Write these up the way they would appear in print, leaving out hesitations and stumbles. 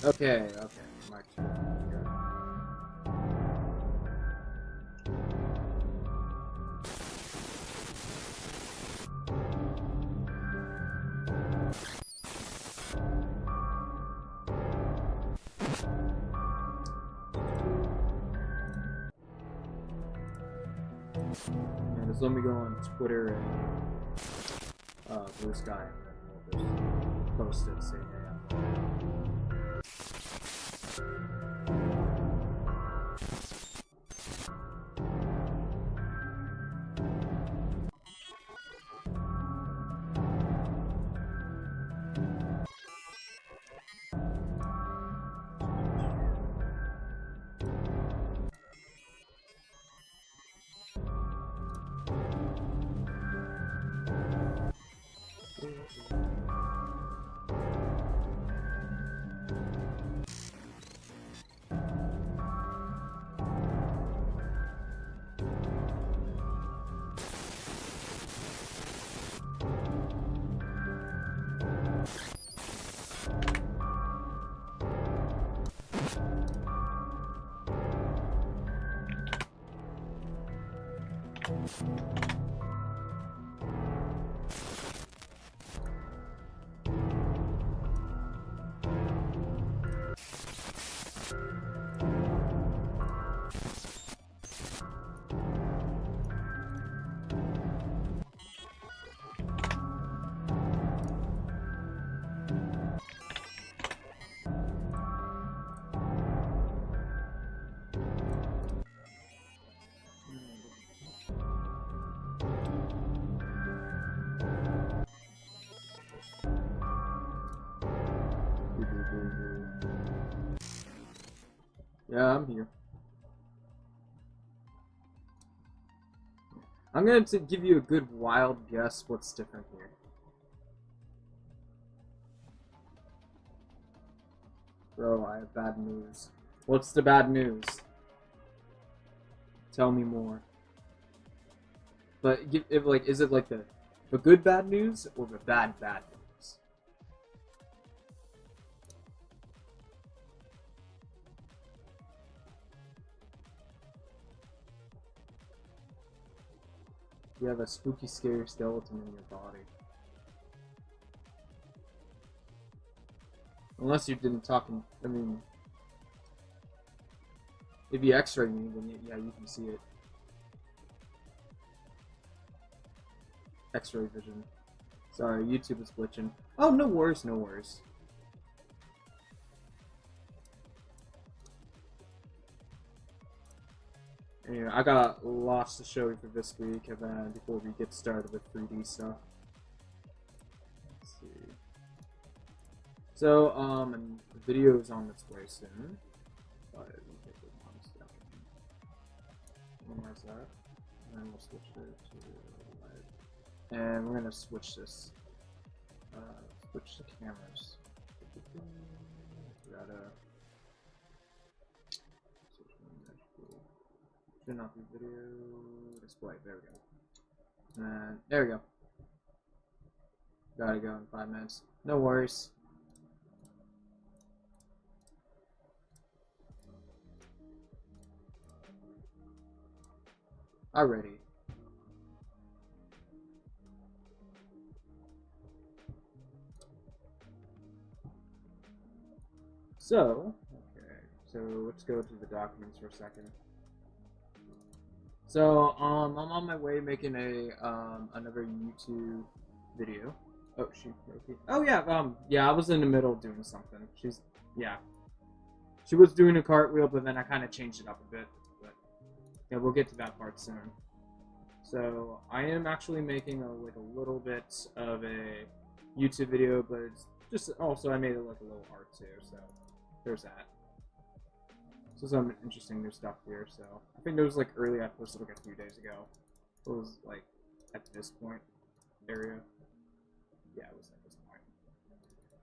Okay, March. And just let me go on Twitter and Blue Sky, and then we'll just post it saying, hey, I'm live. Yeah, I'm here. I'm going to give you a good wild guess what's different here. Bro, I have bad news. What's the bad news? Tell me more. But is it like the good bad news or the bad news? You have a spooky, scary skeleton in your body. Unless you didn't talk. I mean, if you X-ray me, then yeah, you can see it. X-ray vision. Sorry, YouTube is glitching. Oh, no worries, no worries. Anyway, I got lots to show you for this week, and then before we get started with 3D stuff. Let's see. So, and the video is on its way soon. But it will take a long step. Minimize that. And then we'll switch it to live. And we're gonna switch this. Switch the cameras. Gotta should not be video display. There we go. And there we go. Gotta go in 5 minutes. No worries. Alrighty. So, okay. So let's go to the documents for a second. So, I'm on my way making a another YouTube video. Oh, oh yeah, yeah, I was in the middle of doing something. She was doing a cartwheel, but then I kind of changed it up a bit. But yeah, we'll get to that part soon. So I am actually making a little bit of a YouTube video, but it's just also I made it like a little art too. So there's that. So some interesting new stuff here. So I think there was like early I posted like a few days ago. It was like at this point area. Yeah, it was at this point.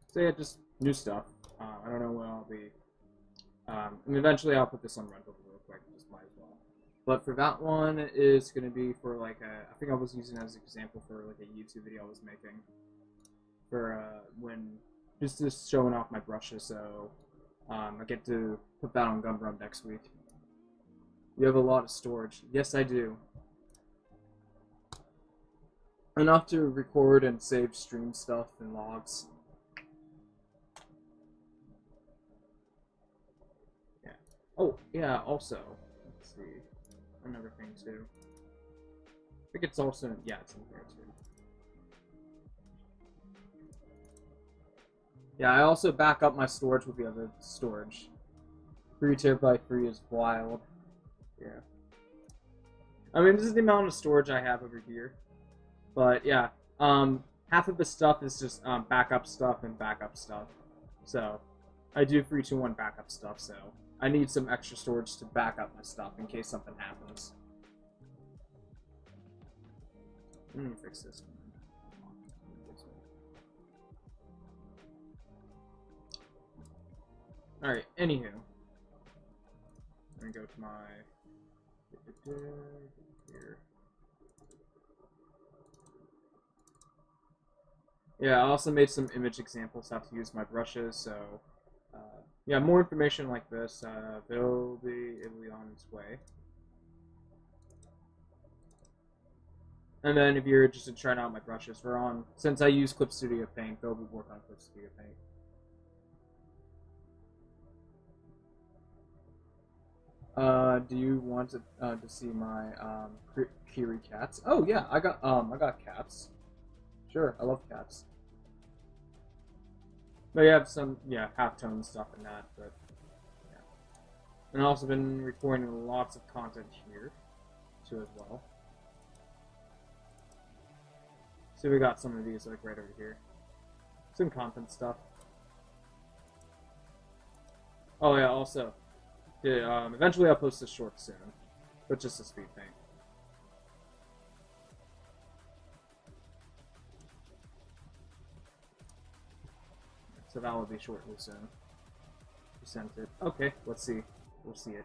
So yeah, just new stuff. I don't know when I'll be. And eventually I'll put this on rental real quick. Just might as well. But for that one is going to be for like I think I was using it as an example for like a YouTube video I was making. For when just showing off my brushes. So I get to put that on Gumroad next week. You have a lot of storage. Yes, I do. Enough to record and save stream stuff and logs. Yeah. Oh, yeah, also, let's see. Another thing, too. I think it's also, yeah, it's in here, too. Yeah, I also back up my storage with the other storage. 3 terabyte free is wild. Yeah. I mean, this is the amount of storage I have over here. But yeah, half of the stuff is just backup stuff and backup stuff. So I do 3-2-1 backup stuff. So I need some extra storage to back up my stuff in case something happens. Let me fix this. All right. Anywho, let me go to my here. Yeah, I also made some image examples how to use my brushes, so yeah, more information like this, it'll be on its way. And then if you're interested in trying out my brushes, we're on, since I use Clip Studio Paint, they'll be working on Clip Studio Paint. Do you want to see my Kiri cats? Oh yeah, I got cats. Sure, I love cats. But you have some halftone stuff in that, but yeah. And I've also been recording lots of content here too as well. So we got some of these like right over here. Some content stuff. Oh yeah, also, eventually I'll post a short soon, but just a speed thing. So that will be shortly soon. You sent it. Okay, let's see. We'll see it.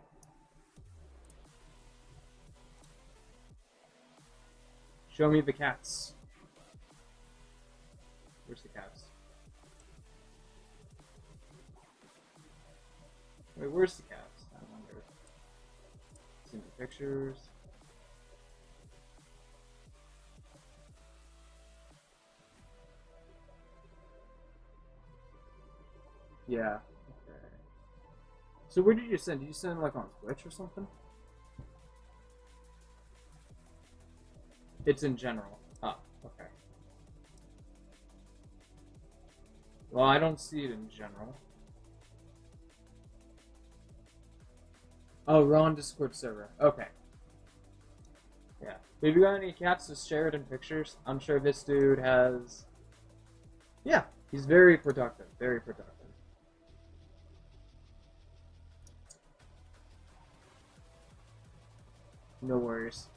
Show me the cats. Where's the cats? Wait, where's the cats? I wonder. See the pictures. Yeah. Okay. So where did you send? Did you send like on Twitch or something? It's in general. Oh, okay. Well, I don't see it in general. Oh, we're on Discord server. Okay. Yeah. If you got any cats, just share it in pictures. I'm sure this dude has... Yeah, he's very productive. Very productive. No worries.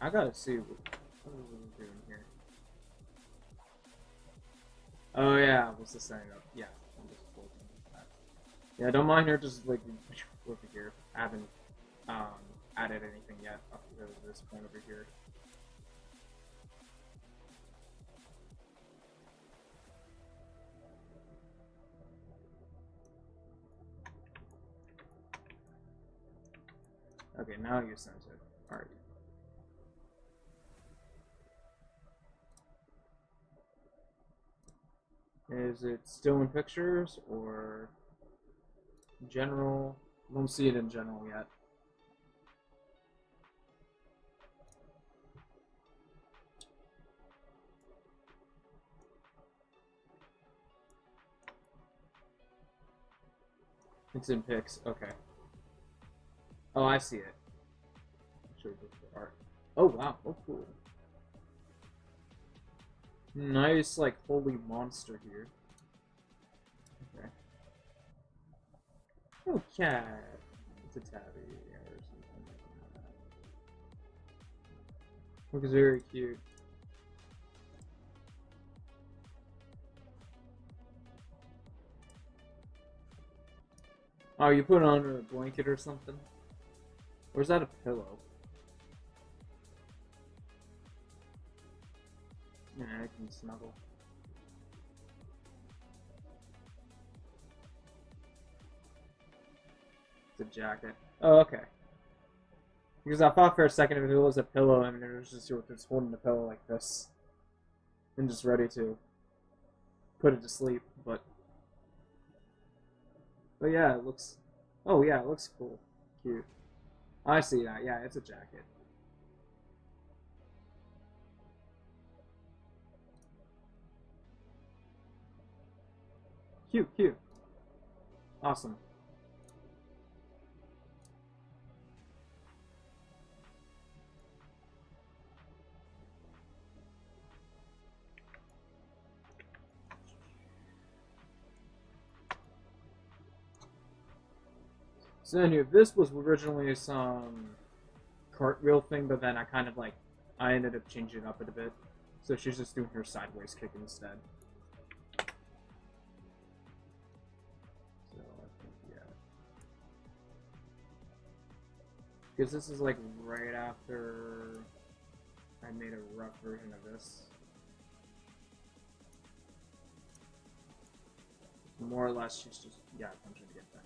I gotta see what we're doing here. Oh yeah, what's the setting up? Yeah, I'm just looking at that. Yeah, don't mind her just like over here. I haven't added anything yet up to this point over here. Okay, now you sent it. Alright. Is it still in pictures or general? I don't see it in general yet. It's in pics. Okay. Oh, I see it. Should we go for art? Oh wow. Oh cool. Nice, like, holy monster here. Okay. Oh, cat. It's a tabby or something like that. Looks very cute. Oh, you put it under a blanket or something? Or is that a pillow? Yeah, I can snuggle. It's a jacket. Oh, okay. Because I thought for a second if it was a pillow and it was just holding the pillow like this. And just ready to put it to sleep, but yeah, it looks... Oh yeah, it looks cool. Cute. I see that. Yeah, it's a jacket. Cute, cute. Awesome. So anyway, this was originally some cartwheel thing, but then I ended up changing it up a bit. So she's just doing her sideways kick instead. So I think, yeah. Because this is like right after I made a rough version of this. More or less, she's just, yeah, attempting to get down.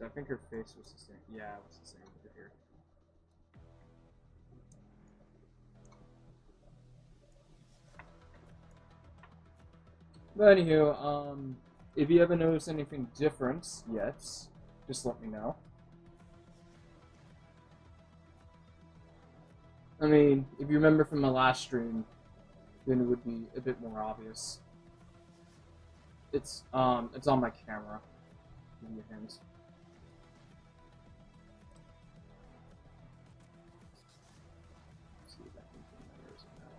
I think her face was the same. Yeah, it was the same over here. But anywho, if you haven't noticed anything different yet, just let me know. I mean, if you remember from my last stream, then it would be a bit more obvious. It's on my camera. Give you a hint. See if I can zoom in. Where is it now?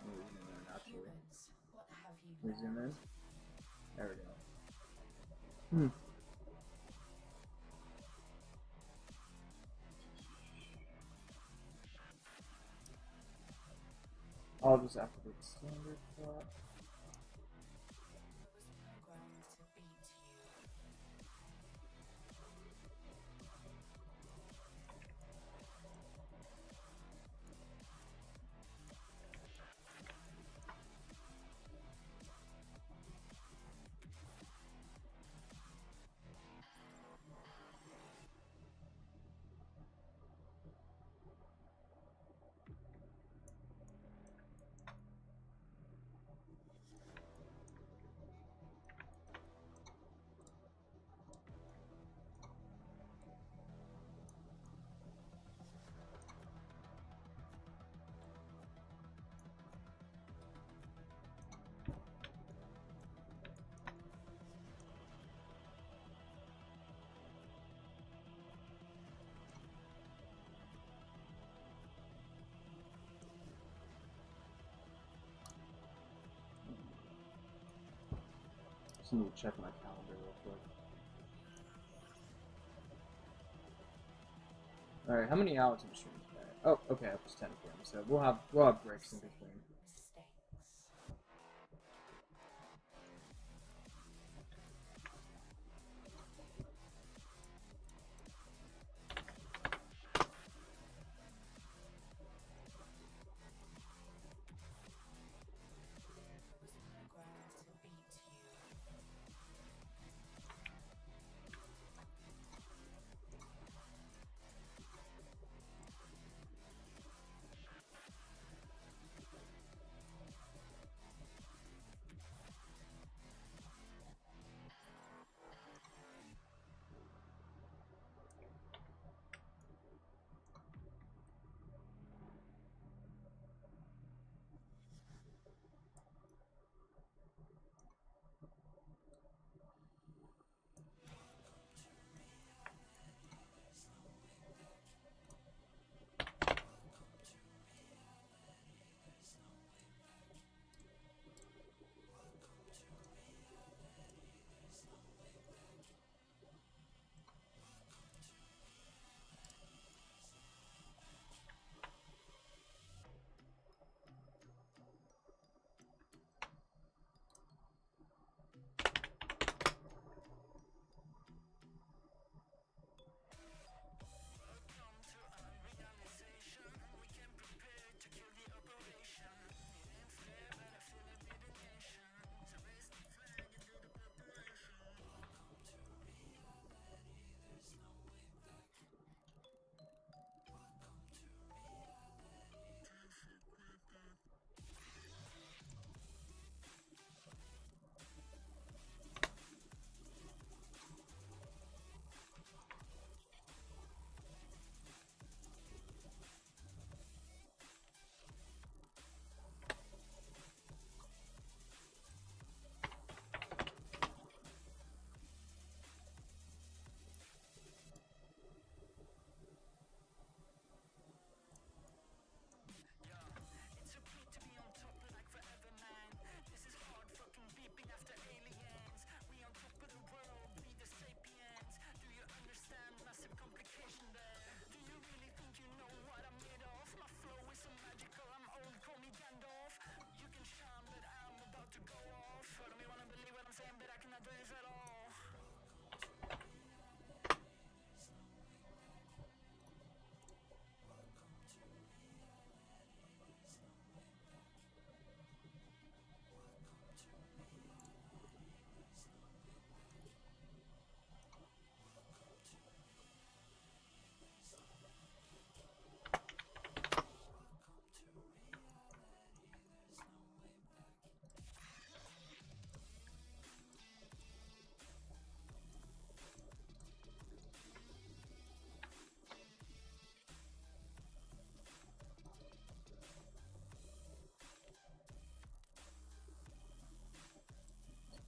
Let me zoom in actually. Let me zoom in. There we go. I'll just activate standard plot. Just need to check my calendar real quick. Alright, how many hours am I streaming today? Oh, okay, up to 10 p.m. So we'll have breaks in between.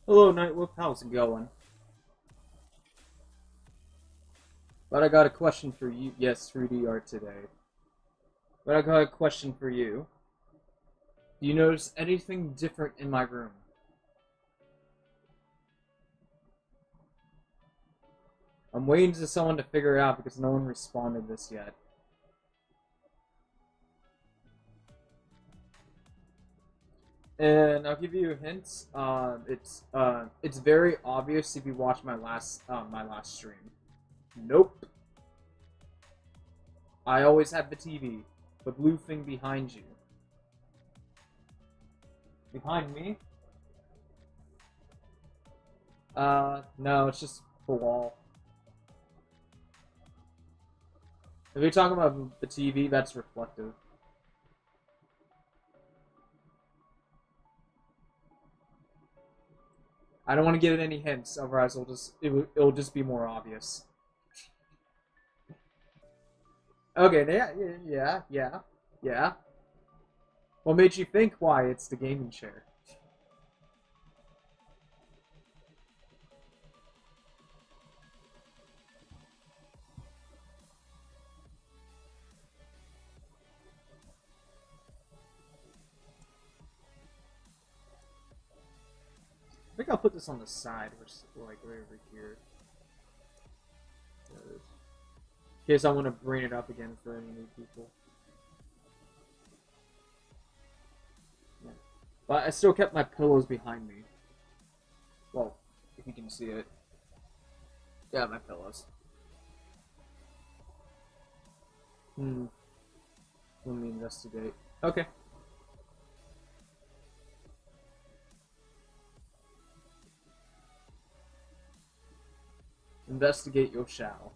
Hello, Nightwolf. How's it going? But I got a question for you. Yes, 3D art today. But I got a question for you. Do you notice anything different in my room? I'm waiting for someone to figure it out because no one responded this yet. And I'll give you a hint. It's very obvious if you watch my last stream. Nope. I always have the TV, the blue thing behind you. Behind me? No, it's just the wall. If you're talking about the TV, that's reflective. I don't want to give it any hints, otherwise it'll just be more obvious. Okay, yeah. What made you think why it's the gaming chair? I think I'll put this on the side, which is like right over here. In case I want to bring it up again for any new people. Yeah. But I still kept my pillows behind me. Well, if you can see it. Yeah, my pillows. Let me investigate. Okay. Investigate your shall.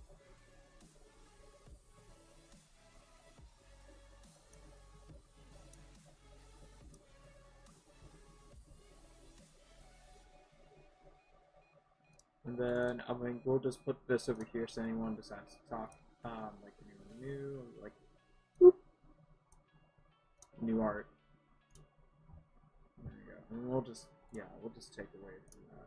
And then I mean we'll just put this over here so anyone decides to talk. Like new like whoop, new art. There you go. And we'll just take away from that.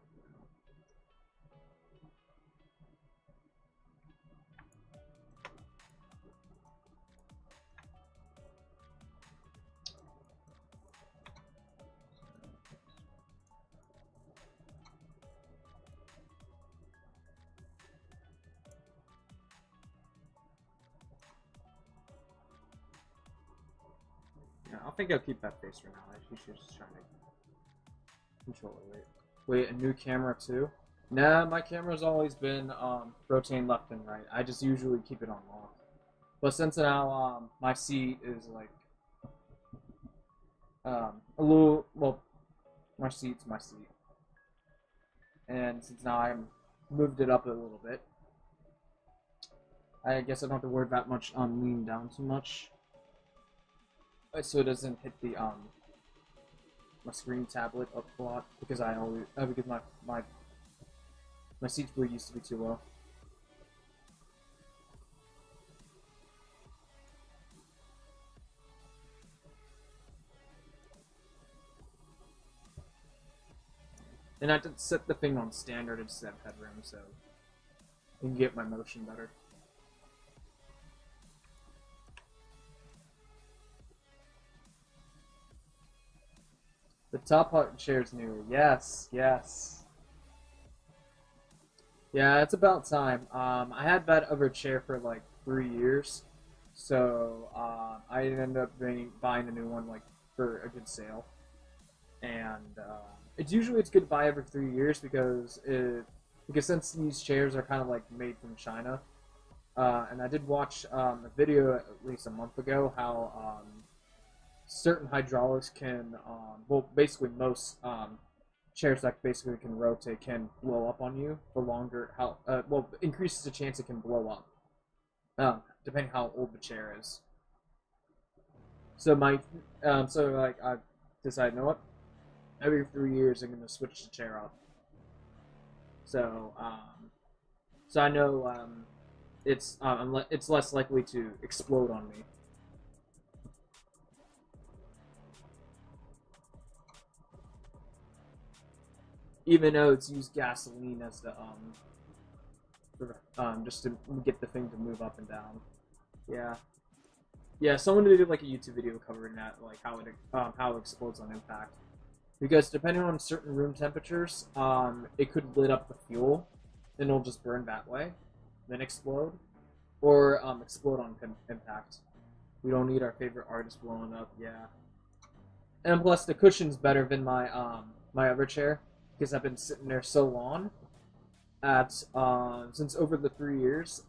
Yeah, I think I'll keep that face for now. She's just trying to control it. Wait, a new camera too? Nah, my camera's always been rotating left and right. I just usually keep it on lock. But since now my seat is like a little my seat's my seat. And since now I moved it up a little bit, I guess I don't have to worry that much on leaning down too much. So it doesn't hit the my screen tablet up a lot because because my seats were used to be too low. And I did set the thing on standard instead of headroom, so I can get my motion better. The top part chair's new. Yes. Yeah, it's about time. I had that other chair for like 3 years, so I ended up buying a new one like for a good sale. And it's good to buy every 3 years because since these chairs are kind of like made from China, and I did watch a video at least a month ago how certain hydraulics can, basically most chairs that basically can rotate can blow up on you the longer increases the chance it can blow up, depending how old the chair is. So I decided, you know what? Every 3 years I'm gonna switch the chair up. So I know it's less likely to explode on me. even though it's used gasoline as the just to get the thing to move up and down. Yeah. Yeah, someone did like a YouTube video covering that, like how it explodes on impact. Because depending on certain room temperatures, it could lit up the fuel, and it'll just burn that way, then explode, or explode on impact. We don't need our favorite artist blowing up, yeah. And plus, the cushion's better than my other chair because I've been sitting there so long. Since over the 3 years,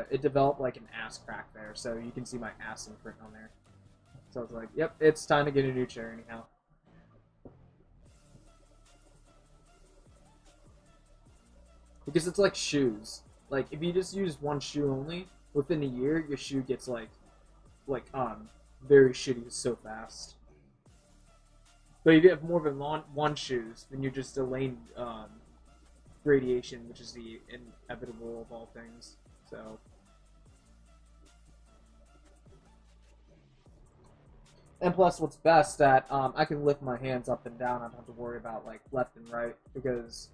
it developed like an ass crack there, so you can see my ass imprint on there. So I was like, yep, it's time to get a new chair anyhow. Because it's like shoes. Like if you just use one shoe only, within a year your shoe gets like very shitty so fast. But if you have more than one shoes, then you're just delaying radiation, which is the inevitable of all things. So, and plus, what's best that I can lift my hands up and down. I don't have to worry about like left and right because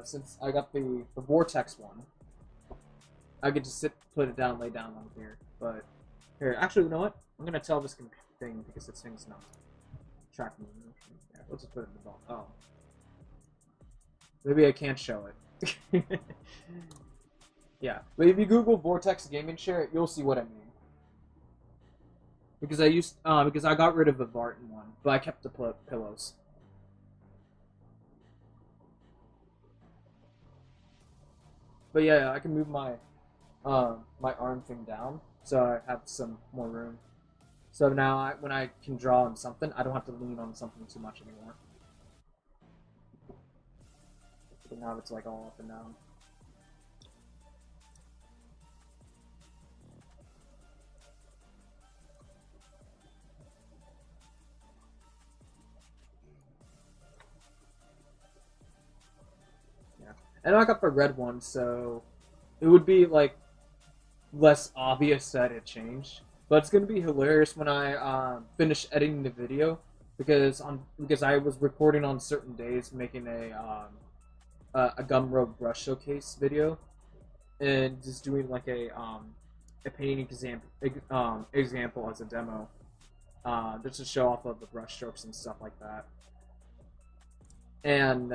since I got the Vortex one, I get to put it down, lay down on here. But here, actually, you know what? I'm gonna tell this thing because this thing's not tracking the motion. Yeah, let's just put it in the ball. Oh. Maybe I can't show it. Yeah, but if you Google Vortex gaming chair, you'll see what I mean. Because because I got rid of the Vartan one, but I kept the pillows. But yeah, I can move my my arm thing down, so I have some more room. So now, when I can draw on something, I don't have to lean on something too much anymore. So now it's like all up and down. Yeah, and I got the red one, so it would be like less obvious that it changed. But it's gonna be hilarious when I finish editing the video because I was recording on certain days, making a Gumroad brush showcase video, and just doing like a painting example as a demo, just to show off of the brush strokes and stuff like that. And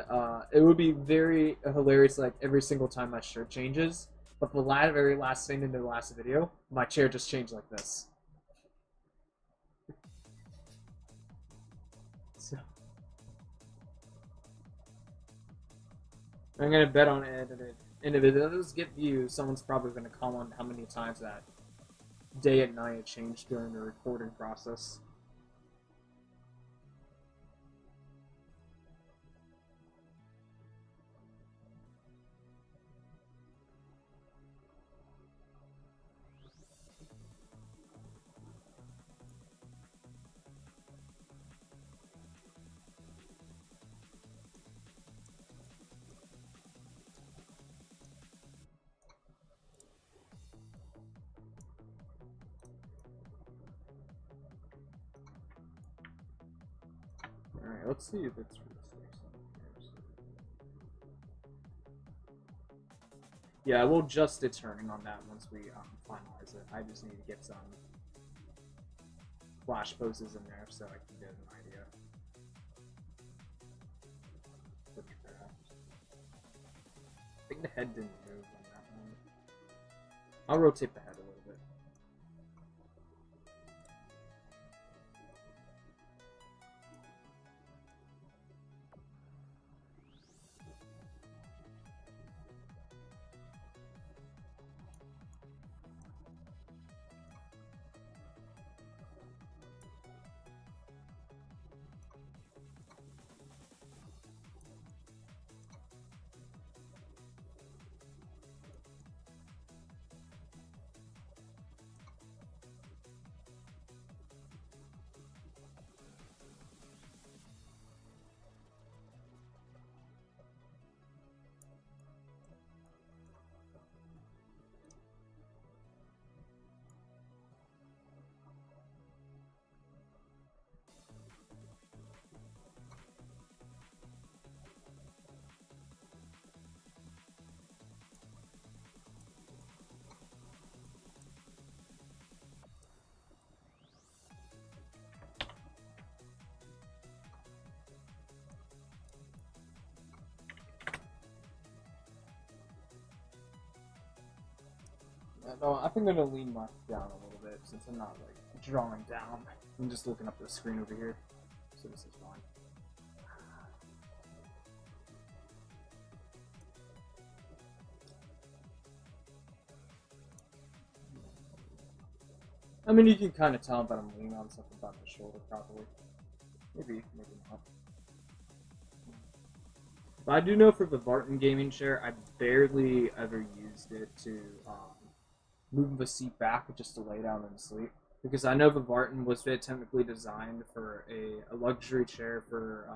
it would be very hilarious, like every single time my shirt changes. But the very last thing in the last video, my chair just changed like this. So I'm gonna bet on it. And if it does get views, someone's probably gonna comment how many times that day and night it changed during the recording process. Alright, let's see if it's yeah, we'll adjust its turning on that once we finalize it. I just need to get some flash poses in there so I can get an idea. I think the head didn't move on that one. I'll rotate the head a little bit. no, I think I'm gonna lean my down a little bit since I'm not like drawing down. I'm just looking up the screen over here, so this is fine. I mean, you can kind of tell that I'm leaning on something about the shoulder, probably. Maybe not. But I do know for the Vartan gaming chair, I barely ever used it to move the seat back just to lay down and sleep. Because I know the Vartan was technically designed for a luxury chair for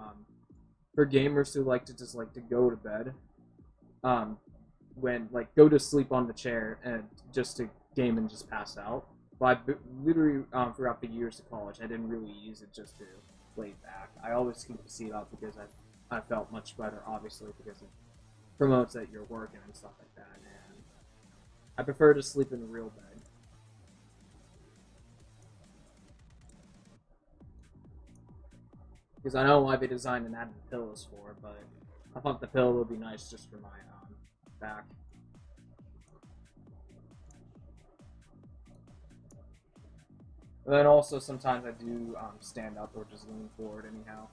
gamers who like to just like to go to bed, when like go to sleep on the chair and just to game and just pass out. But I literally throughout the years of college, I didn't really use it just to lay back. I always keep the seat up because I felt much better, obviously, because it promotes that you're working and stuff like that. And I prefer to sleep in a real bed. Because I know why they designed and added pillows for, but I thought the pillow would be nice just for my back. And then also sometimes I do stand up or just lean forward anyhow.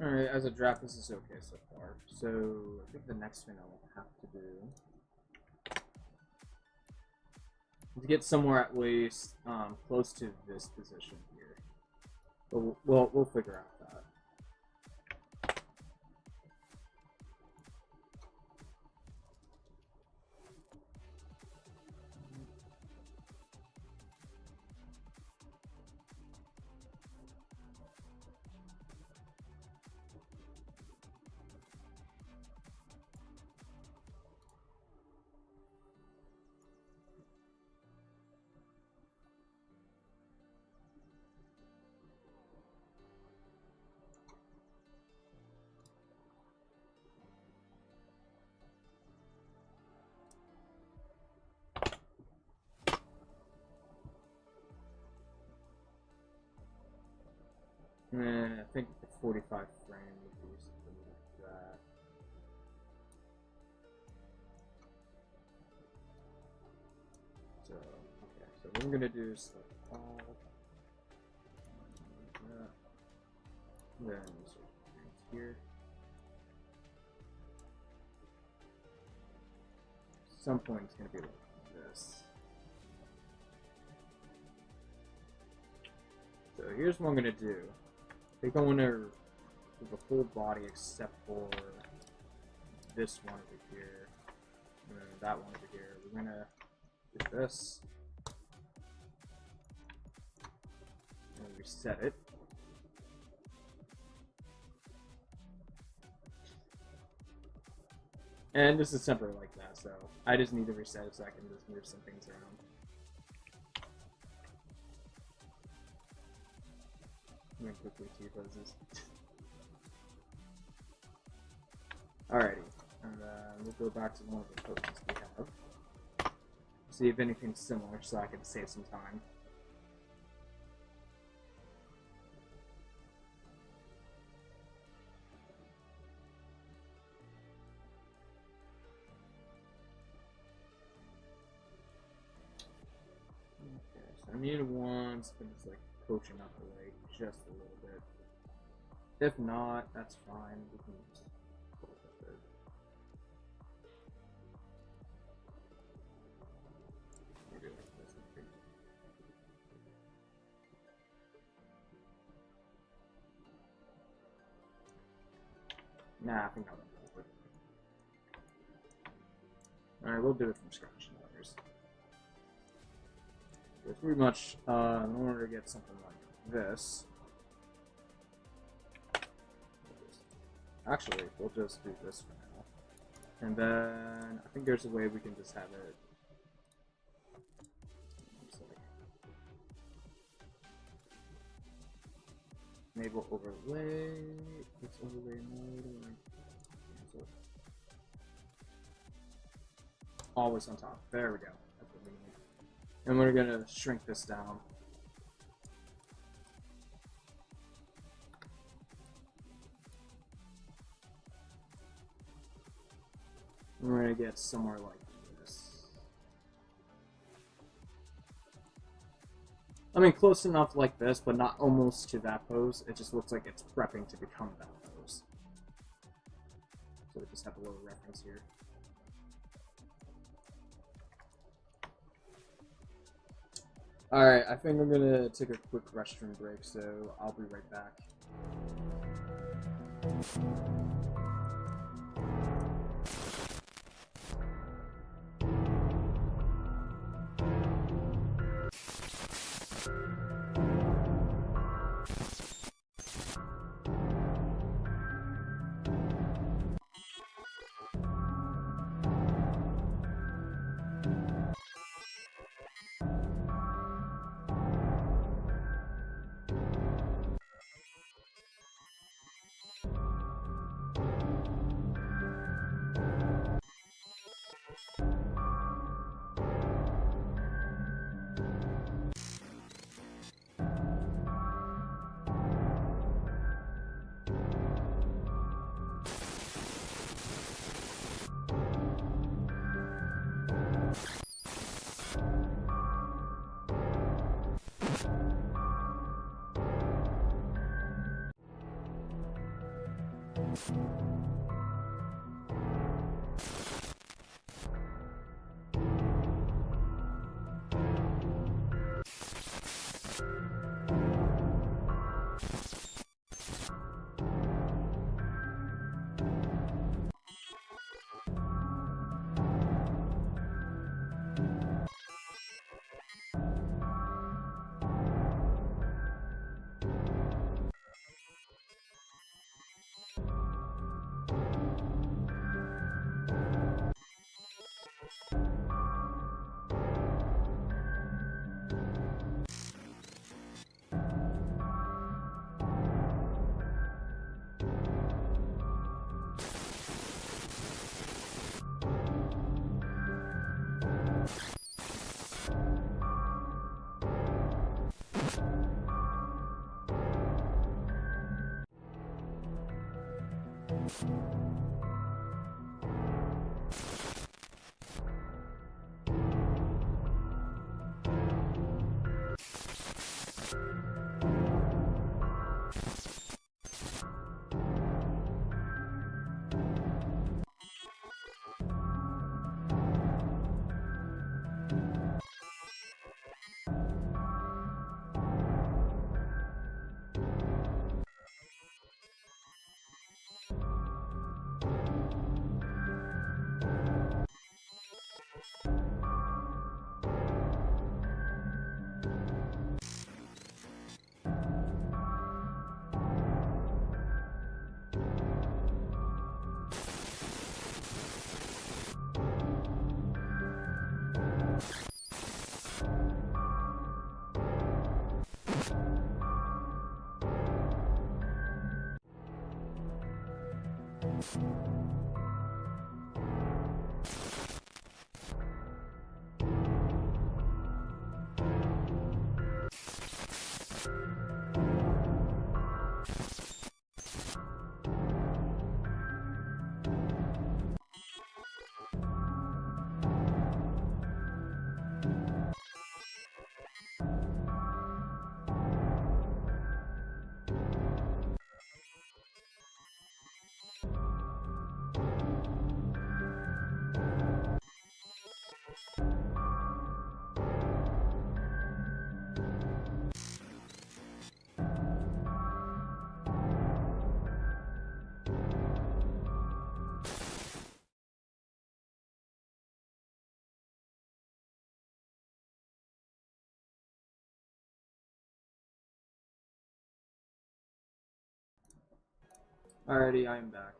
Alright, as a draft, this is okay so far. So, I think the next thing I will have to do is to get somewhere at least close to this position here. But we'll figure out that. And I think the 45 frame would be something like that. So, okay, so what I'm gonna do is select all, that, then insert here. At some point it's gonna be like this. So here's what I'm gonna do. I think I want to do the whole body except for this one over here, and then that one over here. We're gonna do this. And reset it. And this is temporary like that, so I just need to reset it so I can just move some things around. I'm gonna quickly T-pose this. Alrighty, and we'll go back to one of the poses we have. See if anything's similar so I can save some time. Okay, so I need one spin is like coaching up the leg just a little bit. If not, that's fine. We can just pull it up. Maybe like this. Nah, I think I'll do it. Alright, we'll do it from scratch. So pretty much, in order to get something like this, actually, we'll just do this for now. And then, I think there's a way we can just have it, enable overlay, it's overlay mode, always on top, there we go. And we're going to shrink this down. We're going to get somewhere like this. I mean, close enough like this, but not almost to that pose. It just looks like it's prepping to become that pose. So we just have a little reference here. Alright, I think I'm gonna take a quick restroom break, so I'll be right back. Alrighty, I am back.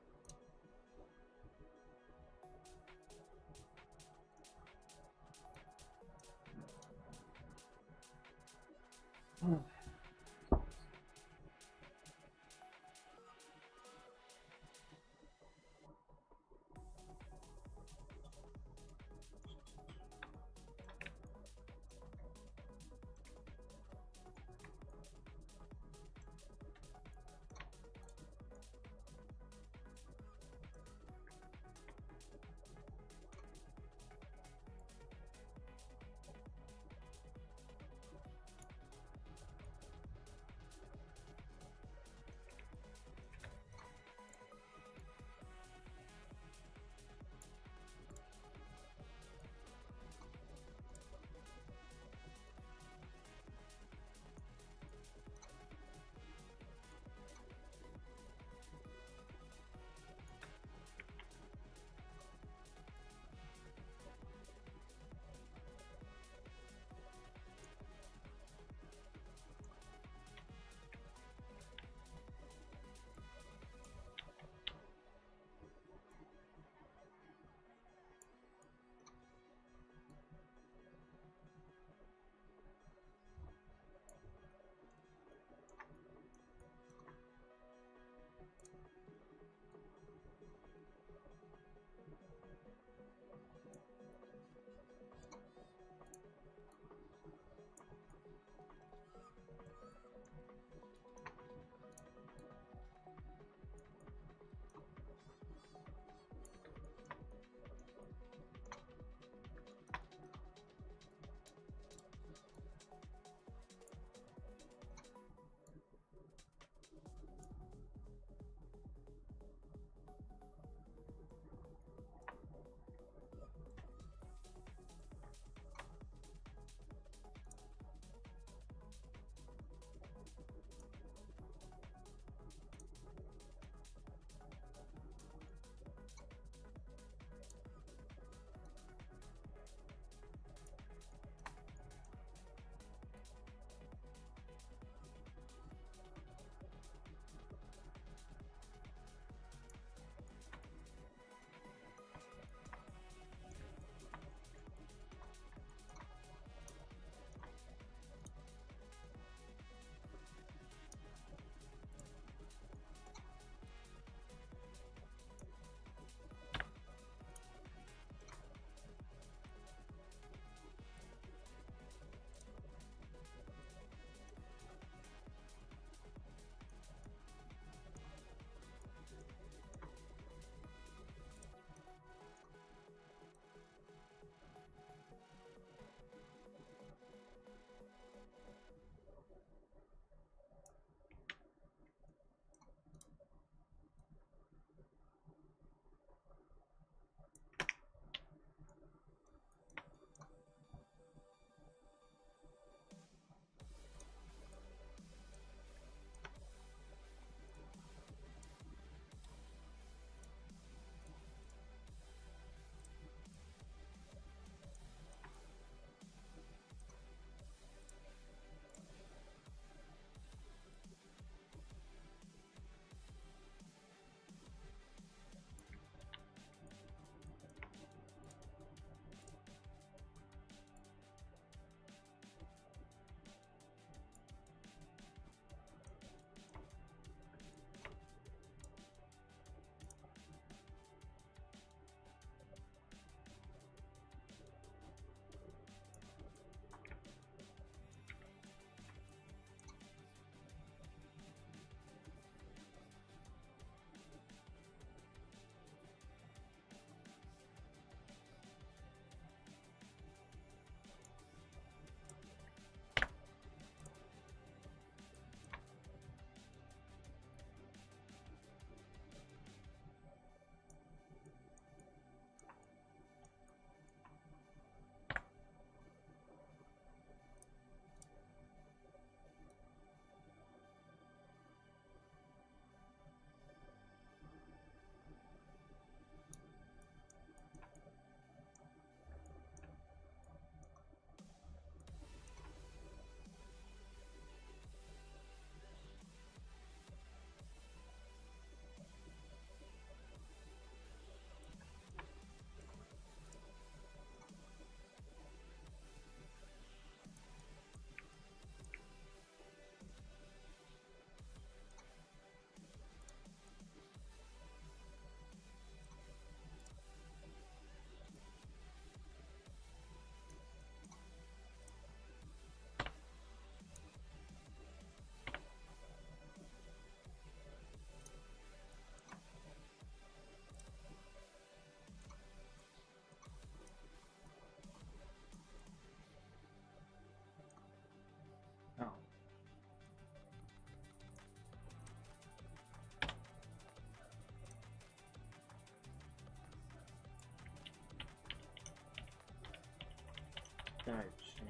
can I change?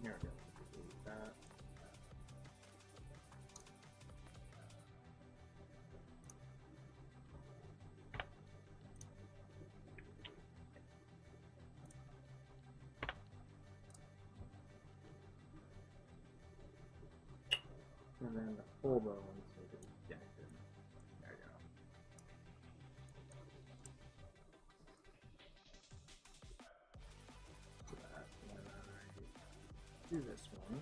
Here we go. Delete that. And then the full bow ones will be ejected. There we go. So that when I do this one.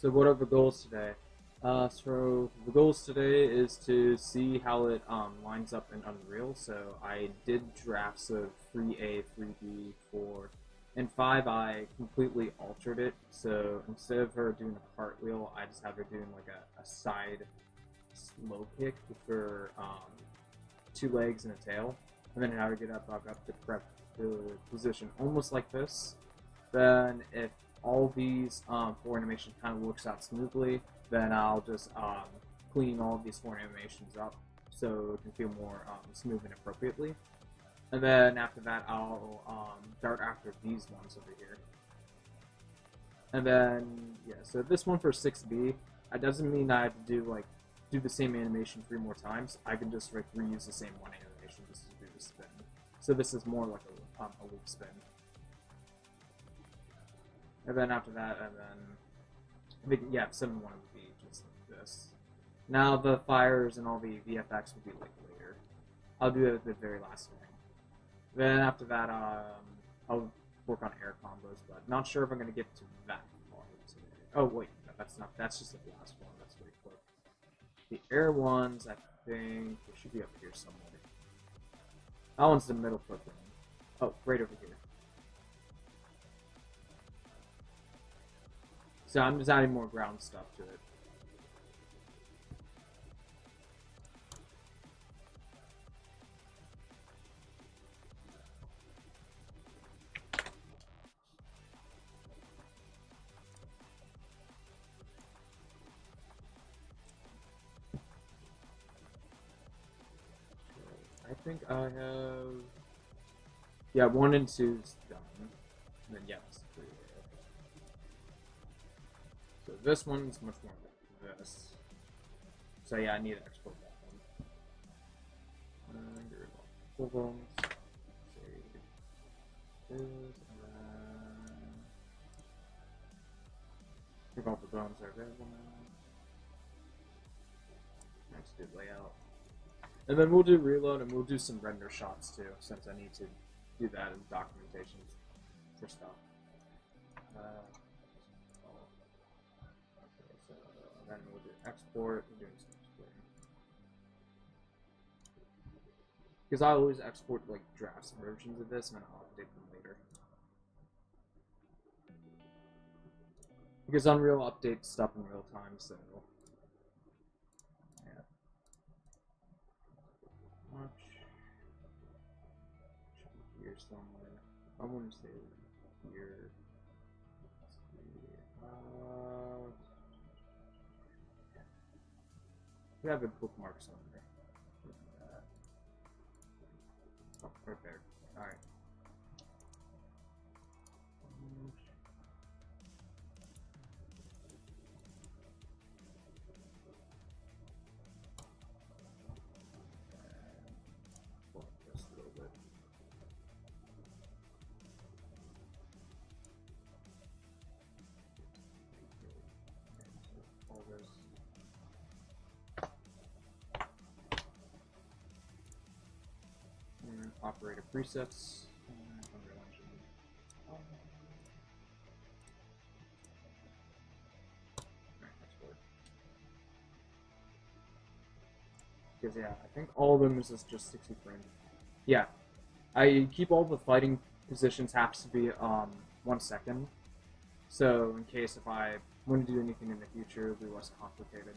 So what are the goals today? So the goals today is to see how it lines up in Unreal. So I did drafts of 3A, 3B, 4, and 5. I completely altered it. So instead of her doing a cartwheel, I just have her doing like a side slow kick with her 2 legs and a tail, and then have her get up to prep the position almost like this. Then if all these 4 animations kind of works out smoothly, then I'll just clean all of these 4 animations up so it can feel more smooth and appropriately. And then after that, I'll dart after these ones over here. And then, yeah, so this one for 6B, it doesn't mean I have to do the same animation 3 more times. I can just reuse the same one animation just to do the spin. So this is more like a loop spin. And then after that, and then, yeah, 7-1 would be just like this. Now the fires and all the VFX would be like later. I'll do it at the very last thing. Then after that, I'll work on air combos, but not sure if I'm gonna get to that far today. Oh wait, that's just the last one. That's pretty quick. The air ones, I think it should be up here somewhere. That one's the middle clip one. Oh, right over here. So I'm just adding more ground stuff to it. I think I have... Yeah, 1 and 2's done. And then, yeah, it's 3. So this one's much more like this. So yeah, I need to export that one. And get rid of all the full bones. Save this, and then... I think all the bones are available now. Next do layout. And then we'll do reload and we'll do some render shots too, since I need to do that in documentation for stuff. Okay, so then we'll do export and doing some exporting. Because I always export like drafts versions of this and then I'll update them later. Because Unreal updates stuff in real time, so yeah. Much. Should be here somewhere. I want to say here. We have a bookmark somewhere. Oh, right there. Alright. Just a little bit. All this. And operator presets. Because yeah, I think all of them is just 60 frames. Yeah, I keep all the fighting positions has to be 1 second. So in case if I want to do anything in the future, it'll be less complicated.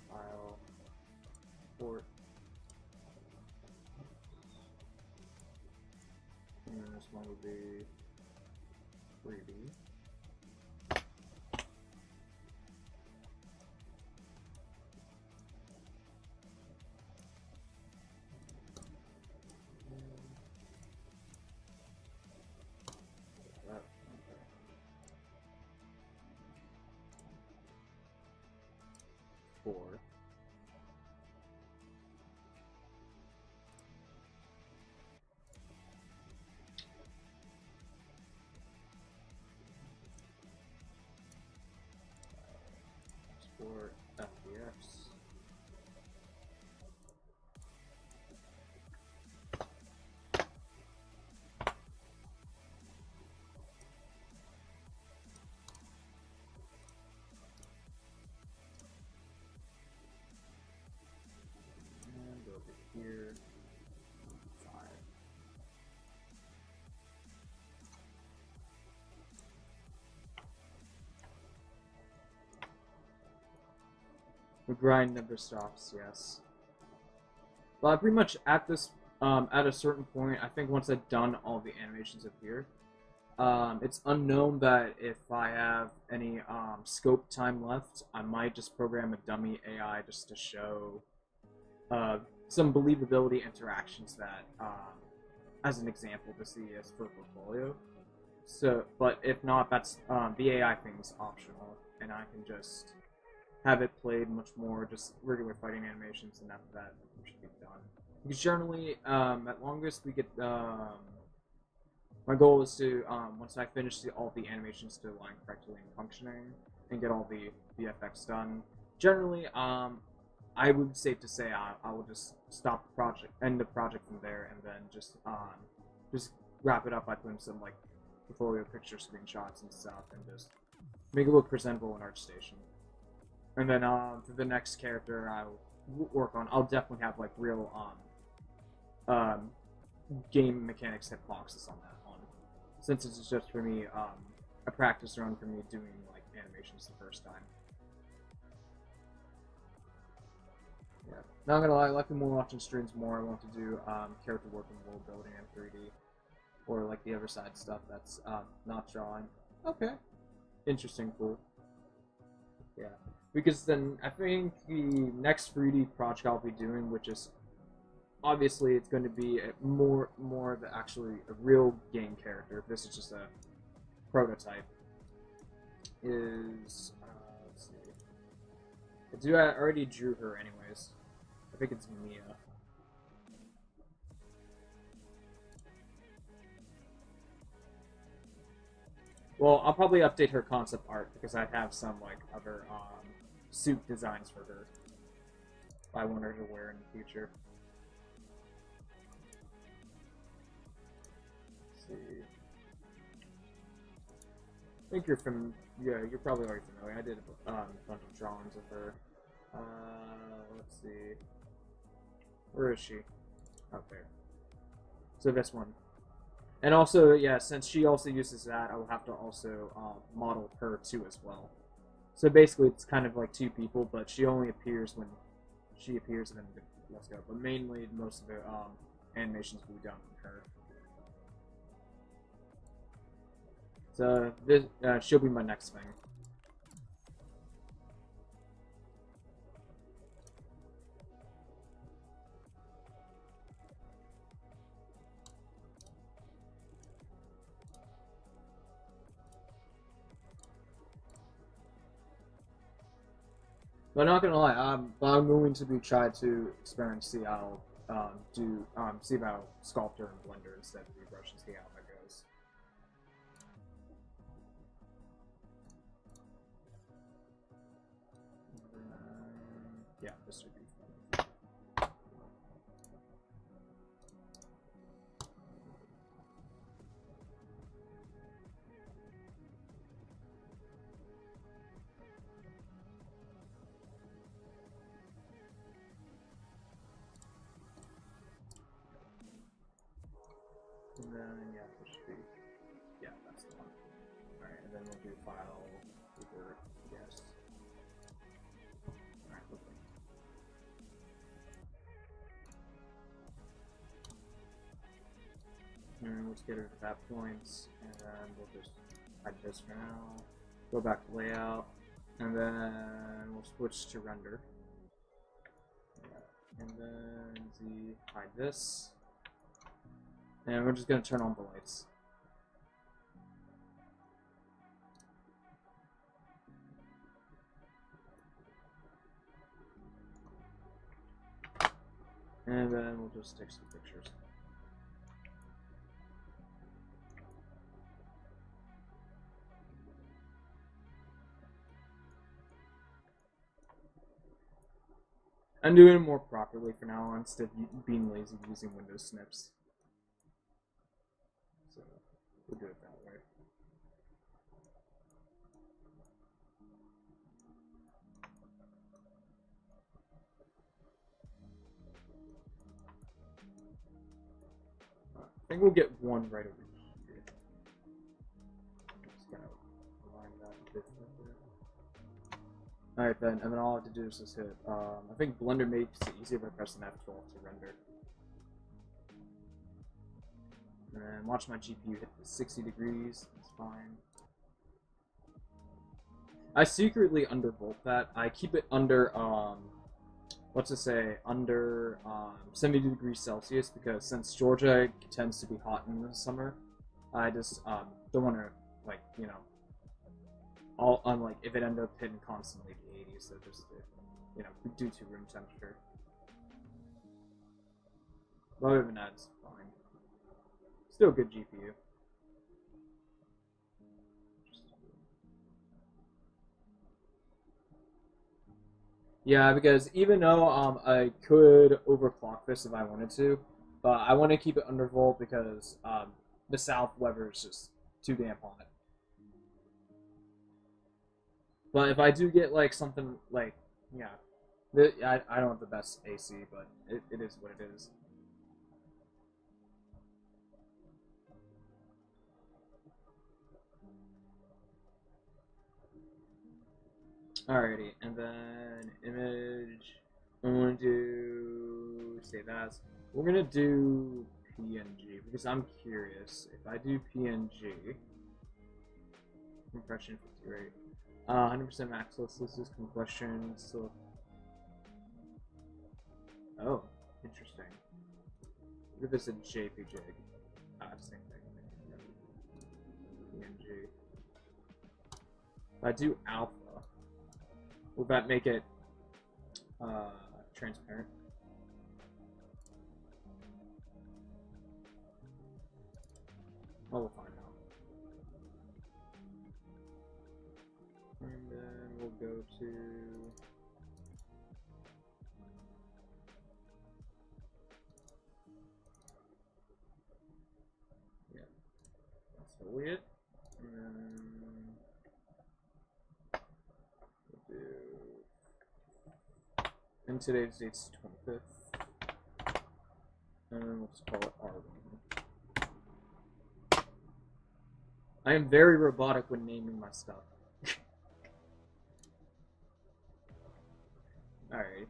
File, port, and then this one would be 3D. 4. Export FBX. And over here, 5. The grind never stops, yes. But pretty much at this, at a certain point, I think once I've done all the animations up here, it's unknown that if I have any scope time left, I might just program a dummy AI just to show some believability interactions that, as an example, to see as for portfolio. So, but if not, that's the AI thing is optional, and I can just have it played much more just regular fighting animations, and after that, we should be done. Because generally, at longest, we get my goal is to once I finish all the animations to align correctly and functioning, and get all the VFX done. Generally, I would safe to say I will just stop the project, end the project from there, and then just wrap it up by putting some like portfolio picture screenshots and stuff, and just make it look presentable in ArtStation. And then for the next character I'll work on, I'll definitely have like real game mechanics hitboxes on that one, since it's just for me a practice run for me doing like animations the first time. Yeah, not gonna lie, like more watching streams more. I want to do character work and world building in 3D, or like the other side stuff that's not drawing. Okay, interesting, cool. Yeah, because then I think the next 3D project I'll be doing, which is obviously it's going to be more of the actually a real game character. This is just a prototype. Is let's see. I already drew her anyways. I think it's Mia. Well, I'll probably update her concept art because I have some like other suit designs for her I want her to wear in the future. Let's see. I think you're you're probably already familiar. I did a bunch of drawings of her. Let's see. Where is she? Up there. So this one. And also, yeah, since she also uses that, I will have to also model her too as well. So basically, it's kind of like two people, but she only appears when she appears, and then let's go. But mainly, most of the animations will be done with her. So this she'll be my next thing. But not gonna lie, I'm going to be try to experiment, see how see about Sculptor and Blender instead of ZBrush and see how that goes. Yeah, this would be fun. And then, yeah, this should be, yeah, that's the one. Alright, and then we'll do file, revert, yes. Alright, okay. And let's get it at that point, and then we'll just hide this for now. Go back to layout, and then we'll switch to render. Yeah. And then hide this. And we're just going to turn on the lights. And then we'll just take some pictures. I'm doing it more properly for now instead of being lazy using Windows snips. So we'll do it that way. I think we'll get one right over here. Just kind of line that a bit further. Alright then, and then all I have to do is just hit, I think Blender makes it easier by pressing F12 to render. And watch my GPU hit the 60 degrees, that's fine. I secretly undervolt that. I keep it under, under 70 degrees Celsius, because since Georgia tends to be hot in the summer, I just don't want to, like, you know, unlike if it ended up hitting constantly the 80s, so just, you know, due to room temperature. But other than that, it's fine. Still good GPU. Yeah, because even though I could overclock this if I wanted to, but I want to keep it undervolt because the south weather is just too damn hot. But if I do get like something like, yeah, I don't have the best AC, but it is what it is. Alrighty, and then image. I'm going to save as. We're gonna do PNG because I'm curious. If I do PNG, compression 50 rate, 100% max lossless compression. So, oh, interesting. What if it's a JPG? Same thing. PNG. If I do alpha. Will that make it transparent? Oh, we'll find out. And then we'll go to... Yeah, that's totally it. And then we'll do... And today's date's 25th. And then we'll just call it R1. I am very robotic when naming my stuff. Alright.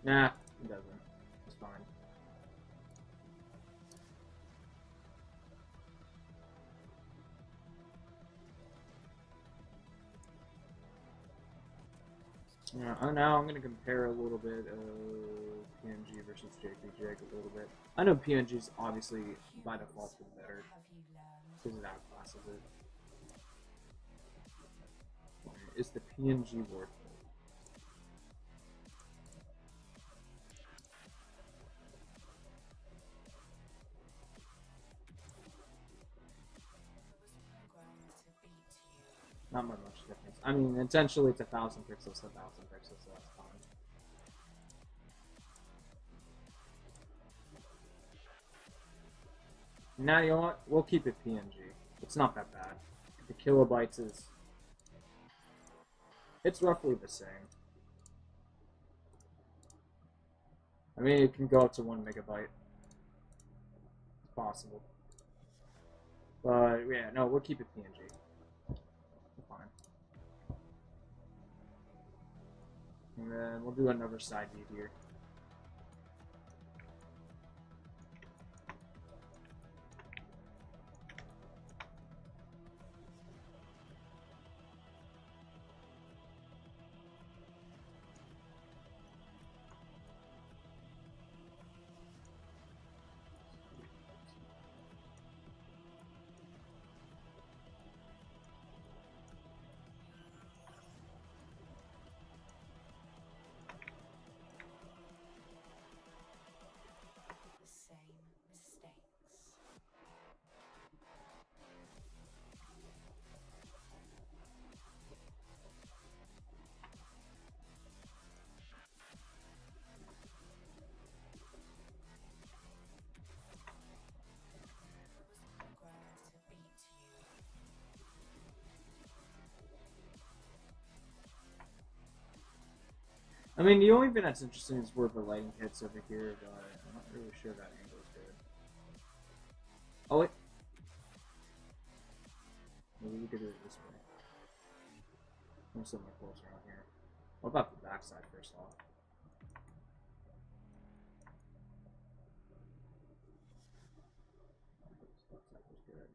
Nah, it doesn't. It's fine. Yeah, now I'm going to compare a little bit of PNG versus JPG a little bit. I know PNG is obviously by default the better because it outclasses it. Is the PNG worth it? Not much difference. I mean, essentially it's 1,000 pixels to 1,000 pixels, so that's fine. Now, you know what? We'll keep it PNG. It's not that bad. The kilobytes is... It's roughly the same. I mean, it can go up to 1 megabyte. It's possible. But, yeah, no, we'll keep it PNG. Fine. And then we'll do another side view here. I mean, the only thing that's interesting is where the lighting hits over here, but I'm not really sure that angle is good. Oh, wait. Maybe we could do it this way. I'm somewhere closer around here. What about the backside first off? Backside was good.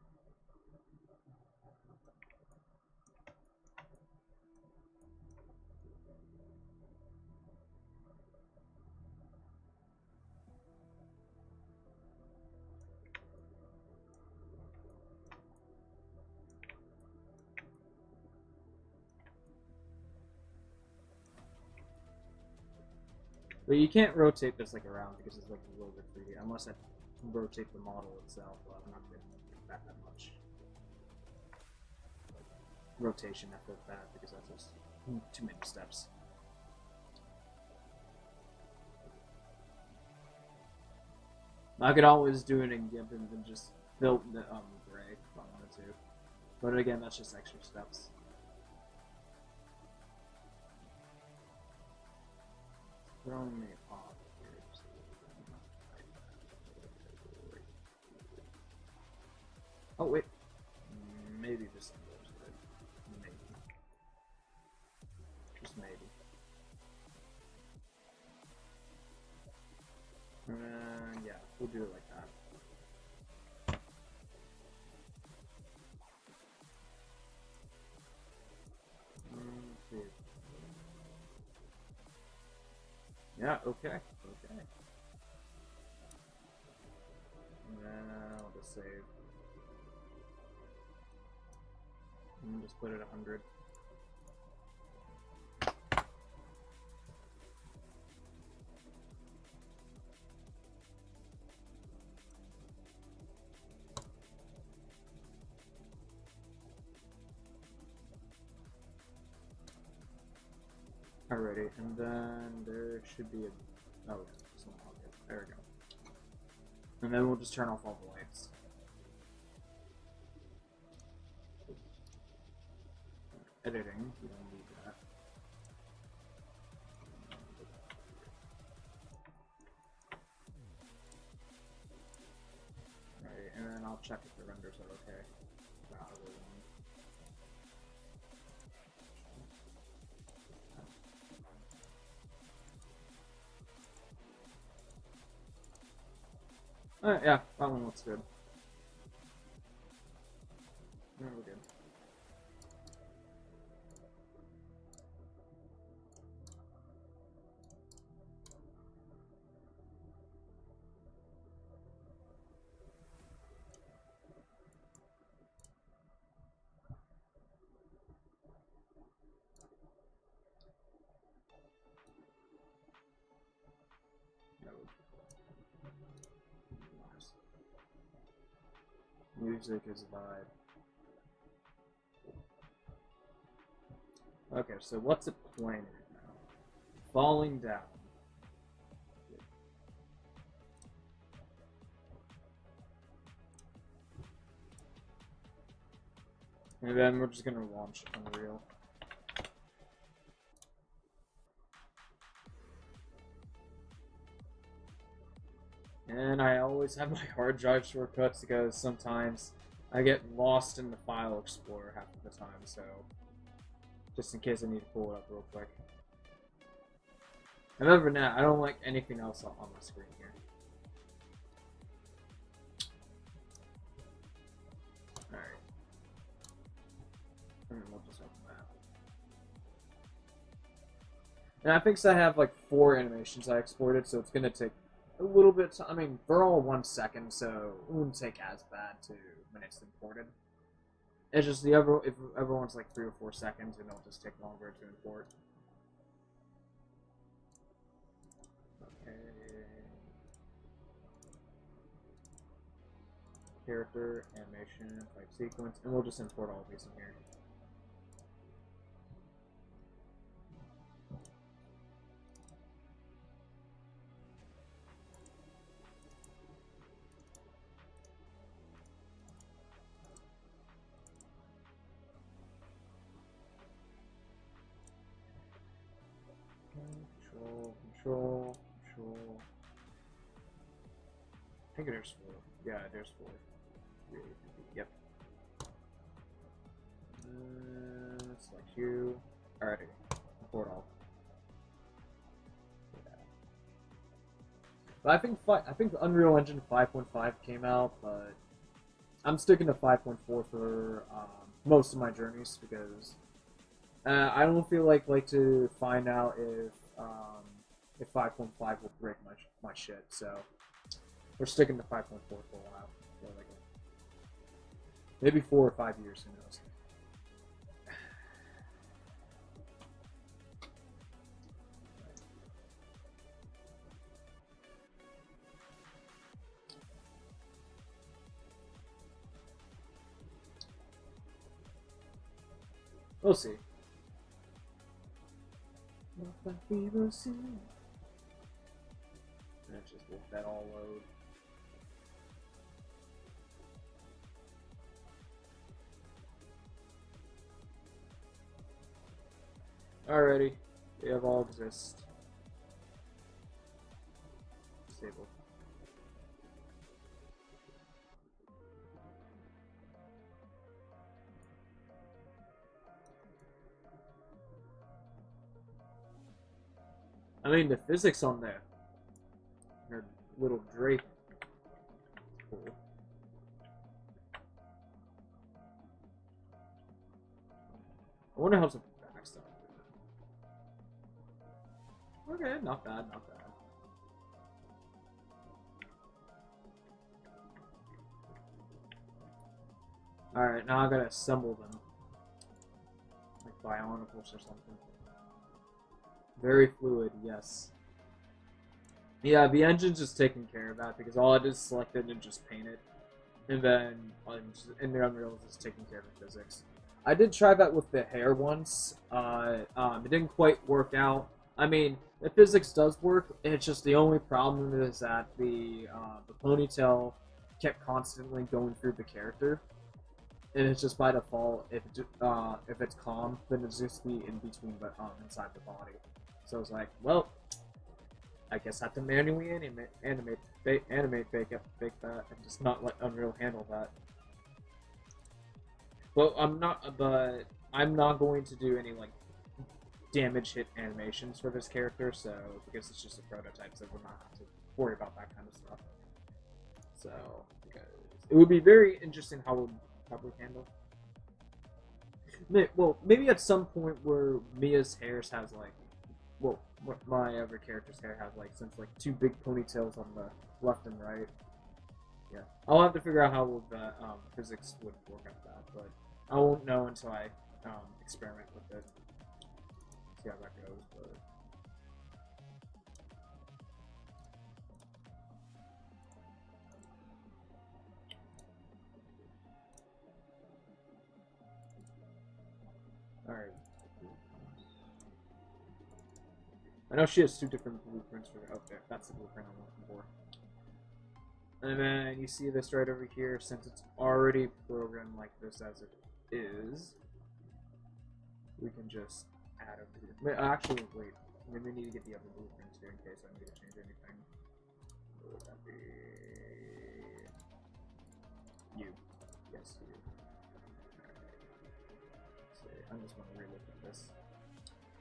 But you can't rotate this like around because it's like a little bit 3D unless I rotate the model itself. But I'm not going to do that much rotation after that because that's just too many steps. I could always do it in GIMP and then just build the gray if I wanted to. But again, that's just extra steps. Throwing me off here. Oh wait, maybe this thing goes good. Maybe, just maybe. Yeah, we'll do it like that. Let's see. Yeah, okay, okay. And then I'll just save. And just put it 100. Alrighty, and then there should be a. Oh, yeah, okay, there we go. And then we'll just turn off all the lights. Editing, we don't need that. Alright, and then I'll check if the renders are okay. Yeah, that one looks good. Yeah, we're good. Nice. Music is a vibe. Okay, so what's it playing right now? Falling down. And then we're just gonna launch Unreal. And I always have my hard drive shortcuts because sometimes I get lost in the file explorer half of the time, so just in case I need to pull it up real quick. And other than that, I don't like anything else on my screen here. Alright. And we'll just open that. And I think I have like 4 animations I exported, so it's gonna take a little bit. I mean, they're all 1 second, so it wouldn't take as bad to when it's imported. It's just if everyone's like 3 or 4 seconds, and it'll just take longer to import. Okay. Character, animation, fight sequence, and we'll just import all of these in here. Control think there's 4. Yeah, there's 4. Yep. Select you. Alrighty. Import all. Yeah. But I think Unreal Engine 5.5 came out, but I'm sticking to 5.4 for most of my journeys because I don't feel like to find out if 5.5 will break my shit. So we're sticking to 5.4 for a while. So like maybe 4 or 5 years, who knows. We'll see. We will see. Let's just let that all load. Alrighty, they have all exist. Disable. I mean, the physics on there, her little Drake, cool. I wonder how some back stuff. Okay, not bad, not bad. Alright, now I gotta assemble them. Like bionicles or something. Very fluid, yes. Yeah, the engine's just taking care of that because all I did is select it and just paint it. And then in the Unreal is just taking care of the physics. I did try that with the hair once. It didn't quite work out. I mean, the physics does work. It's just the only problem is that the ponytail kept constantly going through the character. And it's just by default, if it's calm, then it's just be in between, but inside the body. So it's like, well, I guess I have to manually bake that, and just not let Unreal handle that. Well, I'm not going to do any like damage hit animations for this character, so because it's just a prototype, so we'll not have to worry about that kind of stuff. So because it would be very interesting how we'll probably handle. Well, maybe at some point where Mia's hair has like, well, my other character's hair has like like 2 big ponytails on the left and right. Yeah, I'll have to figure out how the physics would work out that, but I won't know until I experiment with it. See how that goes. But alright. I know she has 2 different blueprints for out there. That's the blueprint I'm looking for. And then you see this right over here, since it's already programmed like this as it is, we can just add a actually, wait, maybe we need to get the other blueprints here in case I need to change anything. What would that be? You. Yes, you. Alright. I'm just going to relook at this.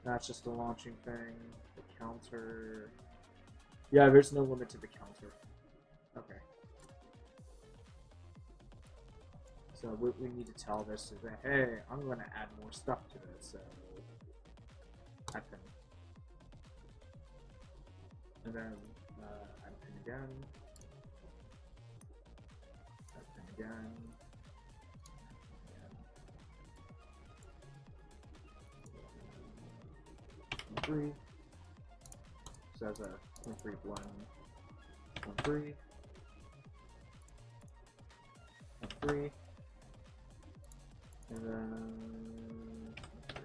That's just a launching thing. The counter. Yeah, there's no limit to the counter. Okay. So what we need to tell this is that, hey, I'm going to add more stuff to this. So add pin. And then add pin again. Add pin again. 3. So that's a 3 blend. 3. 3. And then 3.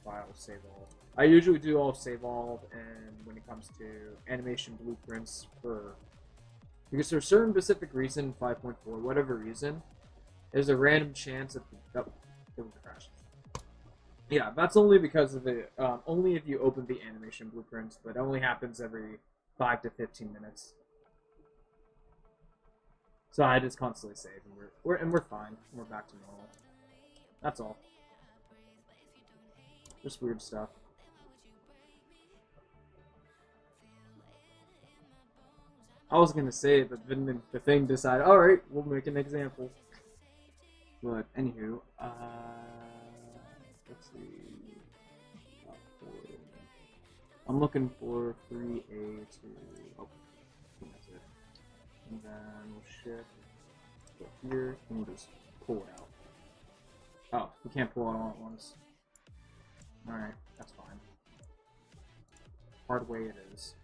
File save all. I usually do all save all, and when it comes to animation blueprints for, because for a certain specific reason, 5.4, whatever reason, there's a random chance that it would crash. Yeah, that's only because of the only if you open the animation blueprints, but it only happens every 5 to 15 minutes. So I just constantly save, and we're fine. We're back to normal. That's all. Just weird stuff. I was gonna say it, but then the thing decided, all right, we'll make an example. But anywho, let's see. I'm looking for 3A to. Oh, that's it. And then we'll shift. Go here, and we'll just pull it out. Oh, we can't pull it all at once. Alright, that's fine. Hard way it is.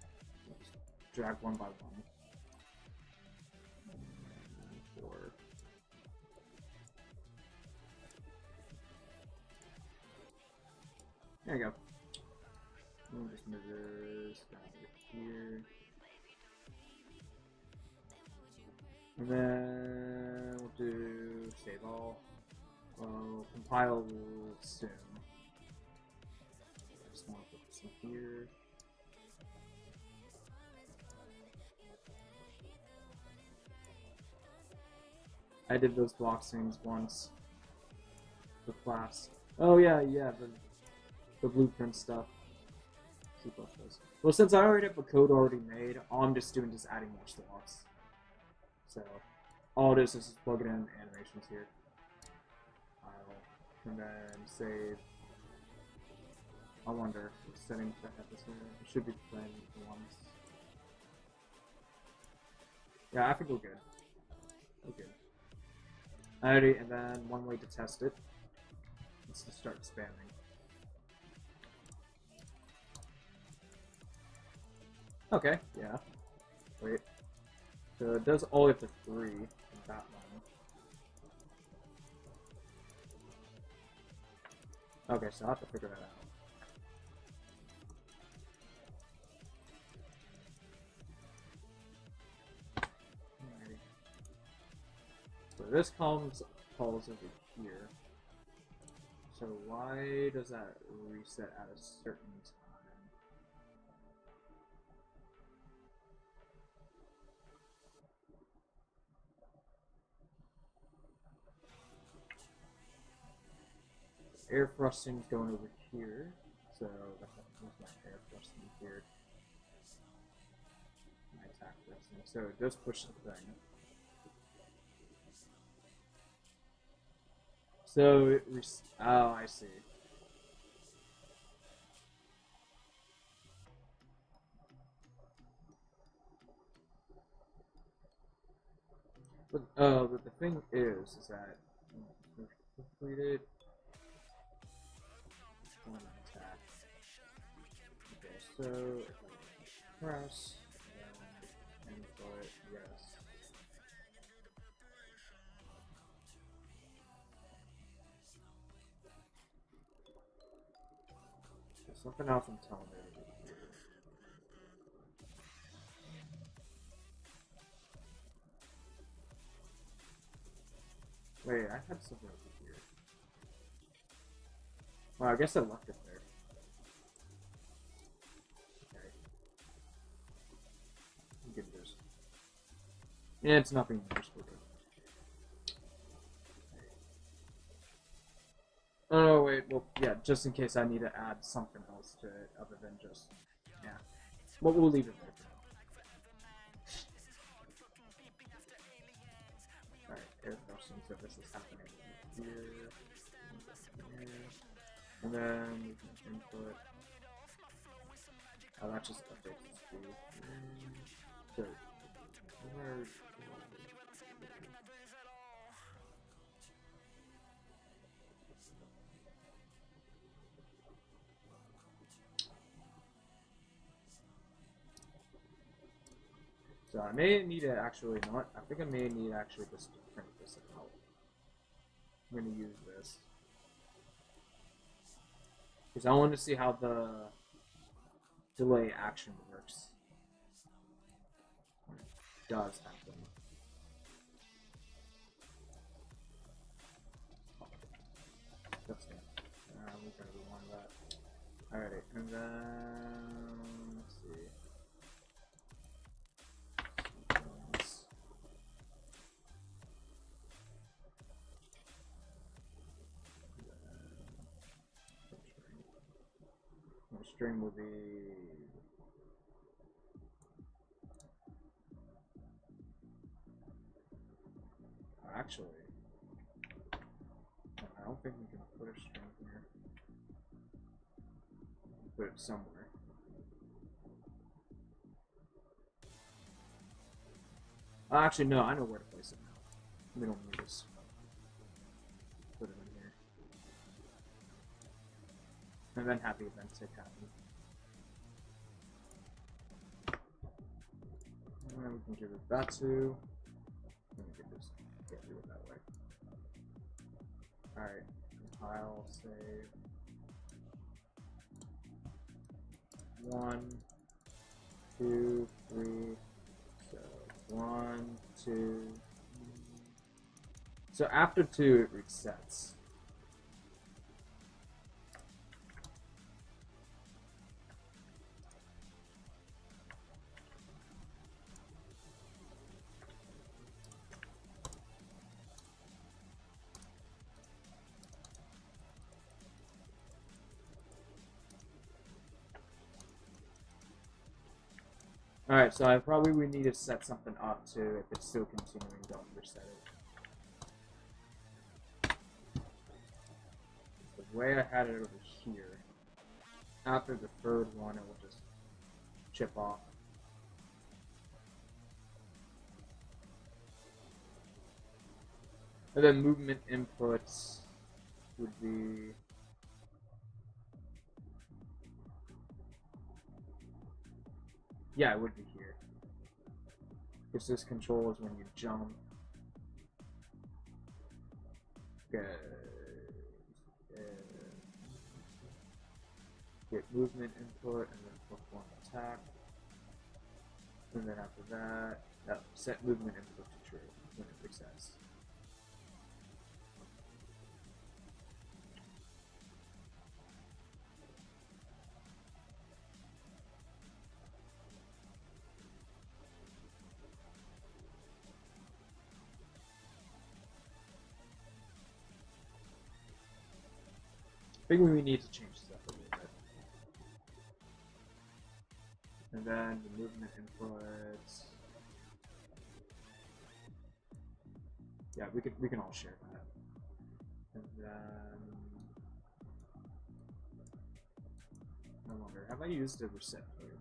Just drag one by one. Four. There you go. We'll just move this down over here. And then we'll do save all. Well, compile soon. Just want to put this in here. I did those block things once. The class. Oh yeah, the blueprint stuff. C++. Well, since I already have a code already made, all I'm just doing is adding more slots. So all it is just plug it in animations here. And then save. I wonder what settings I have this here. It should be playing once. Yeah, I think we're good. Okay. Alrighty, and then one way to test it is to start spamming. Okay, yeah. Wait. So it does all the way up to 3 in that one. Okay, so I'll have to figure that out. Alrighty. So this falls over here. So why does that reset at a certain time? Air thrusting's going over here, so that's my air thrusting here. My attack thrusting. So it does push the thing. So it oh, I see. But the thing is that completed. One attack. Okay, so if I press input, yes. There's something else I'm telling you here. Wait, I had something over here. Well, I guess I left it there. Okay. Give it this. Yeah, it's nothing worse for it. Oh, wait, well, yeah, just in case I need to add something else to it other than just, yeah. Well, we'll leave it there for now. Alright, air thrusting, so this is happening here. And then we can input. Oh, that just updates the speed. So, where? So I may need to actually not. I think I may need actually just to print this out. I'm gonna use this. Because I want to see how the delay action works. When it does happen. gonna be one of that. Alright, and then let's see. String will be actually I don't think we can put a string here. Put it somewhere. Actually no, I know where to place it now. We don't need this. Put it in here. And then have the event tick happen. And then we can give it that to. Let me just get through it that way. Alright, compile, save. 1, 2, 3. So 1, 2. So after 2, it resets. Alright, so I probably would need to set something up to, if it's still continuing, don't reset it. The way I had it over here, after the third one, it will just chip off. And then movement inputs would be yeah, it would be here. Because this controls when you jump. Get movement input and then perform attack. And then after that, set movement input to true when it resets. I think we need to change this up a little bit. And then the movement inputs. Yeah, we can all share that. And then no longer. Have I used a reset here?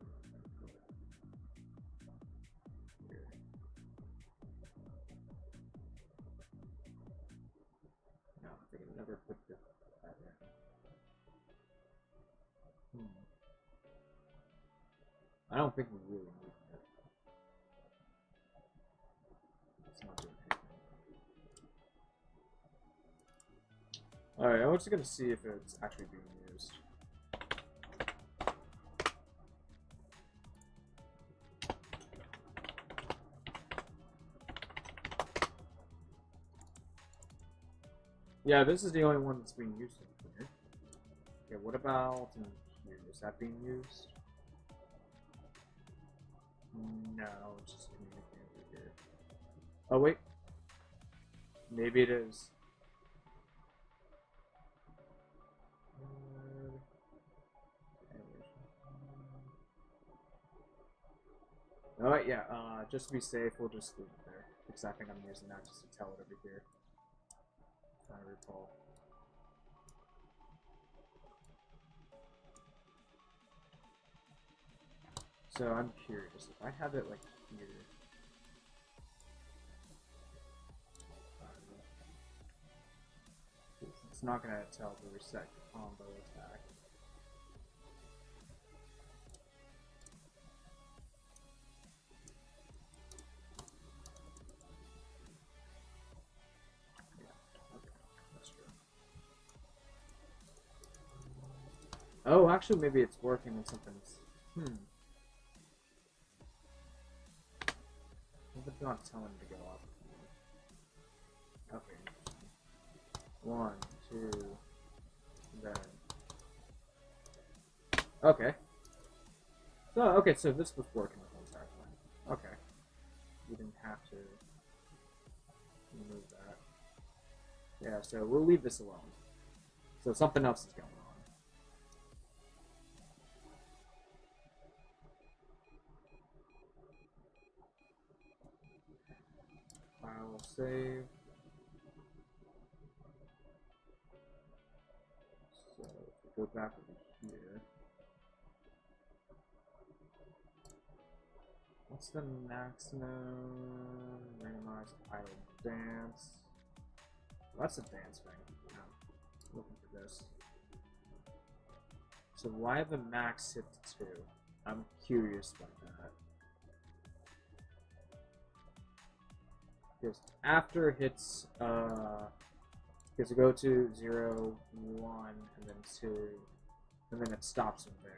No, I think I never put that in. I don't think we really need that. It's not doing anything. Alright, I'm just gonna see if it's actually being used. Yeah, this is the only one that's being used in here. Okay, what about in here? Is that being used? No, it's just communicating over here. Oh wait. Maybe it is. Alright, yeah, just to be safe, we'll just leave it there. Because I think I'm using that just to tell it over here. If I recall. So I'm curious, if I have it like here. It's not gonna tell the reset combo attack. Oh, actually, maybe it's working and something's. Something's not telling me to go up. Okay. 1, 2, then Okay. So, okay, so this was working the whole entire time. Okay. We didn't have to remove that. Yeah, so we'll leave this alone. So something else is going on. File save. So if we go back over here. What's the maximum randomized idle dance? Well, that's a dance thing. No, looking for this. So why the max hit to 2? I'm curious about that. Because after it hits, because you go to 0, 1, and then 2, and then it stops from there.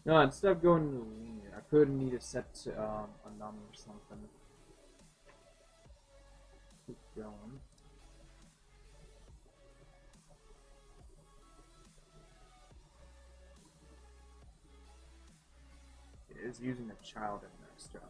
So, no, instead of going to linear, I could need to set to a number or something. Keep going. It is using a child index to update.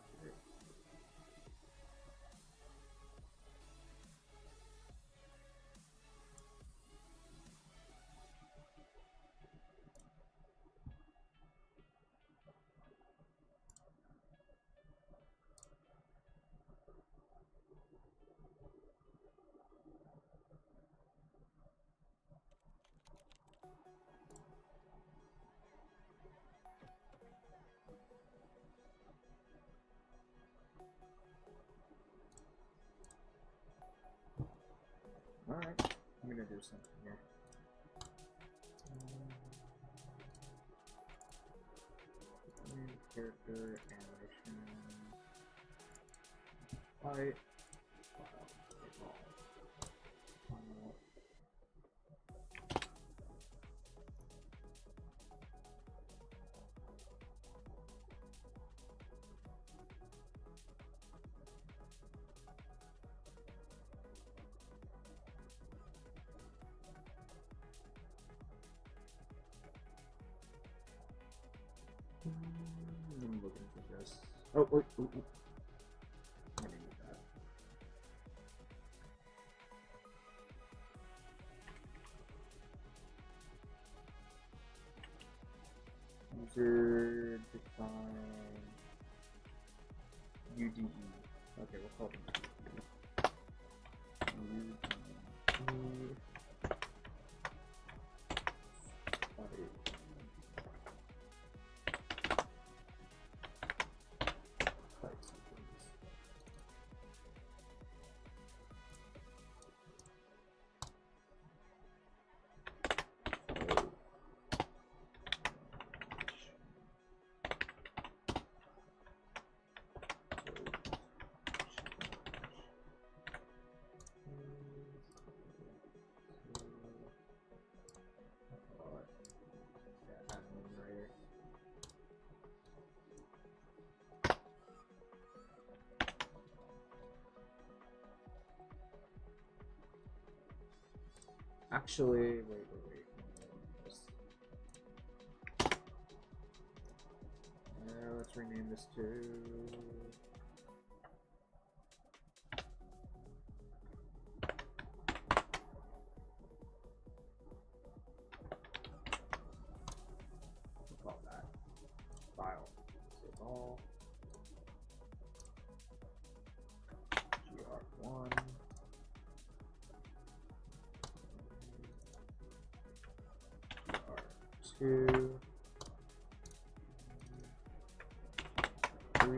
Alright, I'm gonna do something here. New character animation. Height. I'm looking for this. Oh, wait, I'm gonna need that. User define UDE. Okay, we'll call it UDE. Actually, wait. Let's rename this to... We'll call that 1. R2. 3.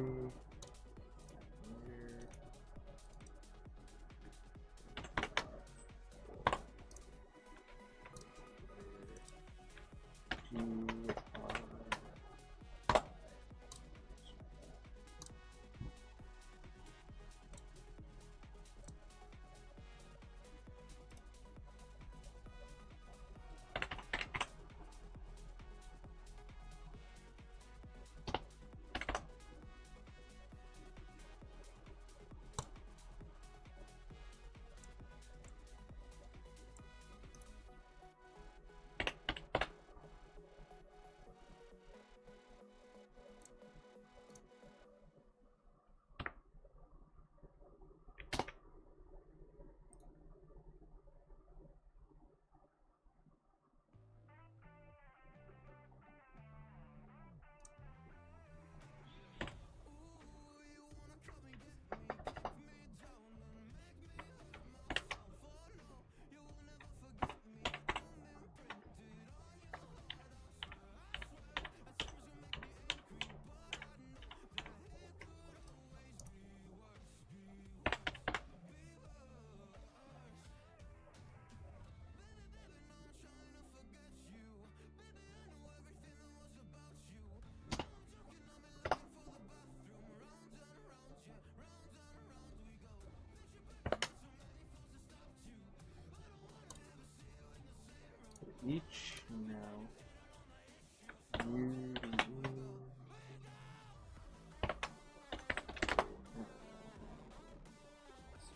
Each now.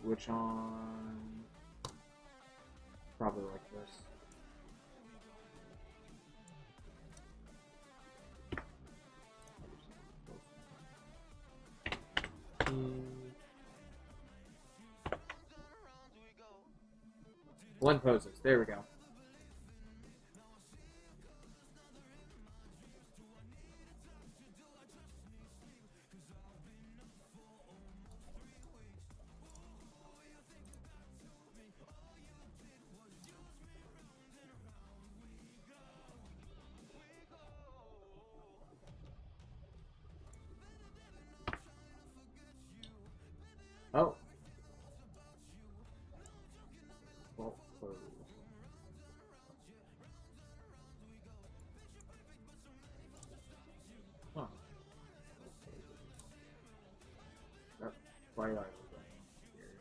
Switch on. Probably like this. One poses. There we go. Oh. Well, huh. That's why I was here.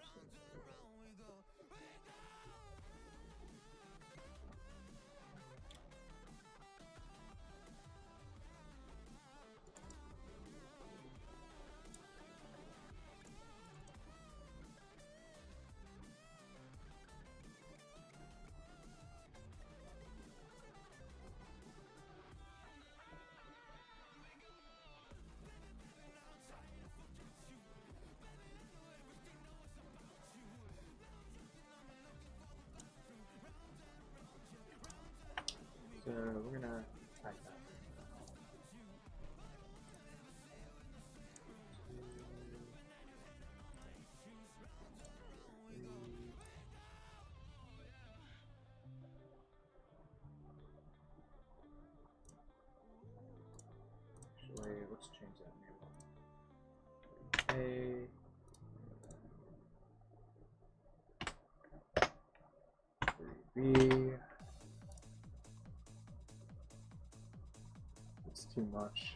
So we're gonna type that. Actually, let's change that name. A 3B. It's too much.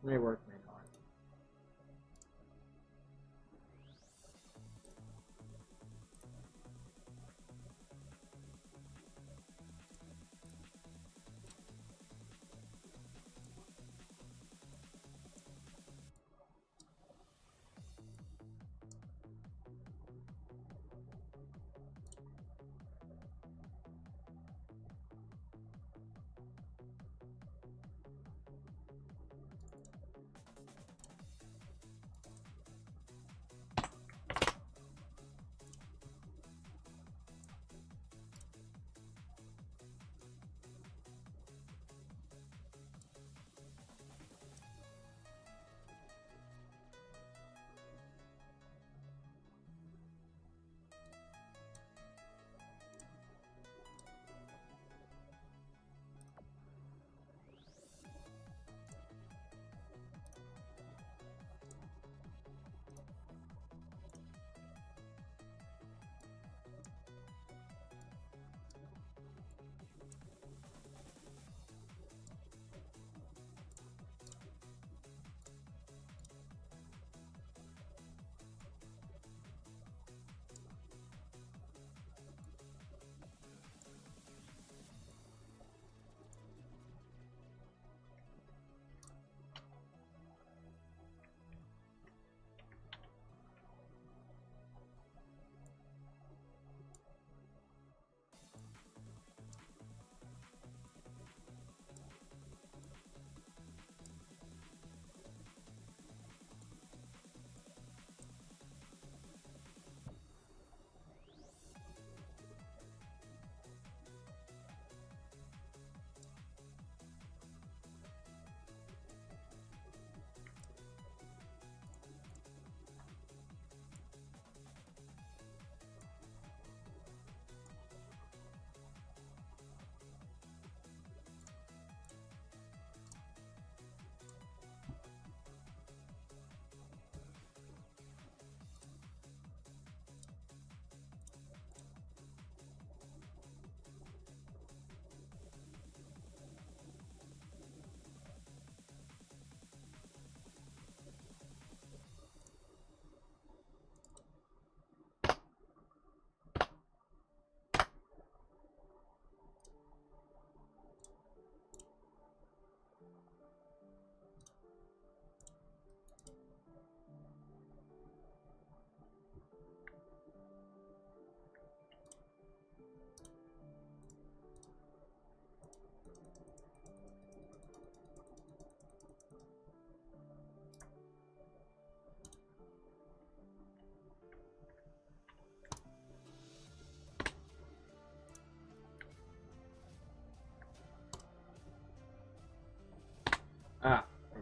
May work, may not.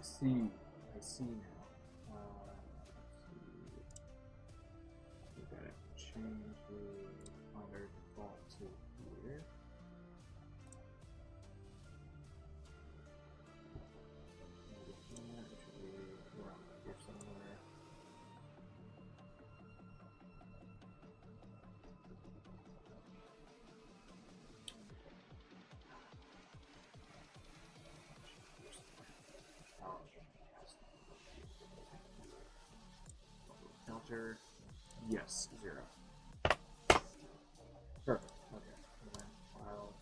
see. I see now. Let's see. We gotta change the calendar default to here. It should be around here somewhere. Counter, yes, 0. Perfect. Okay. And then file.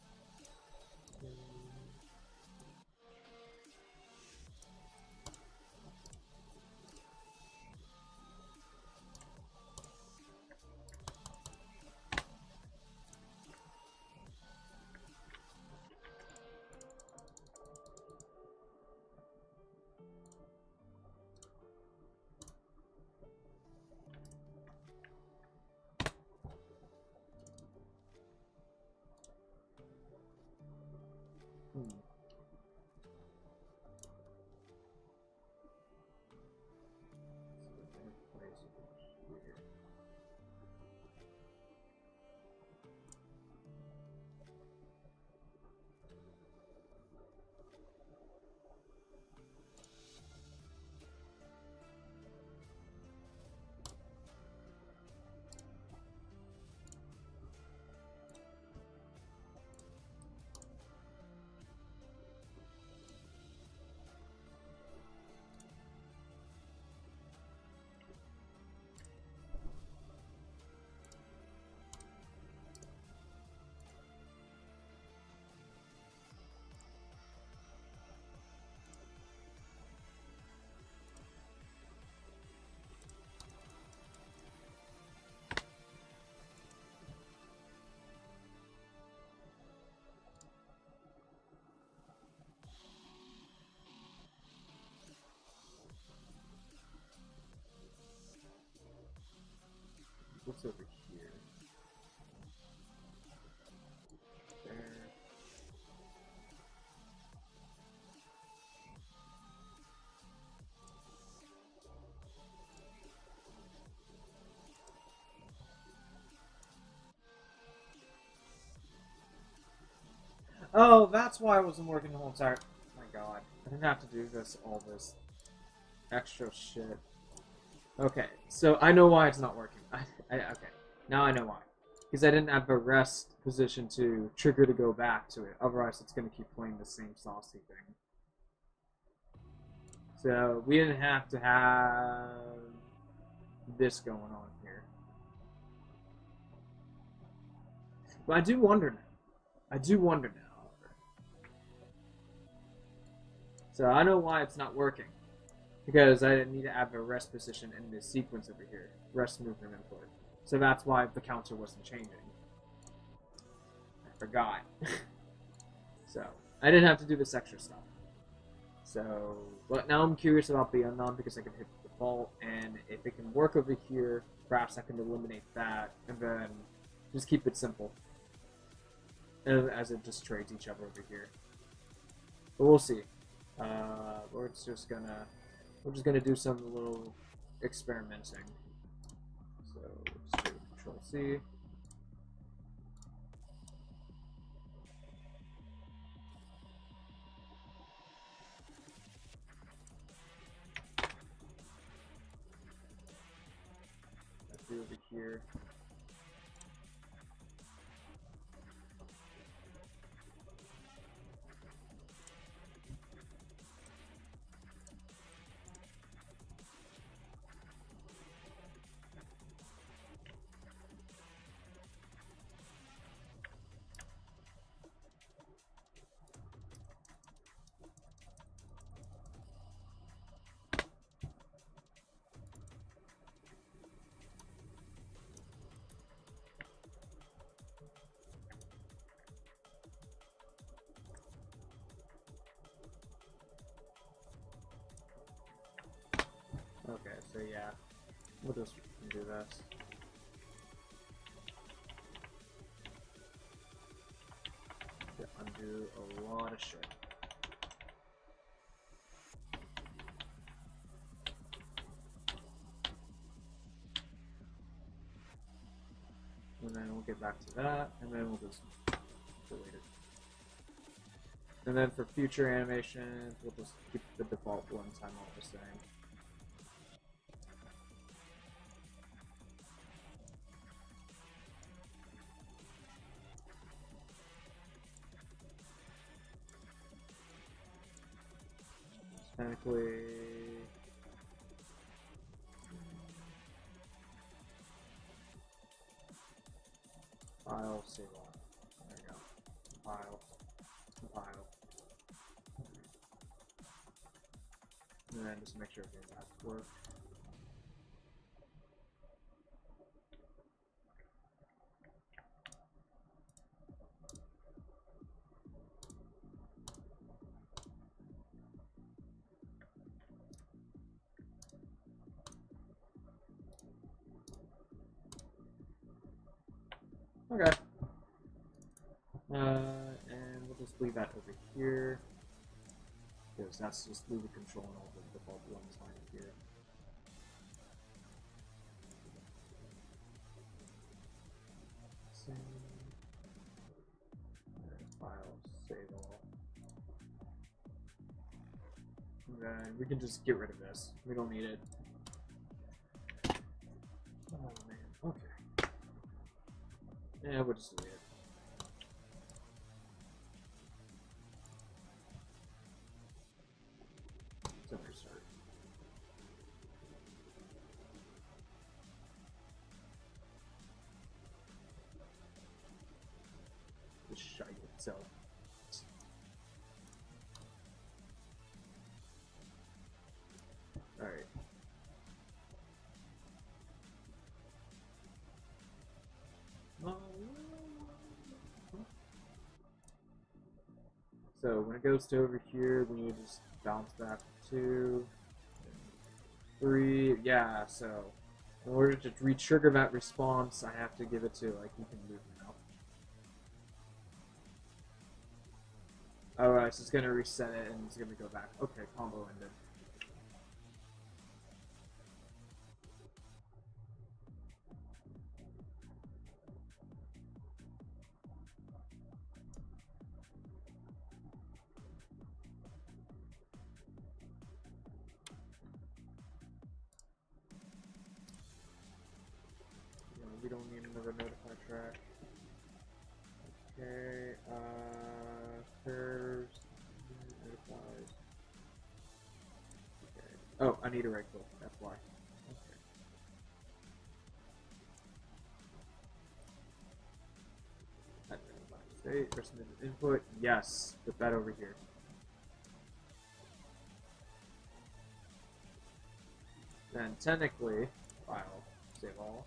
What's over here? There. Oh, that's why I wasn't working the whole entire. Oh my God, I didn't have to do all this extra shit. Okay, so I know why it's not working. Okay, now I know why. Because I didn't have a rest position to trigger to go back to it. Otherwise, it's going to keep playing the same saucy thing. So we didn't have to have this going on here. But I do wonder now. However. So I know why it's not working. Because I didn't need to have a rest position in this sequence over here. Rest movement input. So that's why the counter wasn't changing. I forgot. So, I didn't have to do this extra stuff. So, but now I'm curious about the unknown because I can hit the default, and if it can work over here, perhaps I can eliminate that, and then just keep it simple. As it just trades each other over here. But we'll see. We're just gonna do some little experimenting. So let's do Control C. Let's do over here. Okay, so yeah, we'll just do this. To undo a lot of shit. get back to that, and then we'll just delete it. And then for future animations, we'll just keep the default runtime all the same. Technically, file, save all. There we go. File, compile. And then just make sure that works. Okay. And we'll just leave that over here. Because that's just leave it controlling all the default ones line here. Save. File, save all. And then we can just get rid of this. We don't need it. Oh man, okay. Yeah, we'll just delete it. So restart. The shite itself. Alright. So when it goes to over here, we need to just bounce back to 2, 3. Yeah, so in order to re-trigger that response, I have to give it to, like, you can move now. Alright, so it's going to reset it and it's going to go back. Okay, combo ended. We don't need another notify track. Okay, curves, notifies. Okay. Oh, I need a right click, that's why. Okay. State, person input, yes, put that over here. Then technically, file, save all.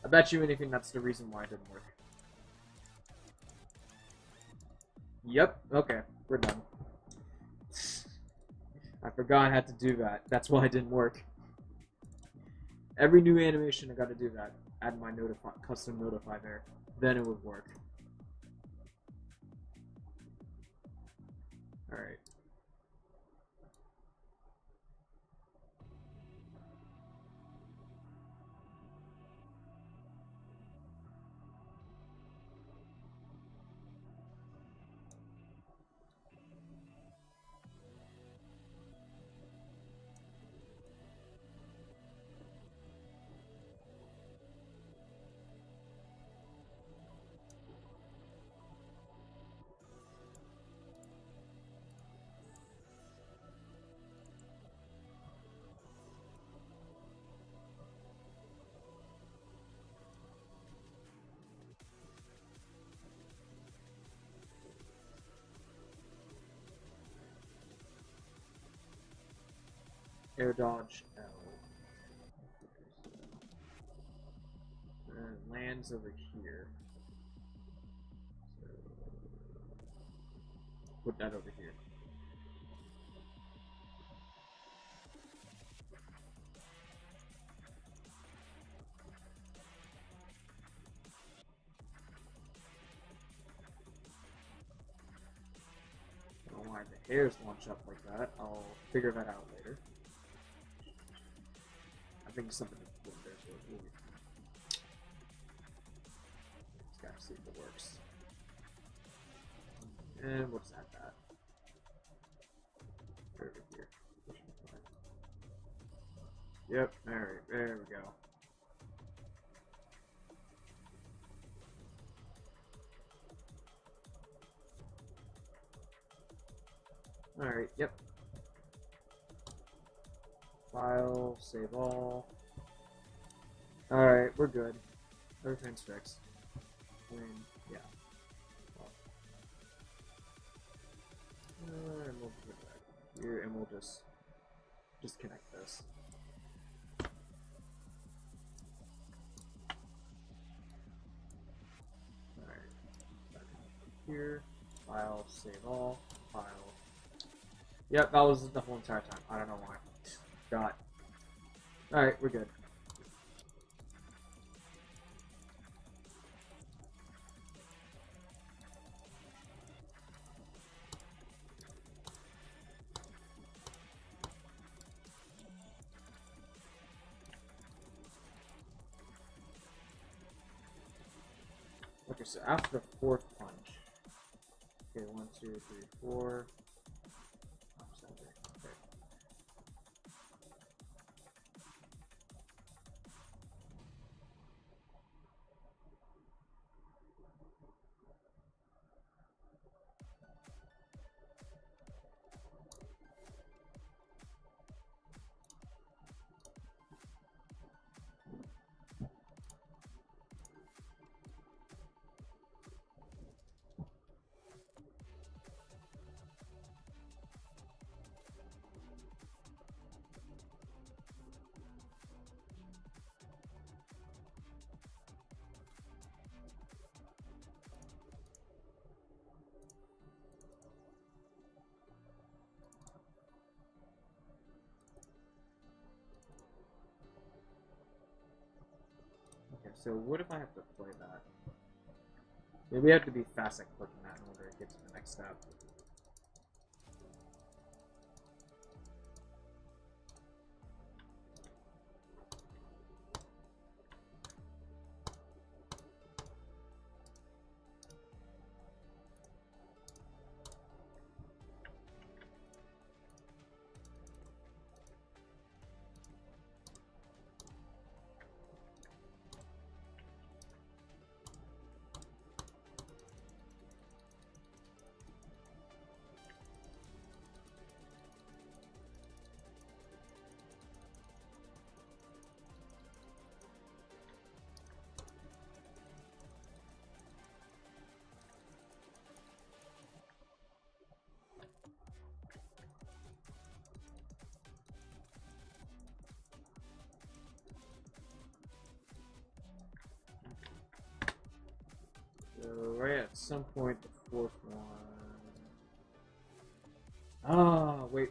I bet you anything that's the reason why it didn't work. Yep, okay, we're done. I forgot I had to do that. That's why it didn't work. Every new animation I gotta do that. Add my custom notify there. Then it would work. Alright. Air dodge L. And it lands over here. So put that over here. I don't know why the hairs launch up like that. I'll figure that out later. I think something is there, so see if it works. And what's that? Over here. Yep, there we go. Alright, yep. File, save all. Alright, we're good. Everything's fixed. I mean, yeah. Well. And we'll put it back here, and we'll just connect this. Alright, back here. File, save all. File. Yep, that was the whole entire time. I don't know why. Got. Alright, we're good. Okay, so after the fourth punch. Okay, 1, 2, 3, 4. Oh, okay. Okay, so what if I have to play that? Maybe we have to be fast at clicking that in order to get to the next step. So right at some point, the fourth one. Ah, wait.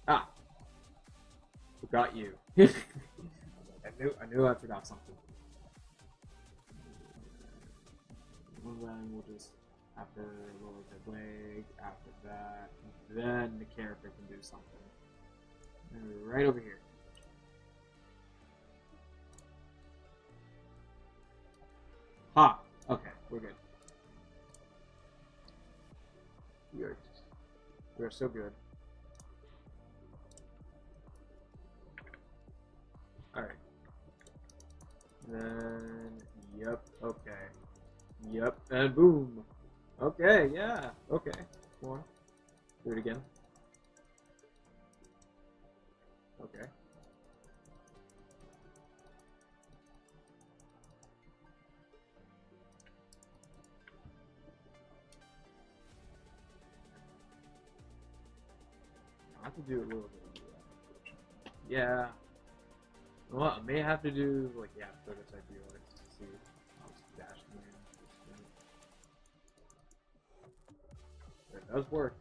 Ah, forgot you. I knew I forgot something. One line will just after lower the leg, after that, then the character can do something. And right over here. Ha! Okay, we're good. We are so good. Alright. Then, yep, okay. Yep, and boom. Okay, yeah, okay. Come on. Do it again. Okay. I have to do a little bit of that. Yeah. Well, I may have to do, like, yeah, prototype viewer to see how it's dashed in. It does work.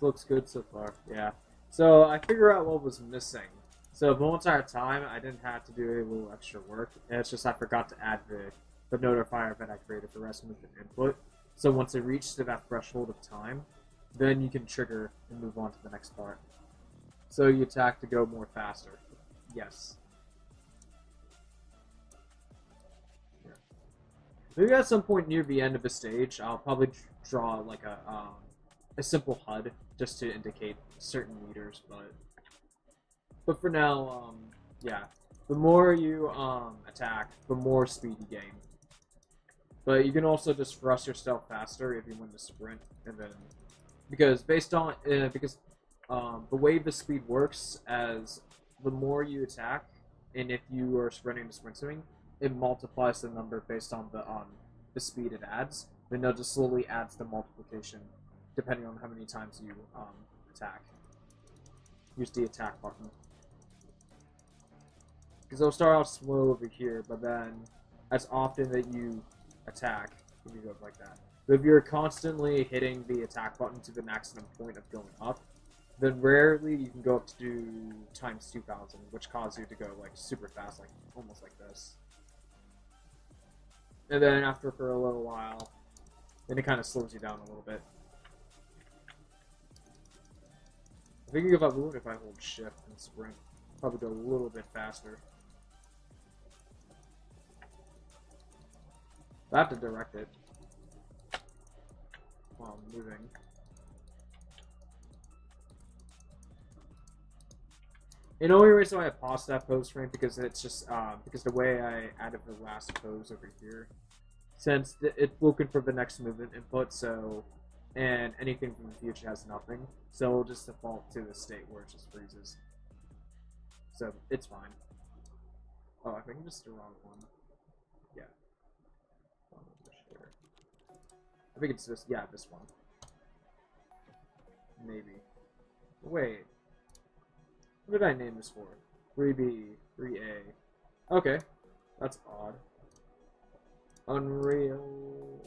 looks good so far. Yeah. So I figured out what was missing. So the whole entire time I didn't have to do a little extra work. It's just I forgot to add the notifier event I created for rest movement input. So once it reached that threshold of time, then you can trigger and move on to the next part. So you attack to go more faster. Yes. Yeah. Maybe at some point near the end of the stage, I'll probably draw like a simple HUD just to indicate certain meters, but for now, yeah. The more you attack, the more speed you gain. But you can also just thrust yourself faster if you win the sprint, and then because based on the way the speed works, as the more you attack, and if you are sprinting to sprint swing, it multiplies the number based on the speed it adds. Then it just slowly adds the multiplication depending on how many times you attack. Use the attack button. Because it'll start off slow over here, but then as often that you attack, if you go like that. But if you're constantly hitting the attack button to the maximum point of going up, then rarely you can go up to times 2,000, which causes you to go like super fast, like almost like this. And then after for a little while, then it kind of slows you down a little bit. I think if I hold shift and sprint, I'll probably go a little bit faster. I have to direct it while I'm moving. And the only reason why I paused that pose frame because it's just because the way I added the last pose over here, since it's looking for the next movement input, so and anything from the future has nothing, so it'll just default to the state where it just freezes. So it's fine. Oh, I think I just the wrong one. Yeah. I think it's this. Yeah, this one. Maybe. Wait. What did I name this for? 3B, 3A. Okay. That's odd. Unreal.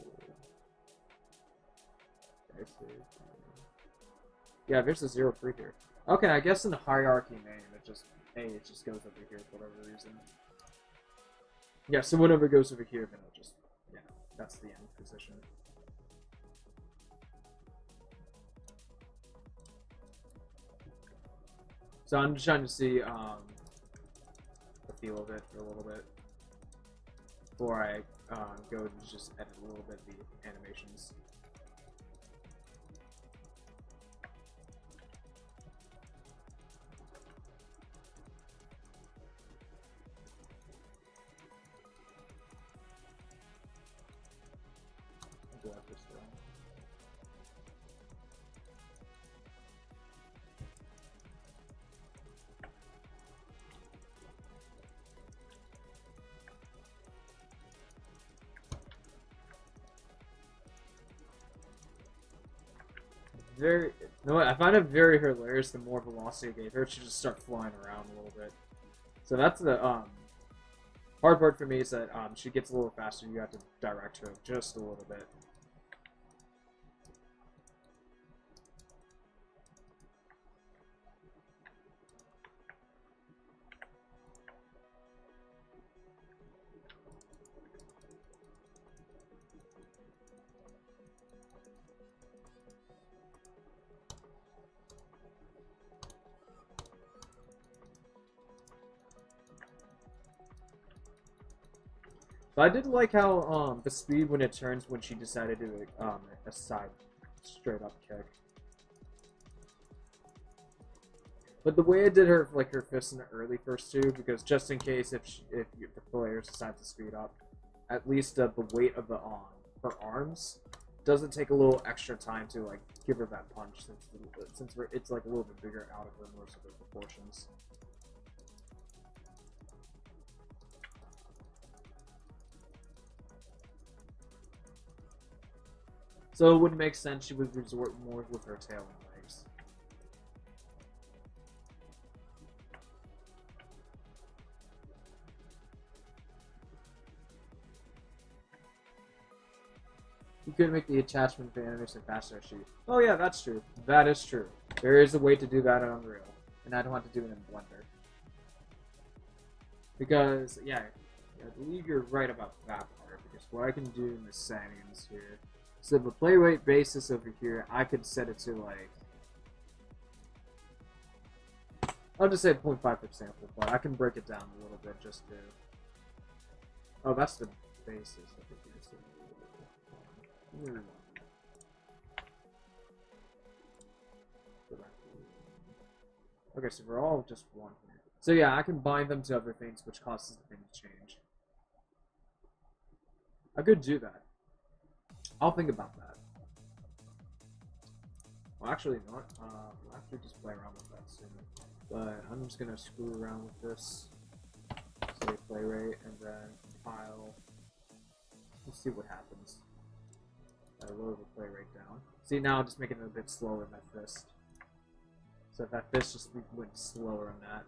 Yeah, there's a 03 here. Okay, I guess in the hierarchy name, it just goes over here for whatever reason. Yeah, so whenever it goes over here, then it'll just, yeah, that's the end position. So I'm just trying to see the feel of it for a little bit before I go and just edit a little bit the animations. I find it very hilarious the more velocity I gave her, she just start flying around a little bit. So that's the hard part for me is that she gets a little faster. You have to direct her just a little bit. But I did like how the speed when it turns when she decided to do a side straight up kick. But the way I did her like her fists in the early first two, because just in case if the players decide to speed up, at least the weight of the her arms doesn't take a little extra time to like give her that punch since it's like a little bit bigger out of her most of her proportions. So it would make sense she would resort more with her tail and legs. couldn't make the attachment for animation faster shoot. Oh yeah, that's true. That is true. There is a way to do that in Unreal, and I don't have to do it in Blender. Because yeah, I believe you're right about that part. Because what I can do in the settings here, so the play rate basis over here, I could set it to like, I'll just say 0.5 for example, but I can break it down a little bit just to. Oh, that's the basis. Okay, so we're all just one here. So yeah, I can bind them to other things, which causes the thing to change. I could do that. I'll think about that. Well, actually not. We'll actually just play around with that soon. But I'm just gonna screw around with this. Say play rate, and then compile. Let's see what happens. I lower the play rate down. See, now I'm just making it a bit slower in that fist. So if that fist just went slower on that.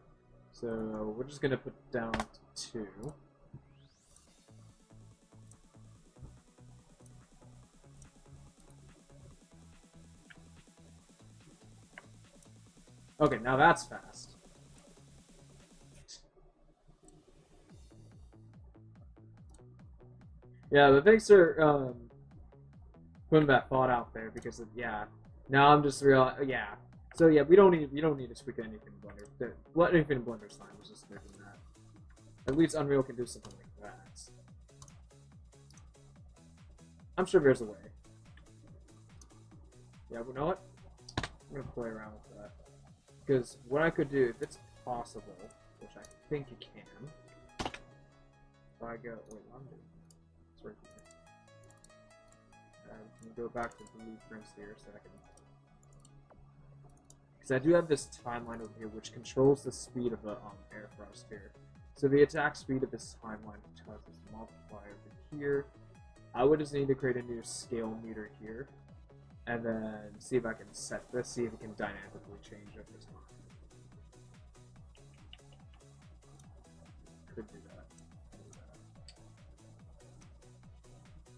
So we're just gonna put it down to 2. Okay, now that's fast. Yeah, but thanks for putting that thought out there because yeah. Now I'm just yeah. So yeah, we don't need to tweak anything in Blender. What anything in Blender's fine. Was just making that. At least Unreal can do something like that. I'm sure there's a way. Yeah, but you know what? I'm gonna play around with that because what I could do, if it's possible, which I think you can, if I go wait, I'm doing. It's right here. I'm gonna go back to blueprints here so I can. Because I do have this timeline over here which controls the speed of the air thrust here. So the attack speed of this timeline tells this multiplier over here. I would just need to create a new scale meter here. And then see if I can set this, see if it can dynamically change over time. Could do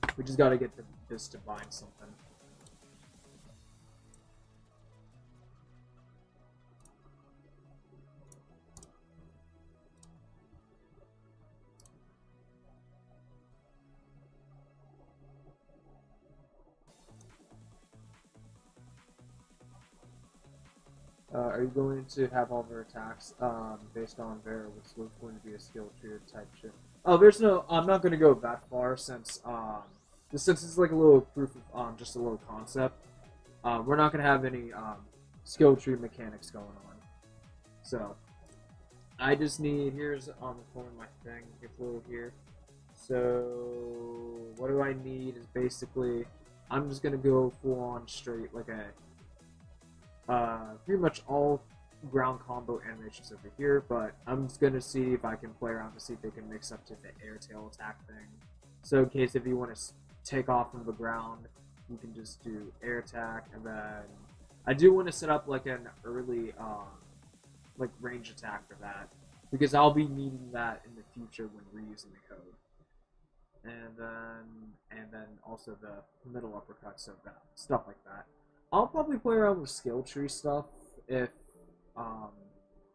that. We just gotta get this to bind something. Are you going to have all of our attacks based on Vera, which was going to be a skill tree type shit? Oh, there's no. I'm not going to go that far since it's like a little proof of just a little concept. We're not going to have any skill tree mechanics going on. So I just need here's for my thing. It's a little here. So what do I need is basically I'm just going to go full on straight like a. Pretty much all ground combo animations over here, but I'm just gonna see if I can play around to see if they can mix up to the air tail attack thing. So in case if you want to take off from the ground, you can just do air attack, and then I do want to set up like an early like range attack for that because I'll be needing that in the future when reusing the code. And then also the middle uppercut, so that stuff like that. I'll probably play around with skill tree stuff if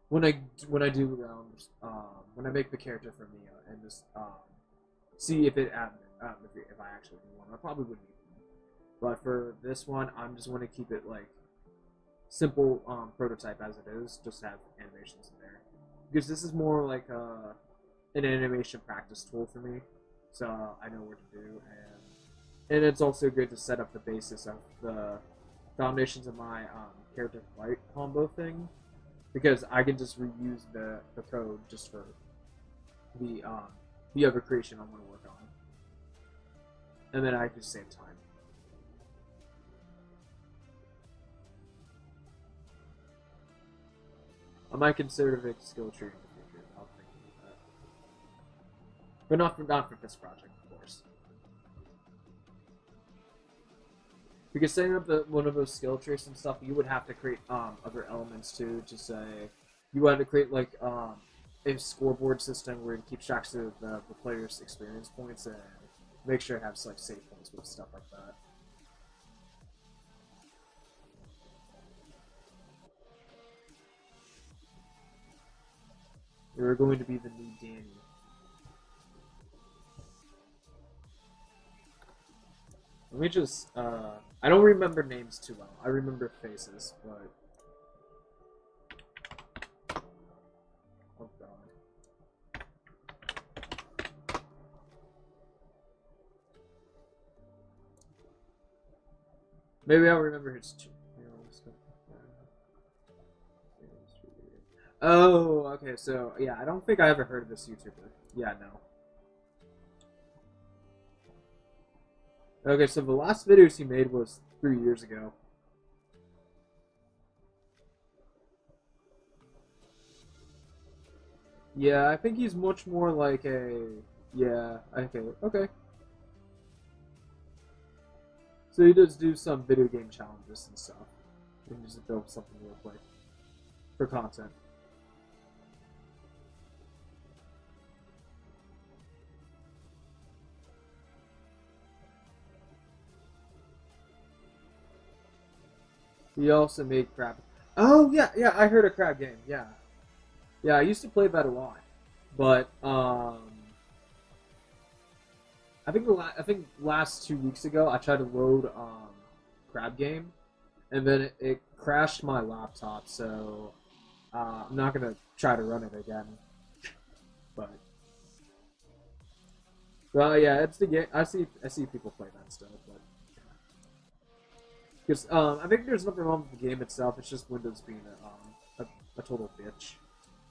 when I do when I make the character for Mia and just see if it if I actually do one. I probably wouldn't need one. But for this one, I'm just want to keep it like simple prototype as it is, just have animations in there because this is more like an animation practice tool for me, so I know what to do, and it's also good to set up the basis of the foundations of my character flight combo thing because I can just reuse the code just for the other creation I want to work on, and then I can save time. I might consider it a skill tree in the future. I'll think about that, but not for this project, of course. Because setting up one of those skill trees and stuff, you would have to create other elements too. To say, you had to create like a scoreboard system where it keeps track of the player's experience points and make sure it has like save points with stuff like that. You're going to be the new Danny. Let me just, I don't remember names too well. I remember faces, but... Oh, God. Maybe I'll remember his... Oh, okay, so, yeah, I don't think I ever heard of this YouTuber. Yeah, no. Okay, so the last videos he made was 3 years ago. Yeah, I think he's much more like a... Yeah, okay. So he does do some video game challenges and stuff. And just build something real quick. For content. He also made crab. Oh yeah, I heard a crab game. Yeah, I used to play that a lot, but I think last 2 weeks ago I tried to load crab game, and then it crashed my laptop. So I'm not gonna try to run it again. But well, yeah, it's the game. I see people play that stuff, but. Because I think there's nothing wrong with the game itself. It's just Windows being a total bitch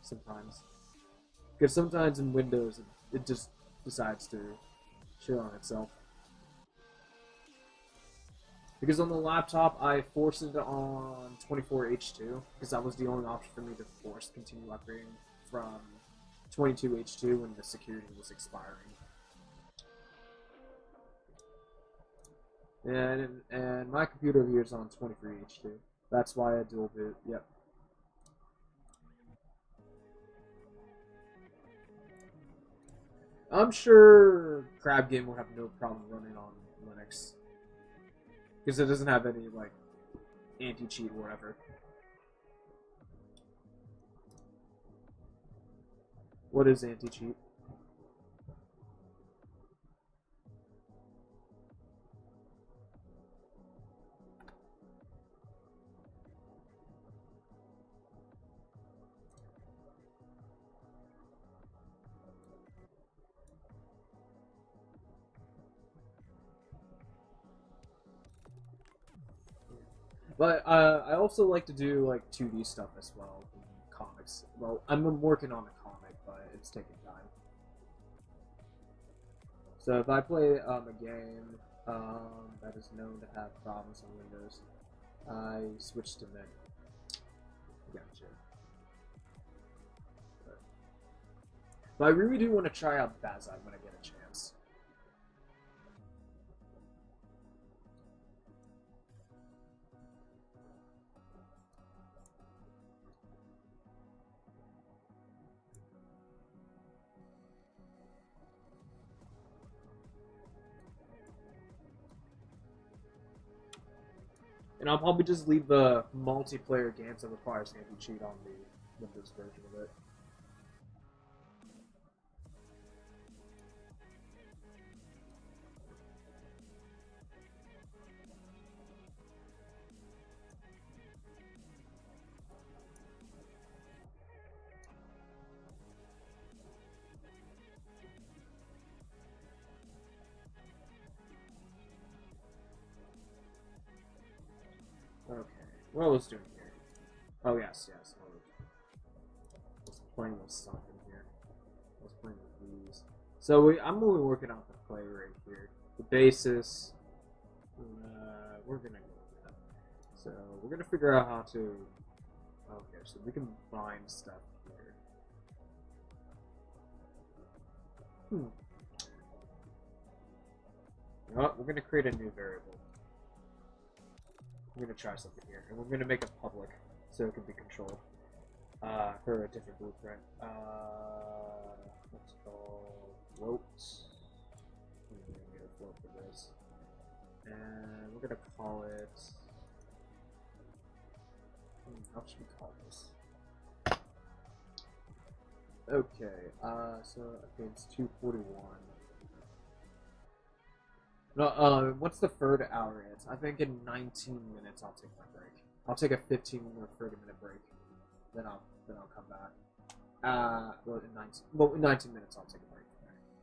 sometimes. Because sometimes in Windows it just decides to shit on itself. Because on the laptop I forced it on 24H2 because that was the only option for me to force continue upgrading from 22H2 when the security was expiring. And my computer here is on 23H2. That's why I dual boot. Yep. I'm sure Crab Game will have no problem running on Linux because it doesn't have any like anti-cheat or whatever. What is anti-cheat? But I also like to do like 2D stuff as well, comics. Well, I'm working on a comic, but it's taking time. So if I play a game that is known to have problems on Windows, I switch to Mint. Gotcha. But I really do want to try out Bazai when I get a chance. And I'll probably just leave the multiplayer games that requires anti-cheat on the Windows version of it. Okay, what was doing here? Oh yes. I was playing with something here. I was playing with these. So I'm only working on the play right here. The basis. We're gonna go with that. So we're gonna figure out how to. Okay, so we can bind stuff here. You know what? We're gonna create a new variable. We're gonna try something here, and we're gonna make it public so it can be controlled for a different blueprint. What's it called? Float. I'm gonna get a float for this, and we're gonna call it. How should we call this? Okay, so okay, it's 2:41. No, what's the third hour is? I think in 19 minutes I'll take my break. I'll take a 15 or 30-minute break. Then I'll come back. In 19 minutes I'll take a break.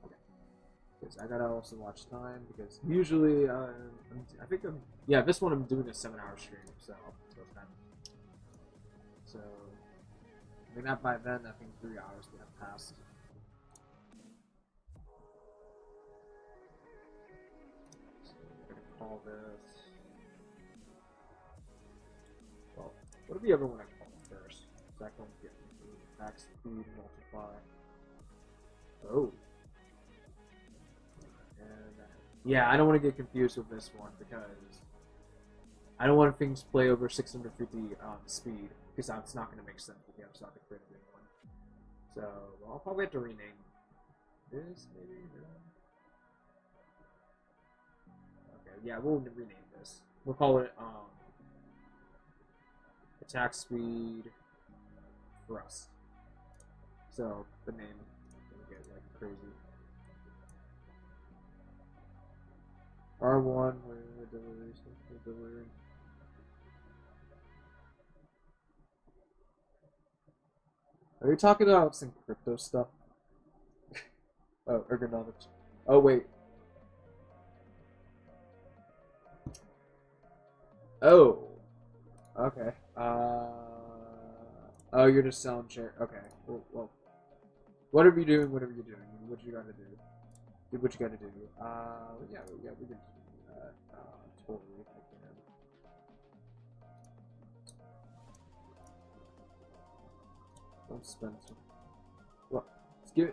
Okay. Because I gotta also watch time because usually yeah, this one I'm doing a 7-hour stream, so so I mean that by then I think 3 hours would have passed. So we're gonna call this. Well, what do we ever want to call it first? Second, get attack speed, multiply. Oh. And yeah, I don't want to get confused with this one because I don't want things play over 650 speed because that's not going to make sense if you have to create a new one. So I'll probably have to rename this maybe. Okay, yeah, we'll rename this. We'll call it attack speed thrust. So the name will get like crazy. R1 delivery. Are you talking about some crypto stuff? Oh, ergonomics. Oh wait. Oh. Okay. Oh, you're just selling share. Okay. Well, whatever you're doing, whatever you're doing, what you gotta do. Do what you gotta do. Yeah, we can do that. Totally. Don't spend some. Well,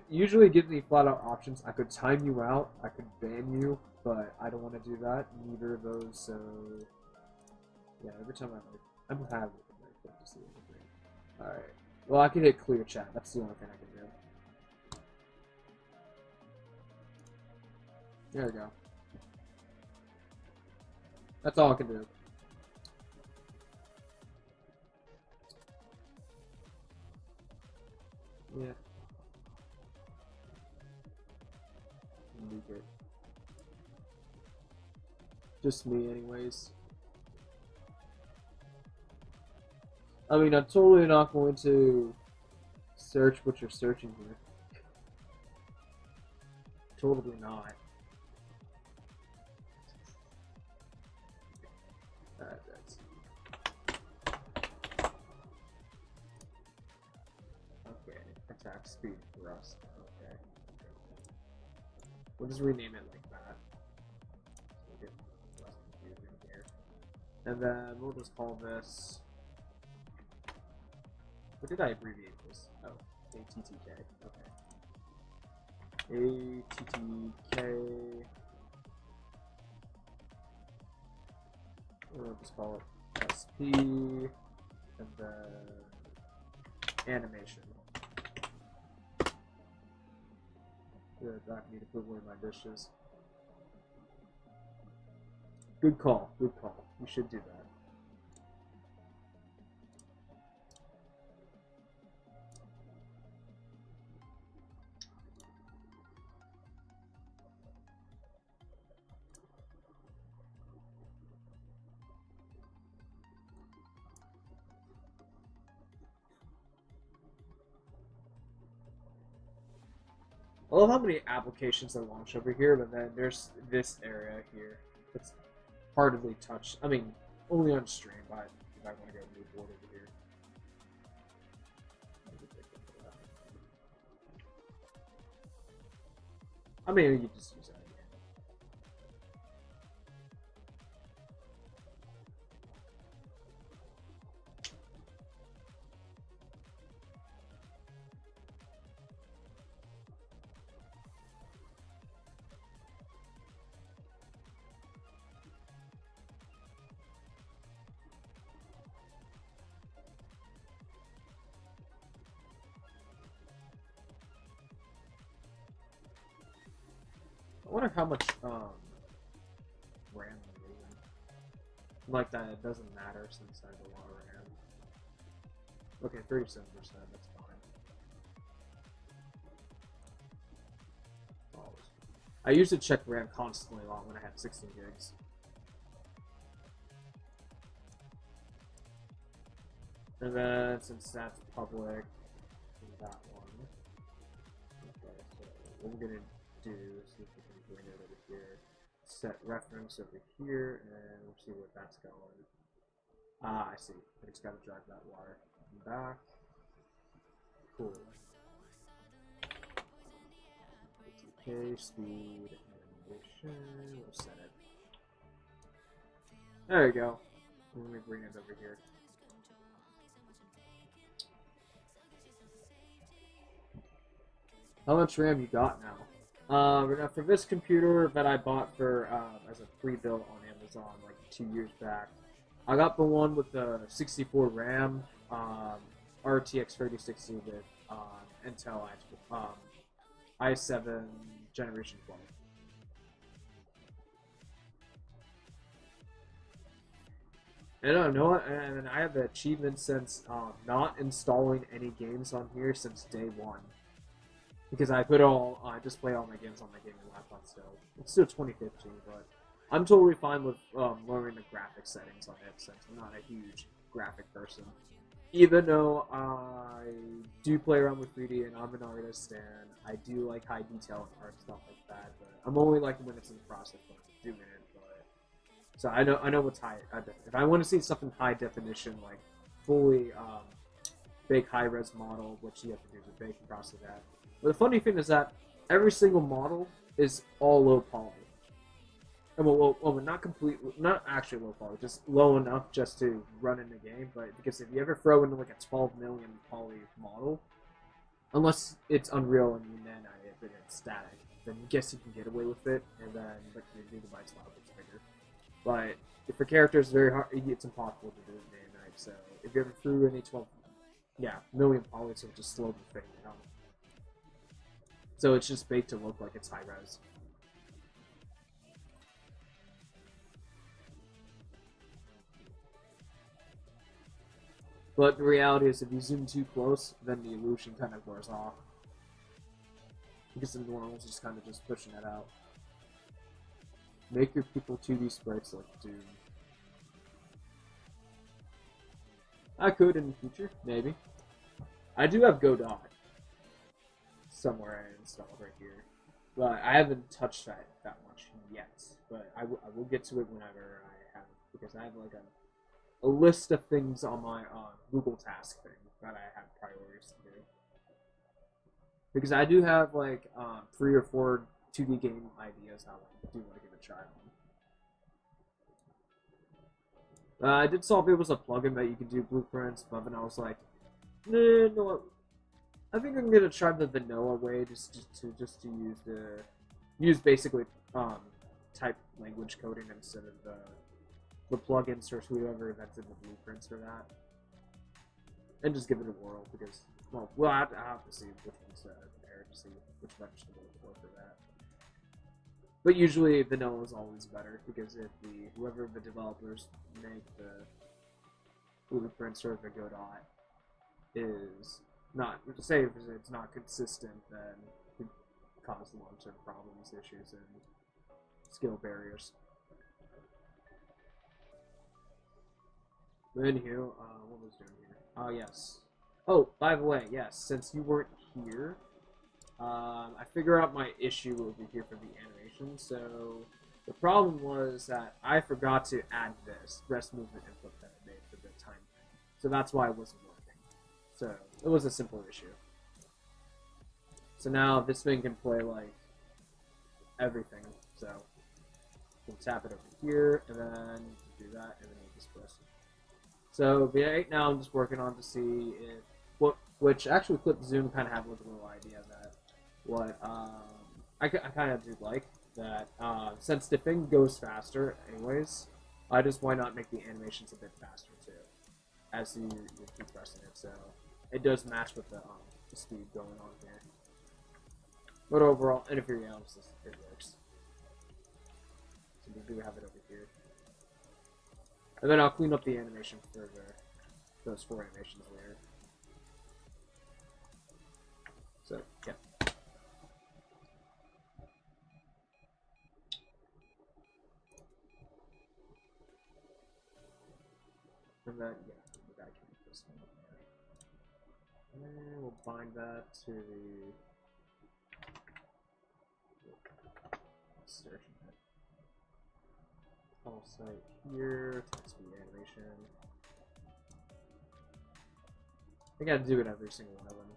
usually it gives me flat out options. I could time you out. I could ban you, but I don't want to do that. Neither of those. So yeah, every time I'm happy to see everything. All right. Well, I can hit clear chat. That's the only thing I can do. There we go. That's all I can do. Yeah. Leak it. Just me, anyways. I mean, I'm totally not going to search what you're searching here. Totally not. That's... Okay, attack speed thrust. Okay. We'll just rename it like that. So we'll get less confusing here. And then we'll just call this. What did I abbreviate this? Oh, ATTK. Okay. ATTK. We'll just call it SP. And then animation. Good, I need to put away my dishes. Good call. Good call. You should do that. I love how many applications are launched over here, but then there's this area here. It's hardly touched. I mean, only on stream, but if I want to go move board over here. I mean, you just use that. I wonder how much RAM they're using. Like that, it doesn't matter since I have a lot of RAM. Okay, 37%. That's fine. I used to check RAM constantly a lot when I had 16 gigs. And then, since that's public, that one. Okay, so what we're gonna do is see if we can bring it over here. Set reference over here, and we'll see what that's going. Ah, I see. I just gotta drag that wire back. Cool. Okay, speed, animation, we'll set it. There we go. Let me bring it over here. How much RAM you got now? Now for this computer that I bought for as a pre-built on Amazon like 2 years back, I got the one with the 64 RAM, RTX 3060 with Intel i7 Generation 12. And I know what, and I have the achievement since not installing any games on here since day one. Because I just play all my games on my gaming laptop still. It's still 2015, but I'm totally fine with lowering the graphic settings on it since I'm not a huge graphic person. Even though I do play around with 3D and I'm an artist and I do like high detail and art stuff like that, but I'm only liking when it's in the process when I'm doing it. But so I know what's high. If I want to see something high definition, like fully big high res model, which you have to do the bake process of that. But the funny thing is that every single model is all low poly. And well, not actually low poly, just low enough just to run in the game. But because if you ever throw in like a 12 million poly model, unless it's Unreal and you nano it, but it's static, then you guess you can get away with it, and then like your gigabytes file gets bigger. But if the character is very hard, it's impossible to do it day and night. So if you ever threw any 12 million polys, it'll just slowly fade out. So it's just baked to look like it's high res. But the reality is, if you zoom too close, then the illusion kind of wears off. Because the normal is just kind of just pushing it out. Make your people 2D sprites like Doom. I could in the future, maybe. I do have Godot somewhere I installed right here, but I haven't touched that much yet. But I will get to it whenever I have it, because I have like a list of things on my Google Task thing that I have priorities to do. Because I do have like 3 or 4 2D game ideas I do want to give a try on. I did solve it was a plugin that you could do blueprints, but then I was like, nah, no, I think I'm gonna try the vanilla way, just to use basically type language coding instead of the plugins or whoever that's in the blueprints for that, and just give it a whirl because I have to see which one's there to see which bunch to look for that. But usually vanilla is always better because if whoever the developers make the blueprints or the Godot is not, say if it's not consistent, then it could cause long-term problems, issues, and skill barriers. But anywho, what was doing here? Oh, yes. Oh, by the way, yes, since you weren't here, I figured out my issue over here for the animation. So the problem was that I forgot to add this rest movement input that I made for the time thing. So that's why it wasn't working. So it was a simple issue. So now this thing can play like everything. So we'll tap it over here, and then do that, and then we'll just press it. So right now I'm just working on to see if which actually Clip Zoom kind of had like a little idea that what I kind of do like that since the thing goes faster anyways, why not make the animations a bit faster too as you keep pressing it, so it does match with the speed going on here. But overall, and if you're young, it works. So we do have it over here. And then I'll clean up the animation for those 4 animations later. So, yeah. that, yeah, I can make this one. And we'll bind that to the insertion head. All site here, text view animation. I think I gotta do it every single one of them.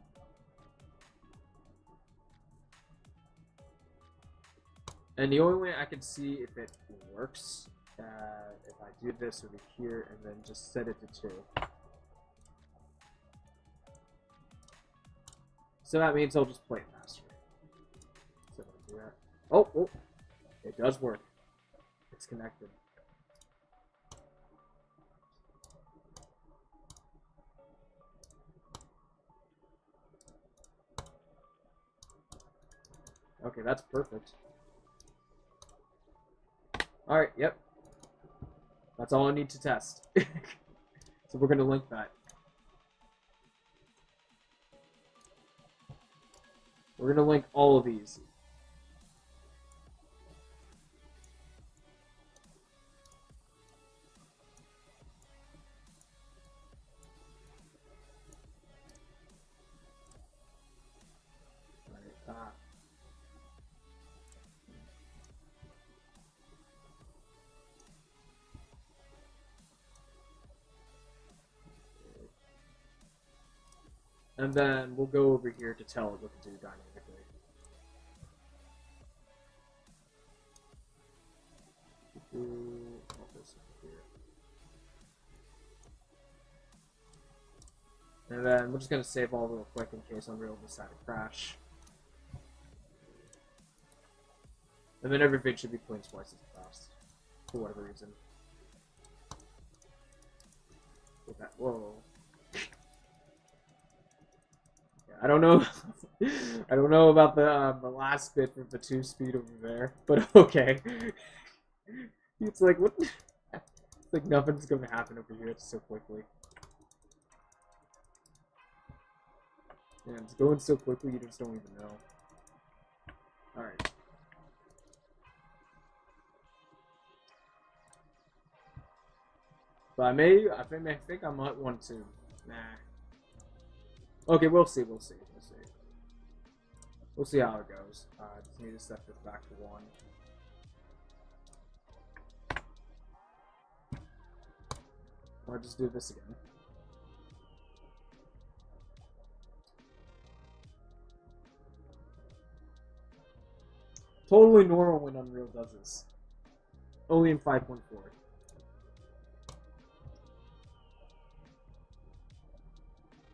And the only way I can see if it works, if I do this over here and then just set it to 2. So that means I'll just play it faster. So I'll do that. Oh, it does work. It's connected. Okay, that's perfect. Alright, yep. That's all I need to test. So we're going to link that. We're going to link all of these. Alright, and then we'll go over here to tell it what to do dynamically. All this over here. And then we're just going to save all real quick in case Unreal decides to crash. And then everything should be playing twice as fast, for whatever reason. With that, whoa. I don't know. I don't know about the last bit with the 2 speed over there, but okay. It's like what? It's like nothing's gonna happen over here so quickly. Yeah, it's going so quickly you just don't even know. All right. But I think I might want to. Nah. Okay, we'll see. We'll see. We'll see how it goes. Just need to set this back to 1. I'll just do this again. Totally normal when Unreal does this. Only in 5.4.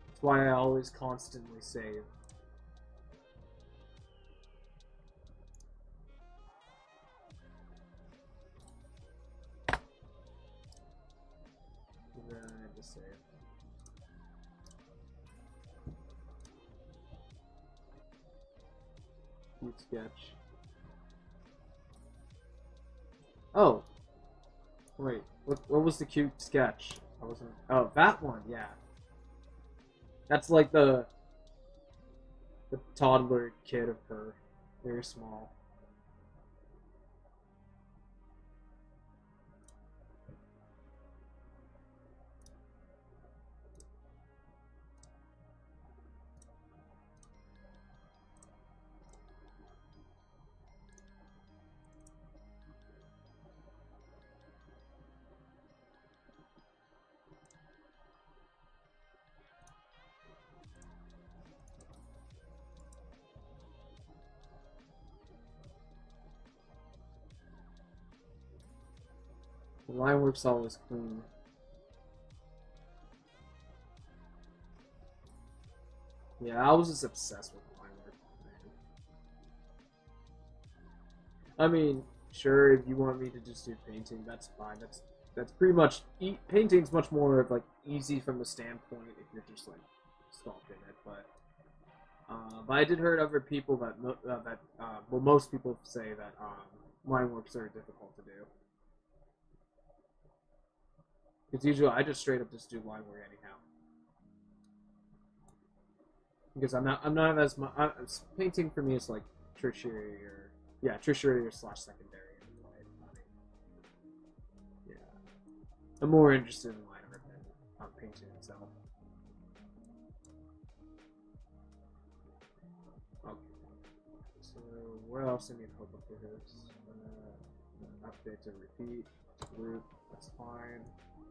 That's why I always constantly save. And then I just save. Cute sketch. Oh. Wait, what was the cute sketch? I wasn't. Oh, that one, yeah. That's like the toddler kid of her, very small. The line work's always clean. Yeah, I was just obsessed with line work, man. I mean, sure, if you want me to just do painting, that's fine. That's pretty much painting's much more like easy from the standpoint if you're just like sculpting it, but I did heard other people that well, most people say that line works are difficult to do. Because usually I just straight up just do line work anyhow. Because I'm not as much painting for me is like tertiary or slash secondary. Yeah, I'm more interested in line art painting itself. Okay. So where else do I need to hook up to this? Update to repeat to loop. That's fine.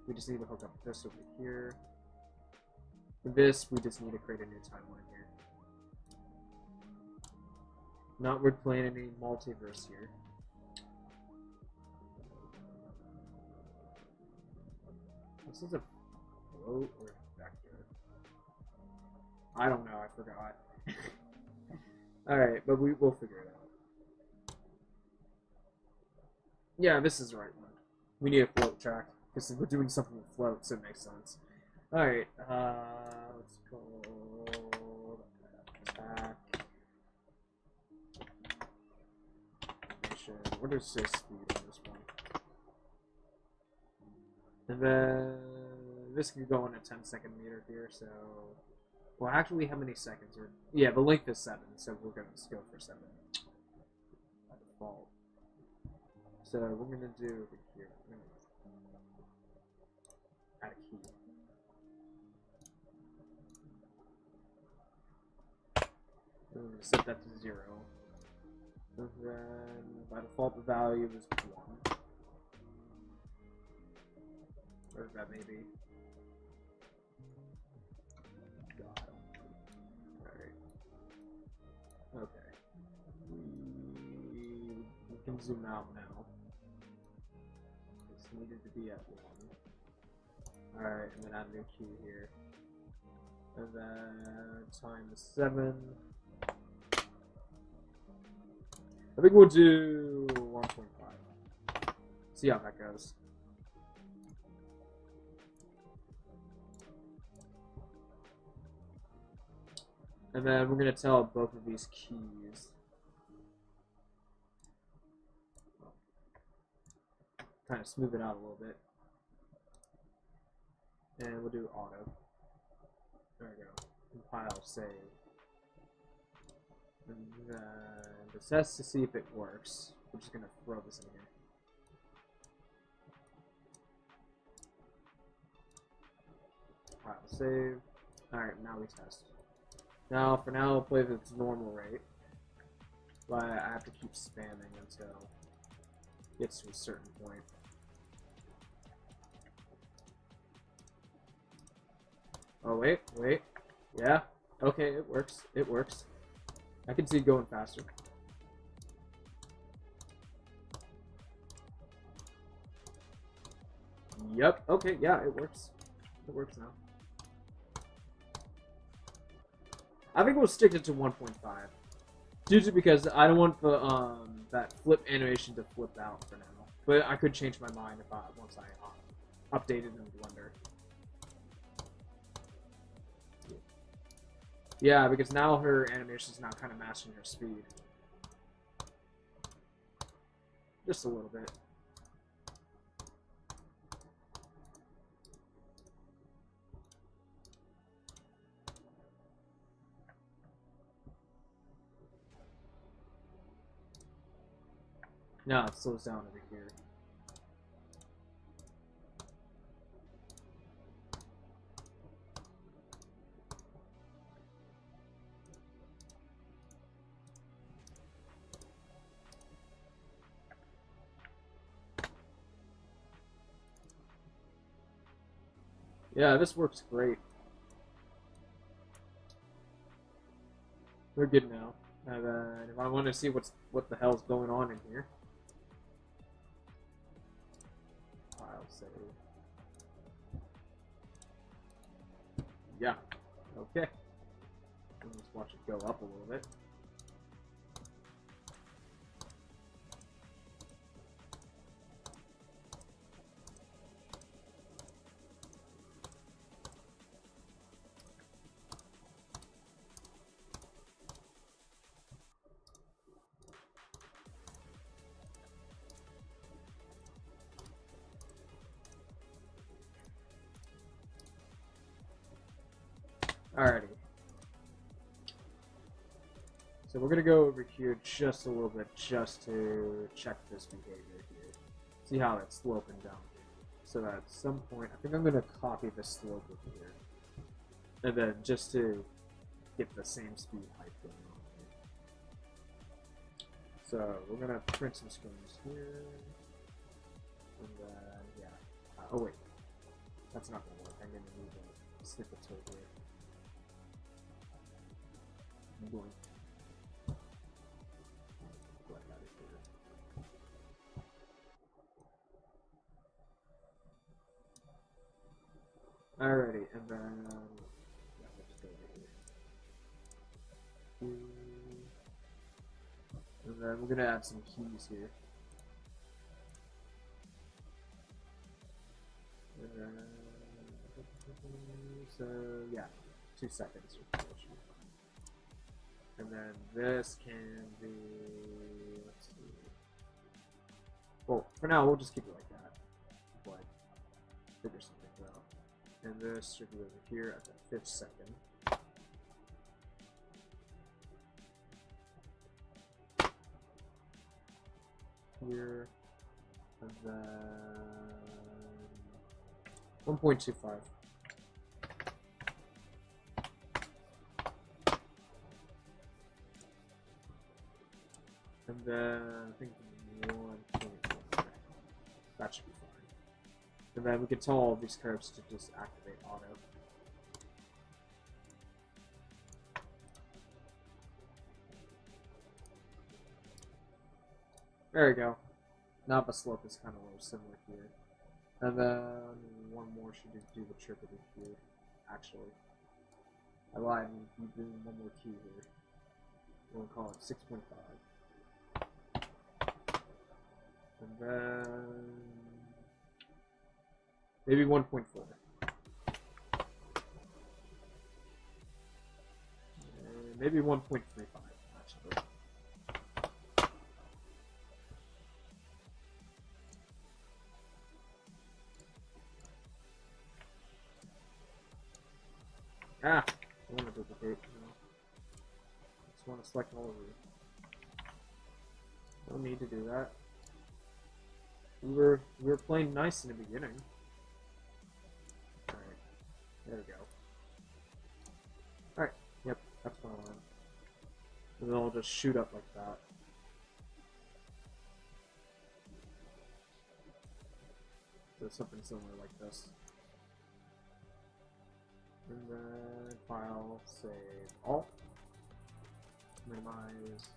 We just need to hook up this over here. For this, we just need to create a new timeline here. Not we're playing any multiverse here. This is a float or a vector. I don't know, I forgot. Alright, but we'll figure it out. Yeah, this is the right one. We need a float track, because we're doing something with float, so it makes sense. Alright, let's go attack. What does say speed on this one? And then this can go on a 10-second meter here, so well actually how many seconds are yeah, the length is 7, so we're gonna go for 7 by default. So we're gonna do over here. We're gonna add a key. I'm gonna set that to 0. And then by default the value is 1. Or that may be. God. Alright. Okay. We can zoom out now. This needed to be at 1. Alright, and then add a new key here. And then times 7. I think we'll do 1.5. See how that goes. And then we're going to tell both of these keys. Kind of smooth it out a little bit. And we'll do auto. There we go. Compile, save. And then it says to see if it works. We're just going to throw this in here. Compile, save. Alright, now we test. Now, for now, I'll play with its normal rate. But I have to keep spamming until it gets to a certain point. Oh, wait. Yeah. Okay, it works. It works. I can see it going faster. Yep. Okay, yeah, it works. It works now. I think we'll stick it to 1.5. Usually because I don't want the that flip animation to flip out for now. But I could change my mind if once I update it in Blender. Yeah, because now her animation is now kind of matching her speed. Just a little bit. No, it slows down over here. Yeah, this works great. We're good now. And if I want to see what the hell's going on in here, I'll say, yeah, okay. Let's watch it go up a little bit. Alrighty. So we're gonna go over here just a little bit just to check this behavior here. See how it's sloping down. so that at some point, I think I'm going to copy the slope over here. And then just to get the same speed height going on here. So we're going to print some screens here. And then, yeah. Oh wait, that's not going to work. I'm going to need a snippet tool here. I'm going to let that in here. Alrighty, and then yeah, we'll just go right here. And then we're gonna add some keys here. So yeah, 2 seconds. And then this can be, let's see. Well, for now we'll just keep it like that. But figure something out. And this should be over here at the 5th second. Here, and then 1.25. And then I think 1.1. That should be fine. And then we can tell all of these curves to just activate auto. There we go. Now the slope is kind of similar here. And then one more should do the trick of it here. Actually, I lied. We're doing one more key here. We'll call it 6.5. And then maybe 1.4. Maybe 1.35, actually. Ah, I want to duplicate. No. Just want to select all of these. No need to do that. We were playing nice in the beginning. Alright, there we go. Alright, yep, that's what I want. And then I'll just shoot up like that. So something similar like this. And then file, save, all, minimize.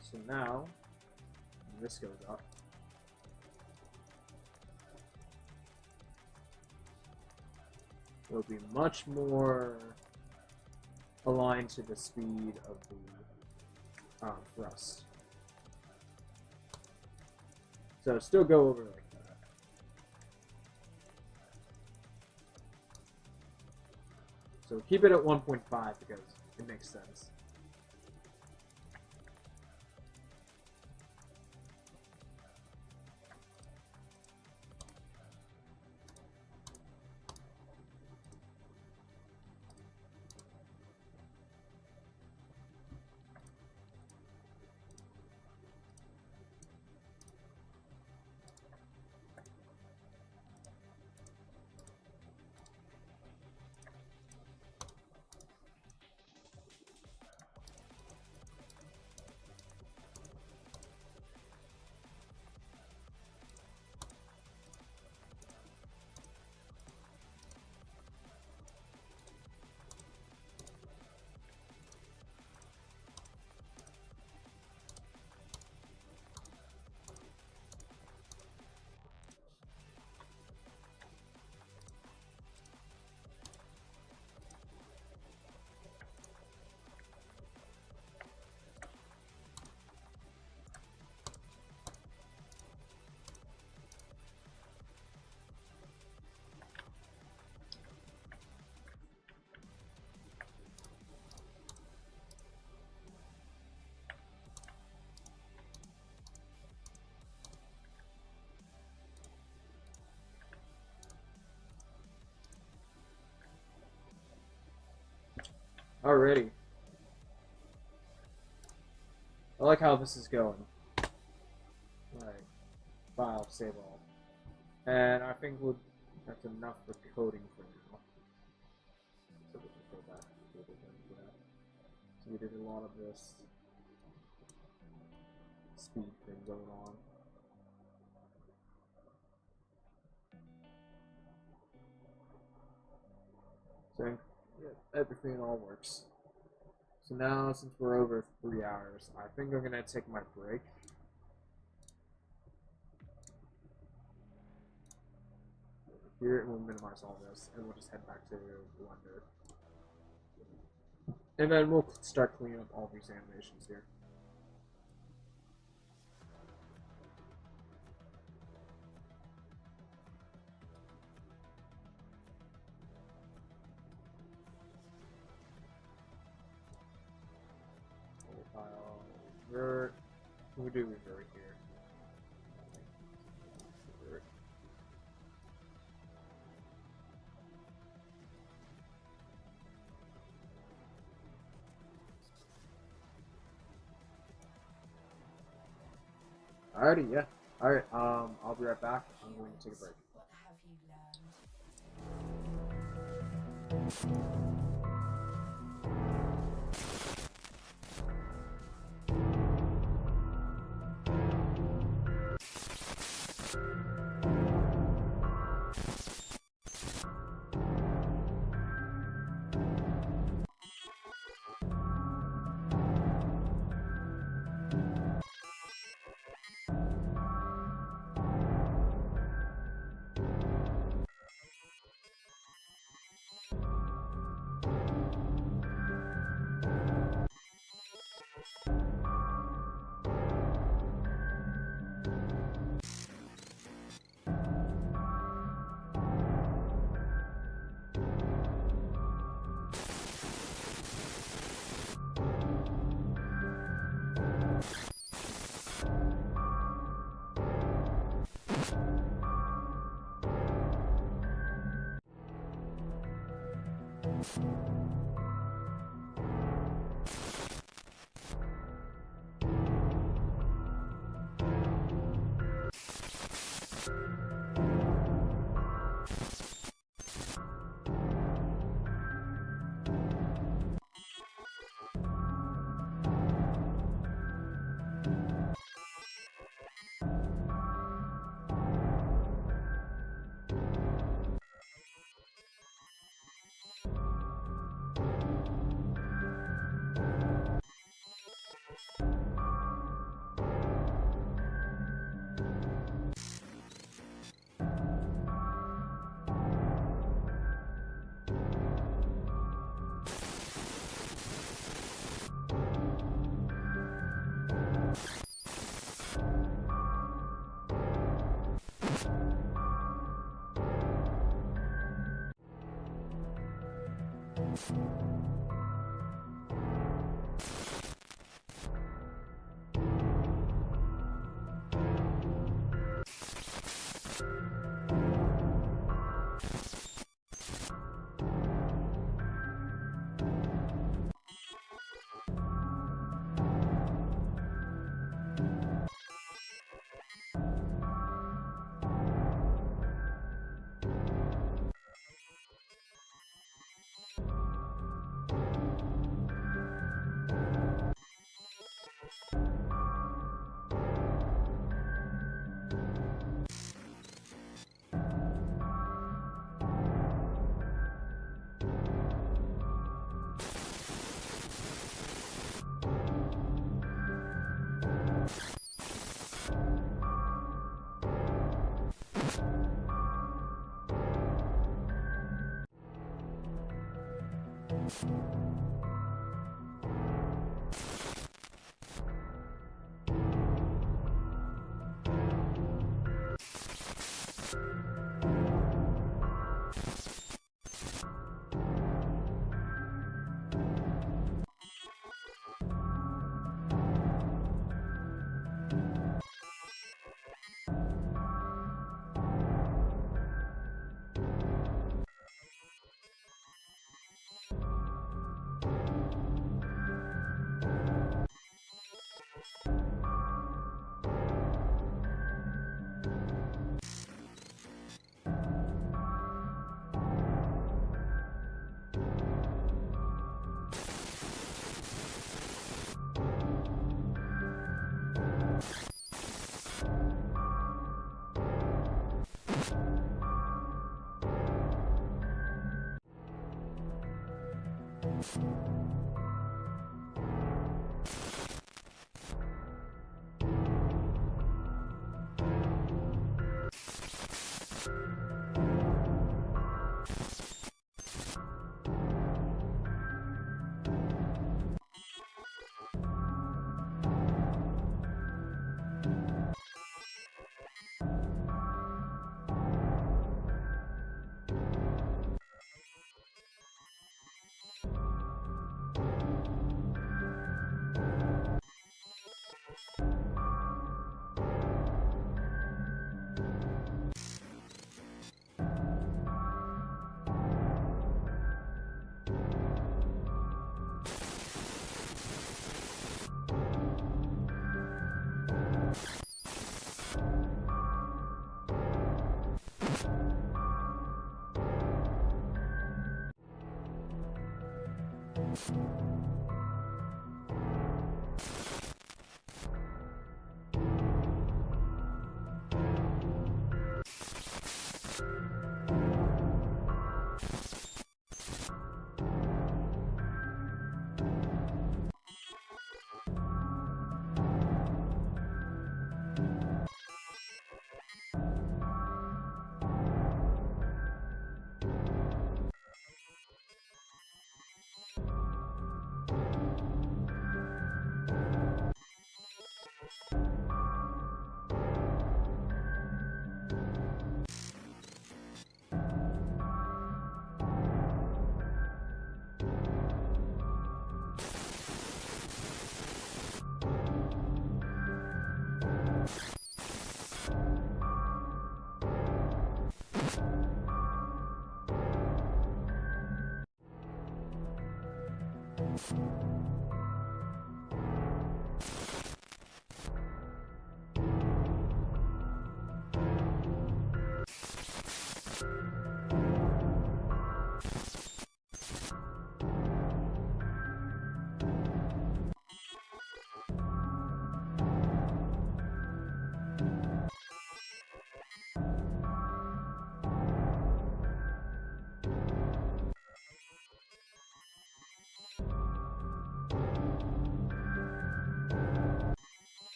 So now, when this goes up, it'll be much more aligned to the speed of the thrust. So still go over like that. So keep it at 1.5 because it makes sense. Alrighty. I like how this is going. Alright. File, save all. And I think that's enough for coding for now. So we'll just go back to that. So we did a lot of this speed thing going on. So yeah, everything all works. So now, since we're over 3 hours, I think I'm gonna take my break. Here, we'll minimize all this, and we'll just head back to Blender. And then we'll start cleaning up all these animations here. File, revert. We'll do revert here. Revert. Alrighty, yeah. Alright, I'll be right back. I'm going to take a break. What have you learned?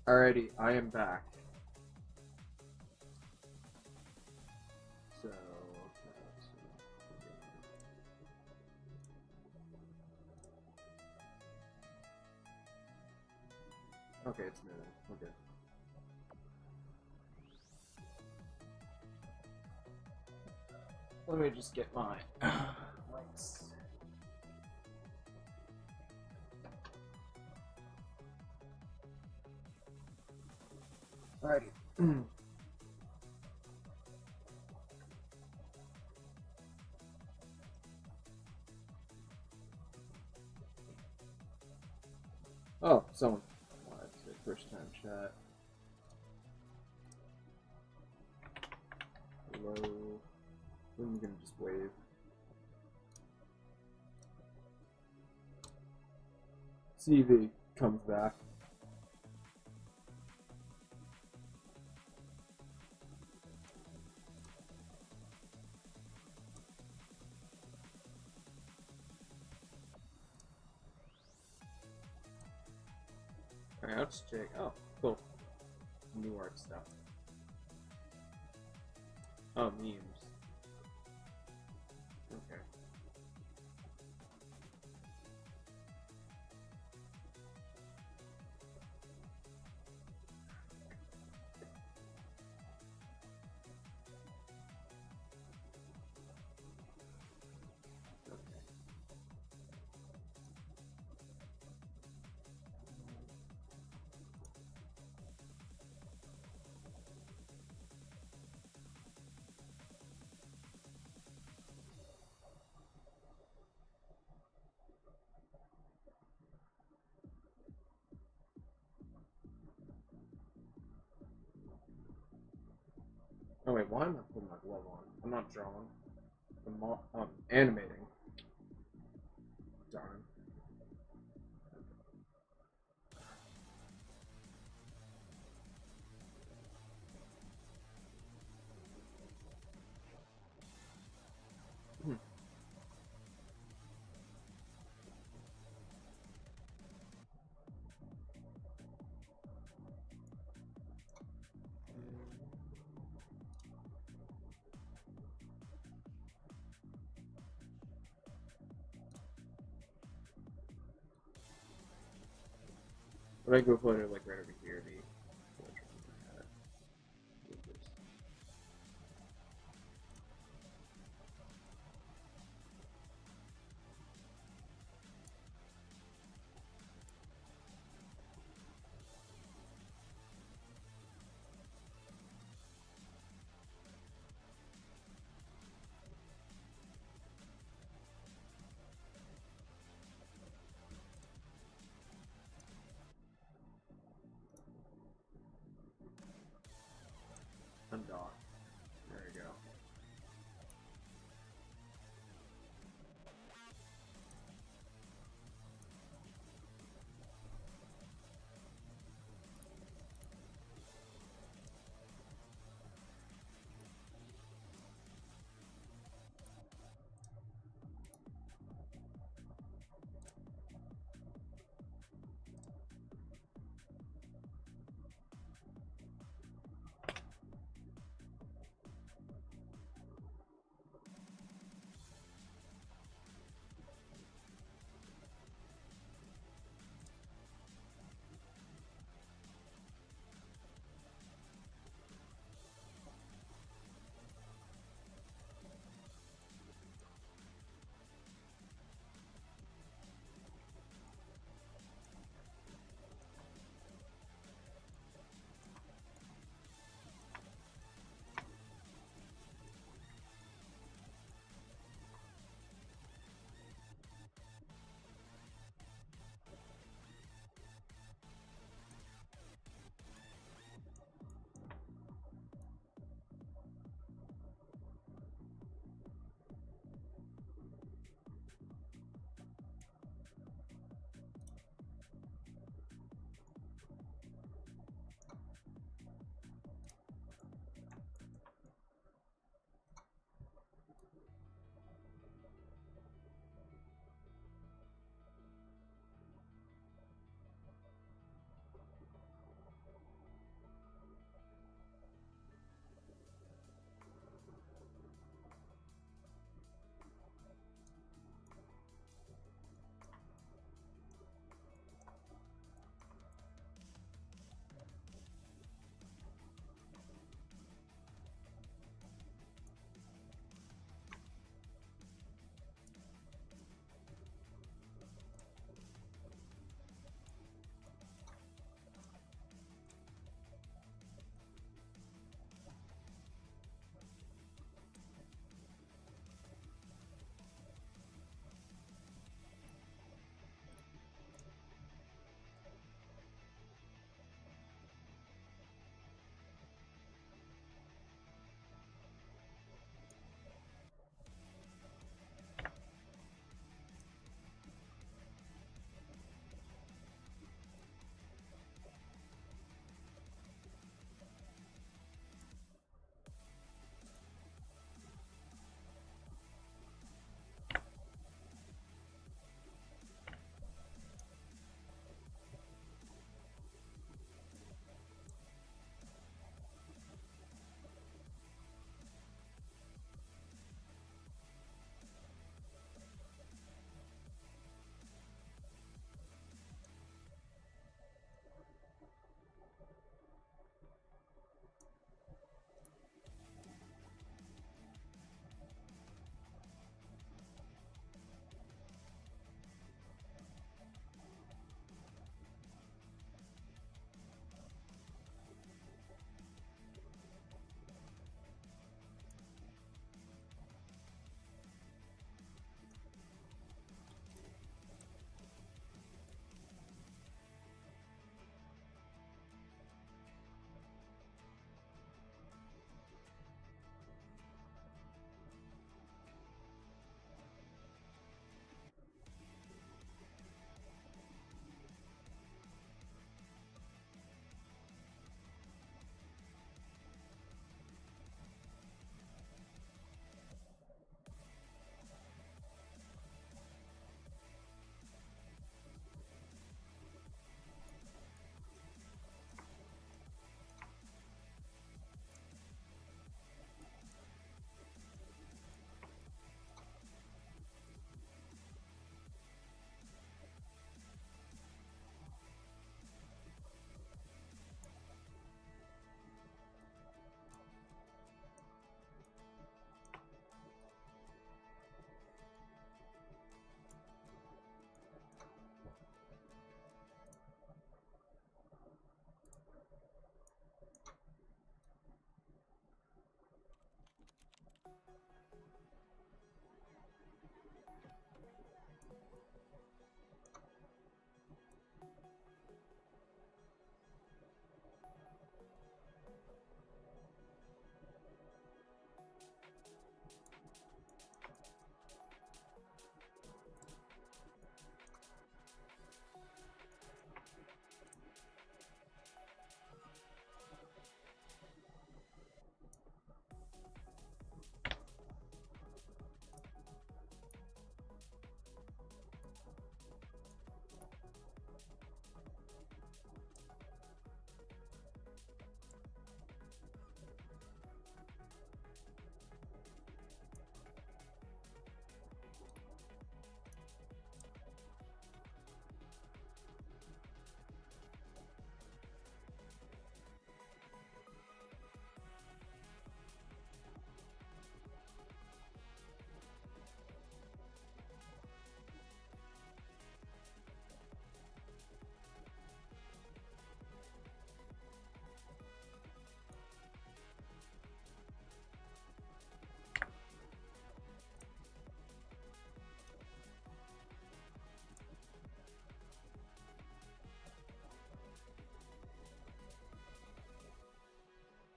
Alrighty, I am back. So, okay, it's moving. Okay. Let me just get my lights. Alrighty. Oh, someone. Oh, that's the first time chat. Hello. I'm gonna just wave. CV comes back. Alright, I'll just check. Oh, cool. New art stuff. Oh, memes. Okay. Oh wait, why am I putting my glove on? I'm not drawing. I'm animating. Darn. Hmm. But I go put it like right over here.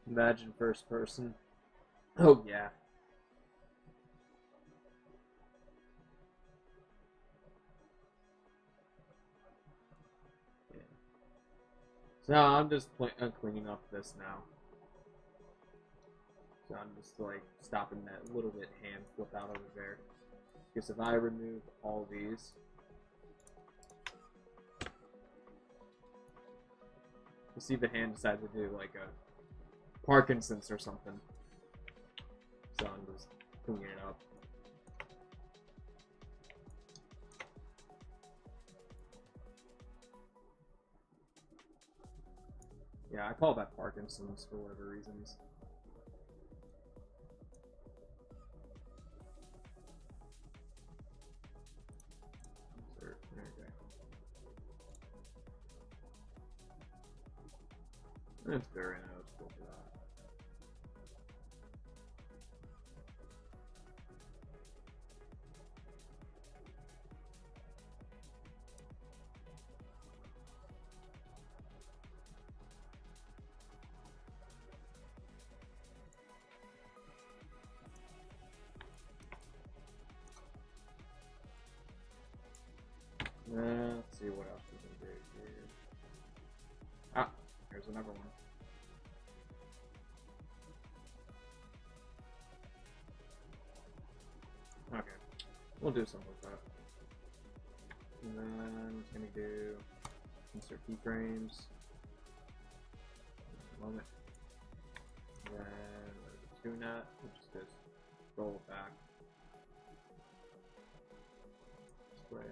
Imagine first person. Oh yeah. Yeah. So I'm just cleaning up this now. So I'm just like stopping that little bit hand flip out over there. Because if I remove all these, you see the hand decide to do like a Parkinson's or something. So I'm just cleaning it up. Yeah, I call that Parkinson's for whatever reasons. Insert. There we go. That's very noticeable for that. Let's see what else we can do here. Ah, there's another one. Okay, we'll do something with that. And then can we do insert keyframes? Moment. And then tune that, which is just roll it back. This way.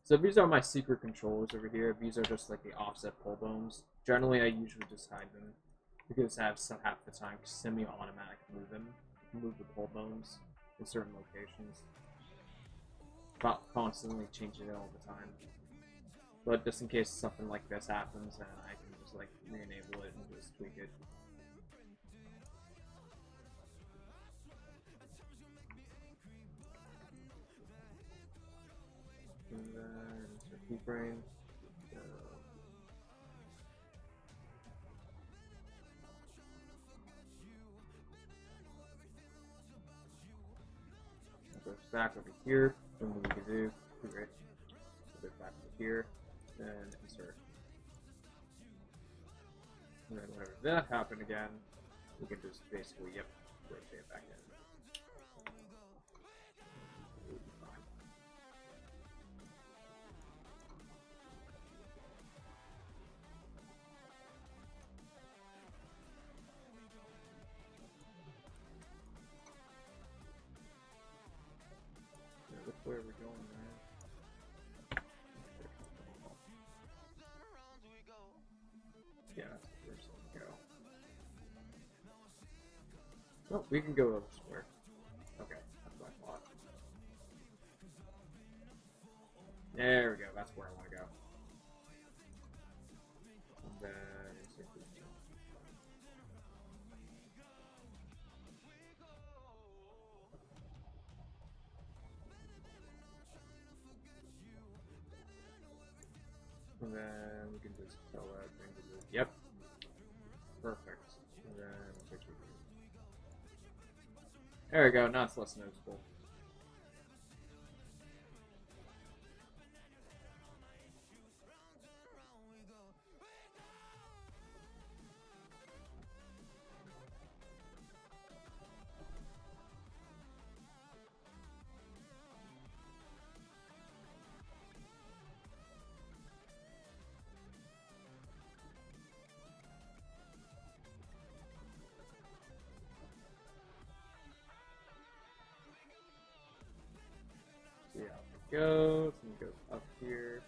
So these are my secret controllers over here. These are just like the offset pull bones. Generally, I usually just hide them because I have half the time semi-automatic move the pull bones in certain locations. About constantly changing it all the time. But just in case something like this happens, then I can just like re-enable it and just tweak it. And then insert keyframe. Goes back over here. Something we can do. Great. Put it back over here. And insert. And then whenever that happened again, we can just basically, yep, rotate it back in. Which way are we going, man? Yeah, that's the first one to go. Oh, we can go elsewhere. Okay, that's what I thought. There we go, that's where I want to go. And then insert this. And then we can just tell that thing to do. Yep. Perfect. And then picture. There we go. Now it's less noticeable. See how it goes. And it goes up here.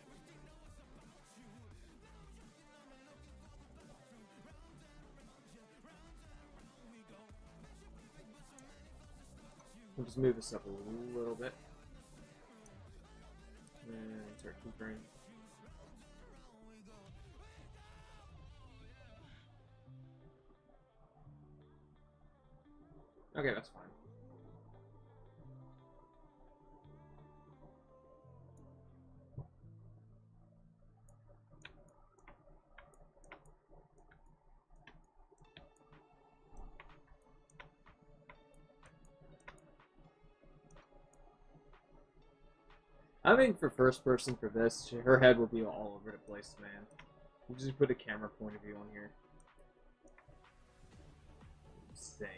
We'll just move this up a little bit. And start keeping. Okay, that's fine. I think for first person for this, her head will be all over the place, man. We'll just put a camera point of view on here. Insane.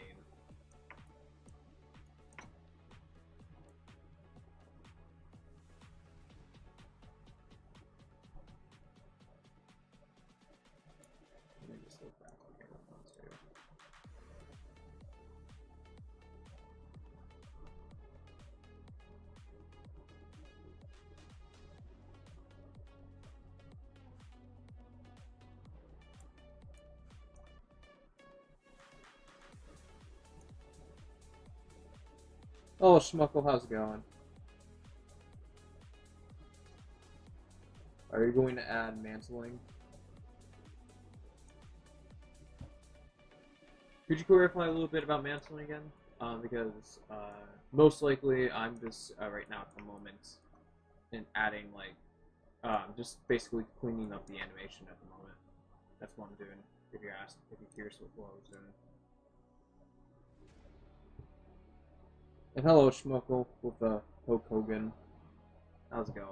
Let me just look back on camera phones too. Oh, Schmuckle, how's it going? Are you going to add mantling? Could you clarify a little bit about mantling again? Because most likely I'm just right now at the moment in adding like just basically cleaning up the animation at the moment. That's what I'm doing. If you're curious what I was doing. And hello, Schmuckle, with Hulk Hogan. How's it going?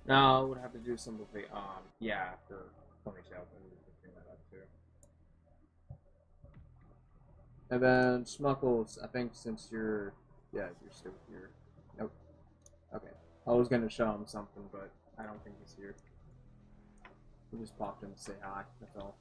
Now I would have to do some of the yeah, for ponytail, I need to bring that up too. And then Smuckles, I think since you're you're still here. Nope. Okay. I was gonna show him something, but I don't think he's here. We just popped in to say hi, that's all.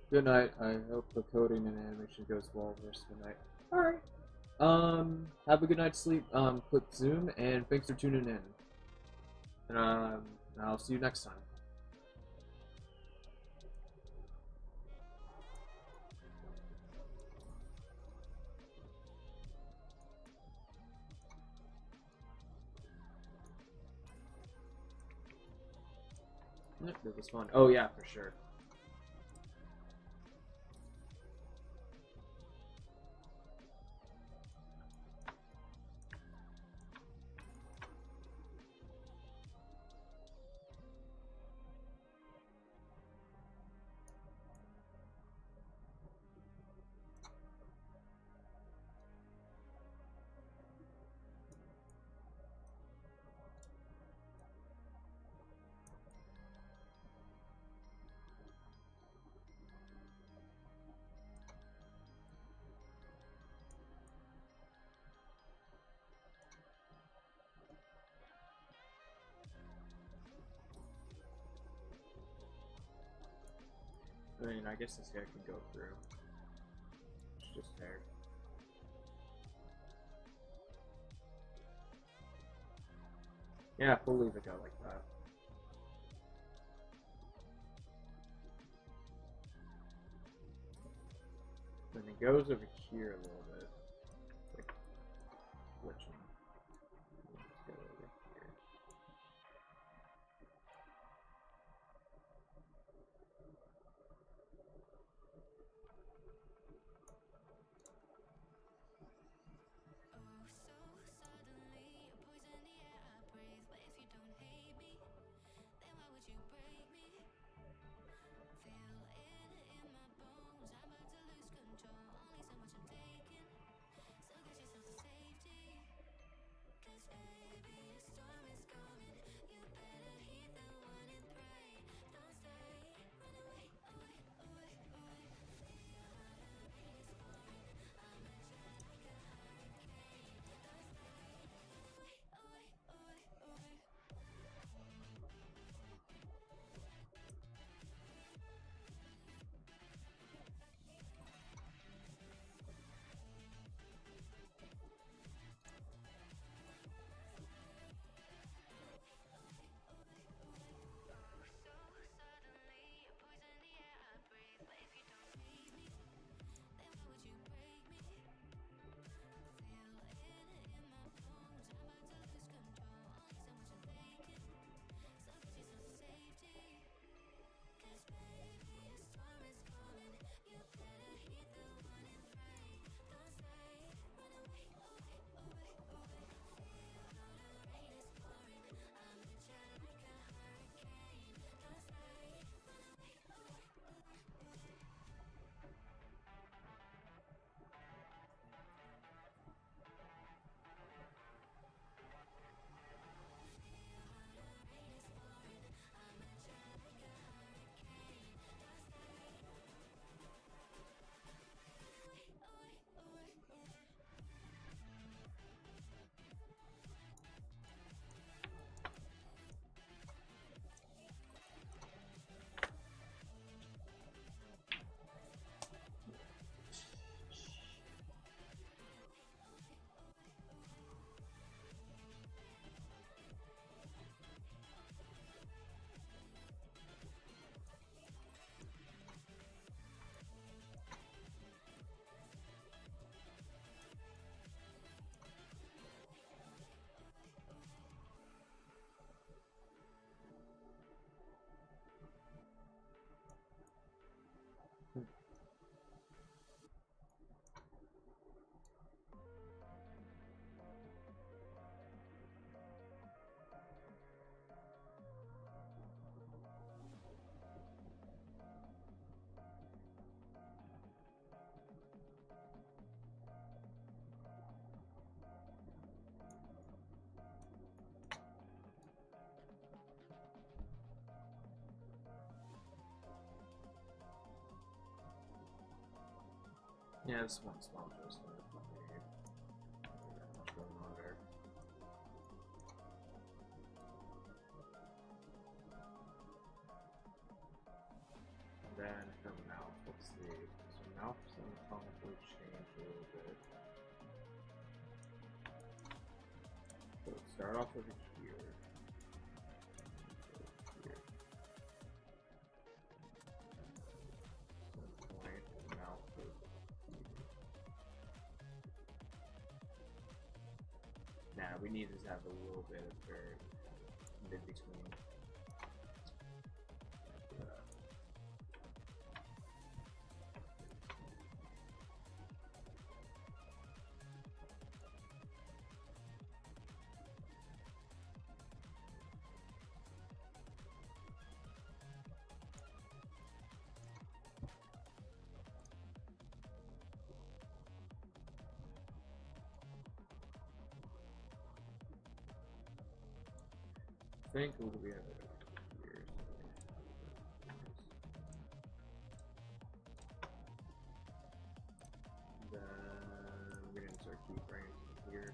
Good night. I hope the coding and animation goes well the rest of the night. Alright. Have a good night's sleep. Click Zoom, and thanks for tuning in. And, I'll see you next time. It was fun. Oh yeah, for sure. I mean, I guess this guy can go through. It's just there. Yeah, we'll leave it go like that. Then it goes over here a little bit. Like, glitching. Let's go over here. Yeah, this one sponsor is much going on there. And then coming out, let's start off over here. Point the mouse over here. Nah, we need to have a little bit of very mid between. I think we'll be able to here. Then we're gonna start keyframes here.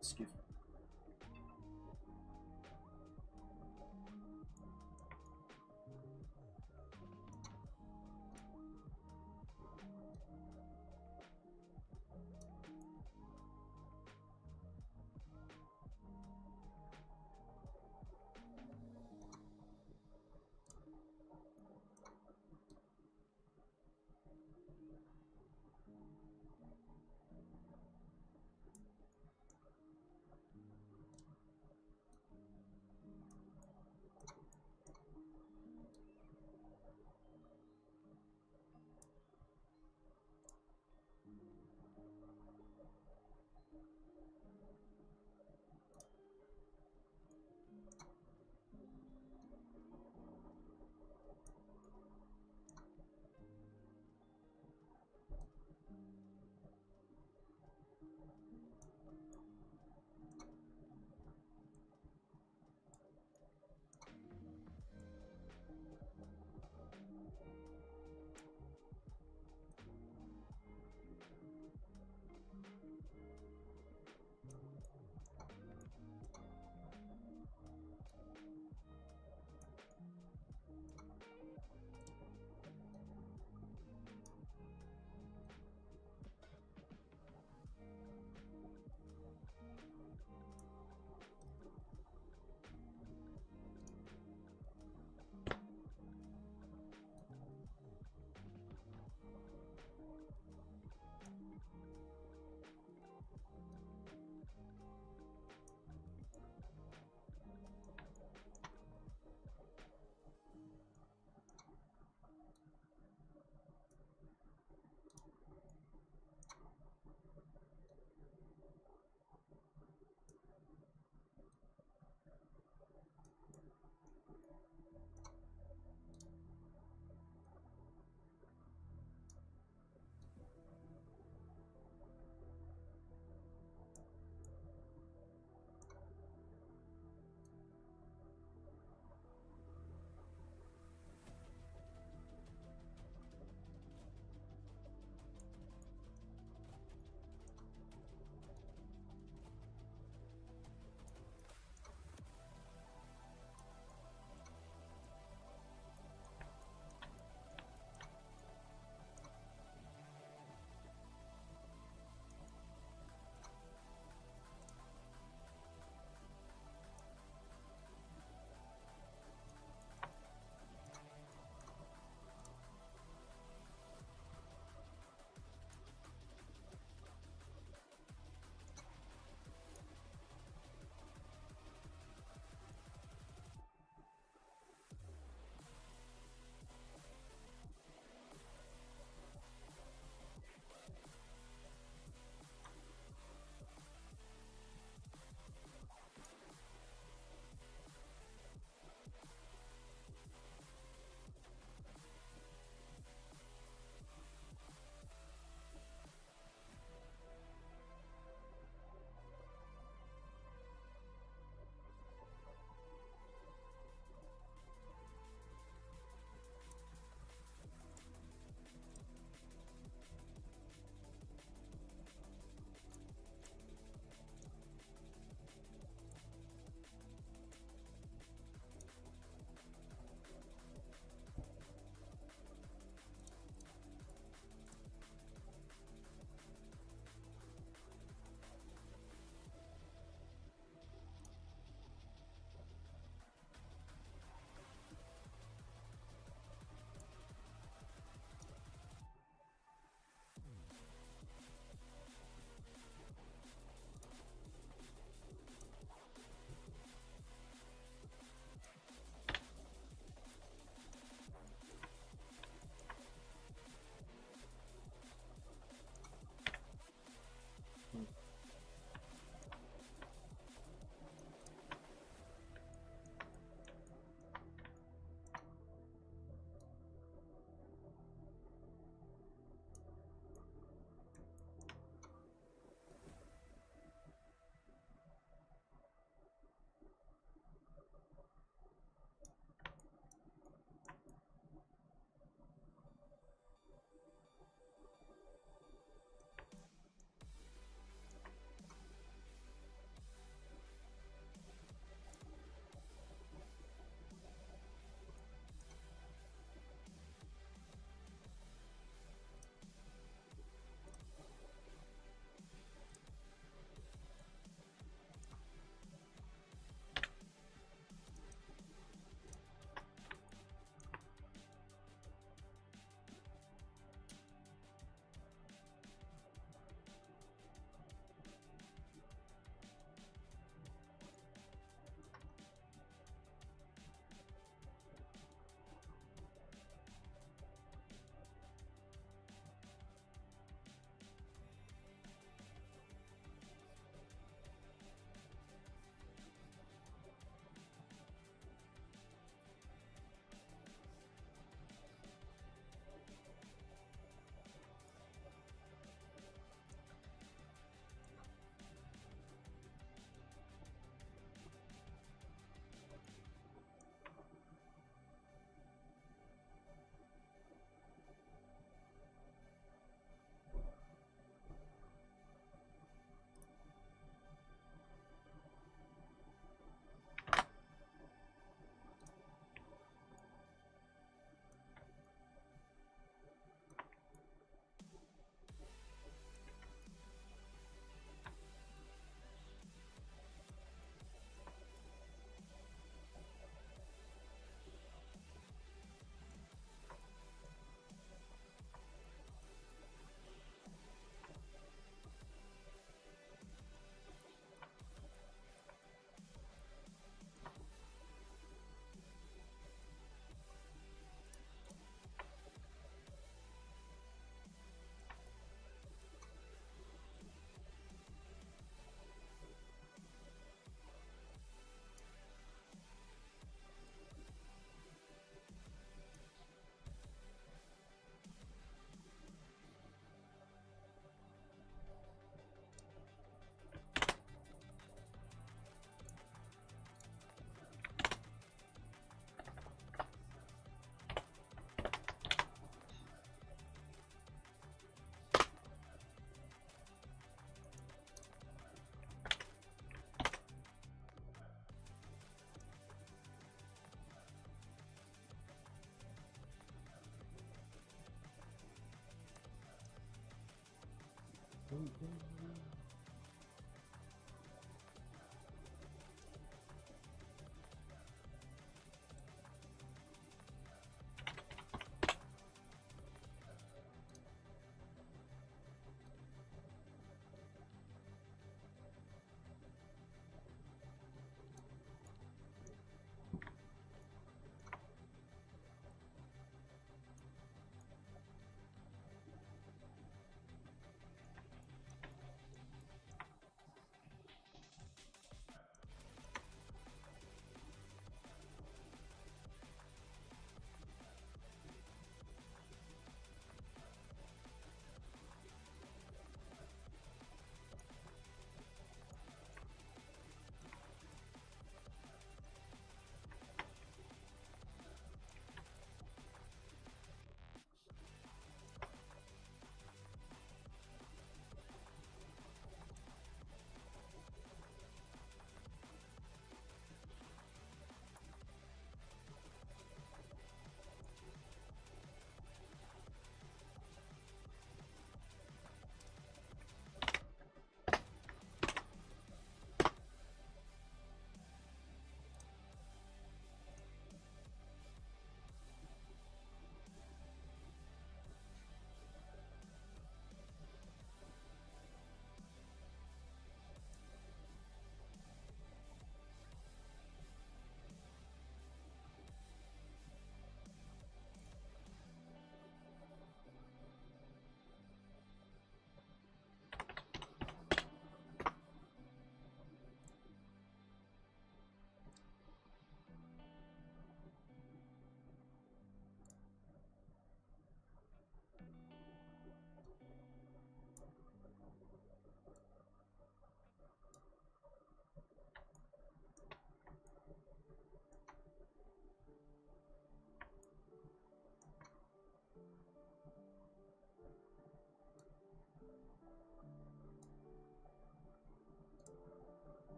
Excuse me.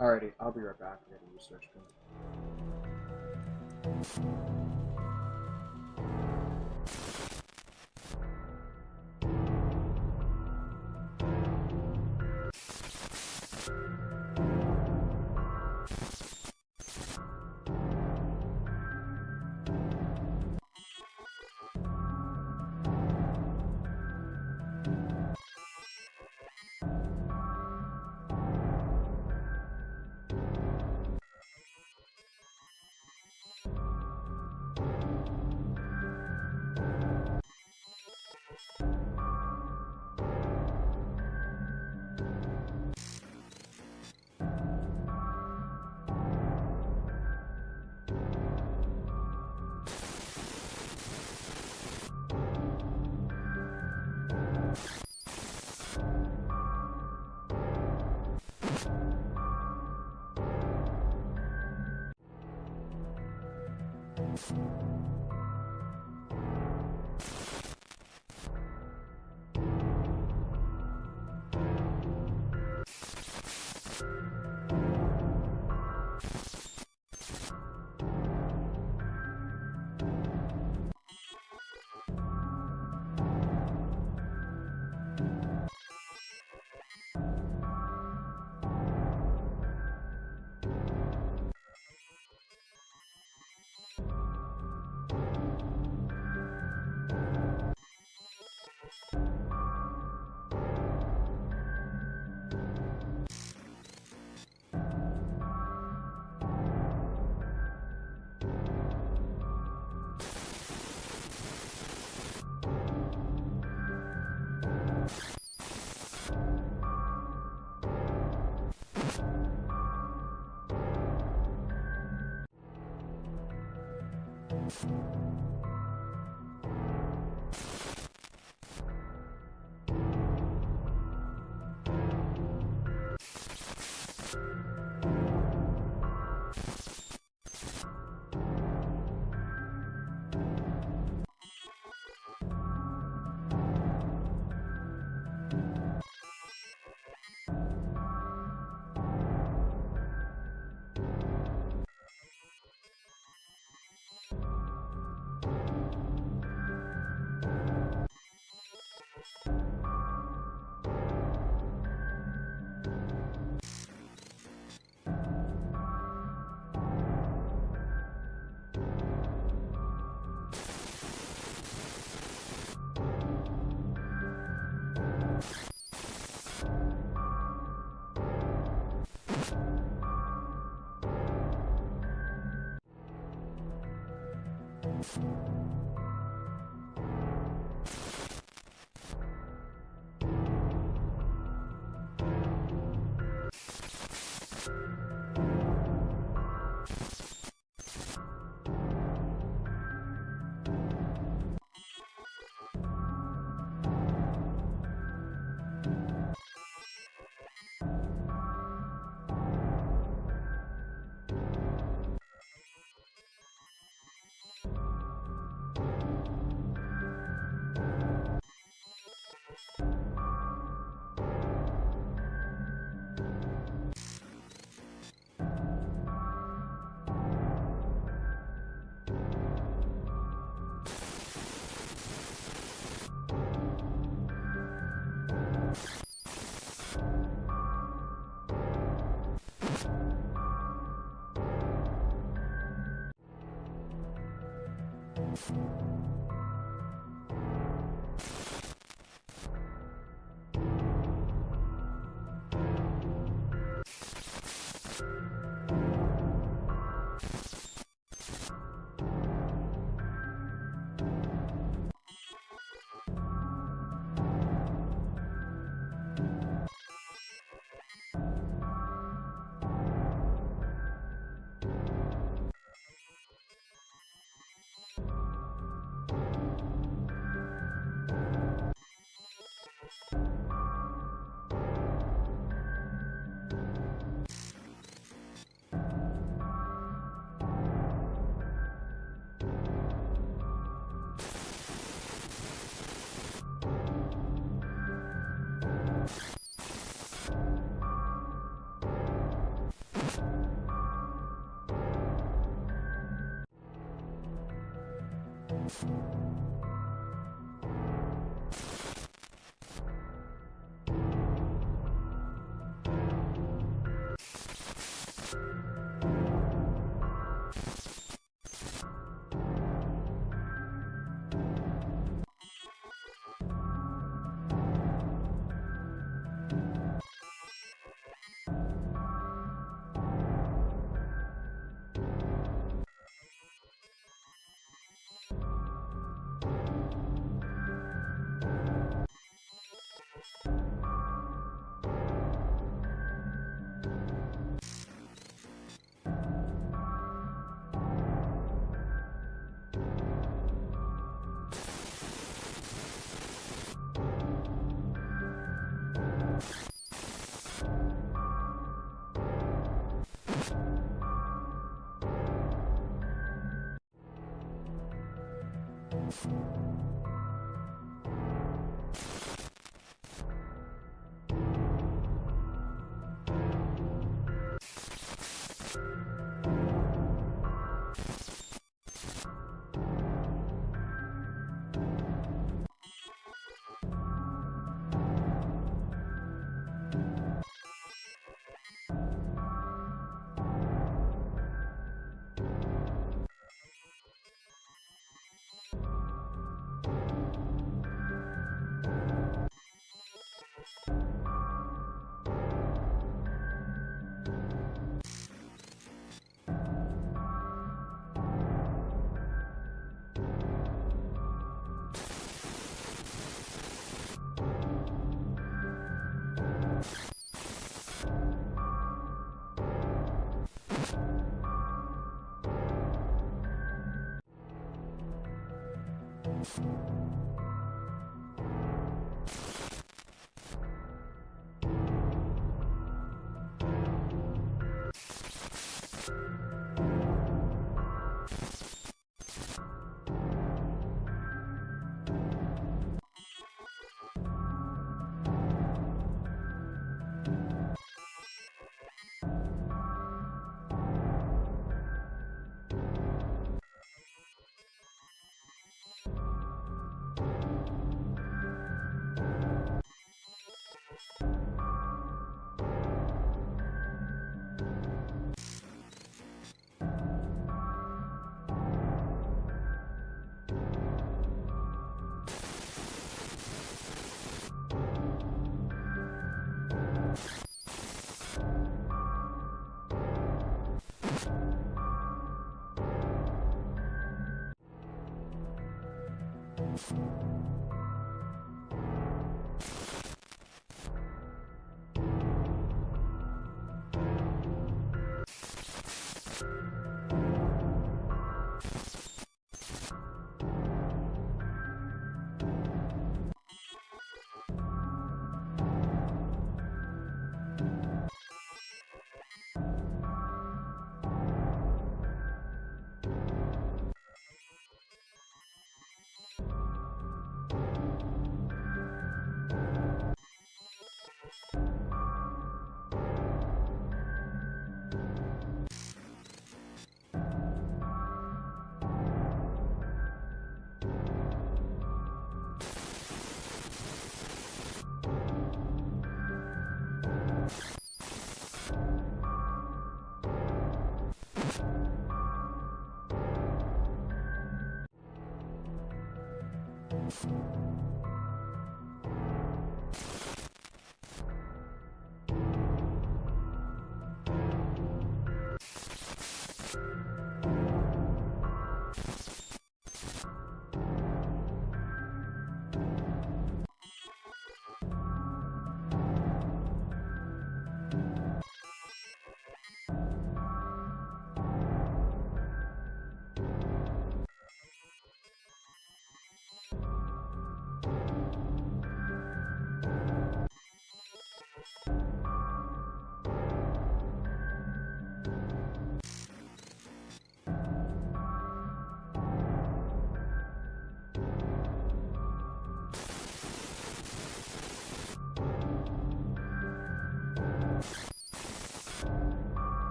Alrighty, I'll be right back. I gotta research.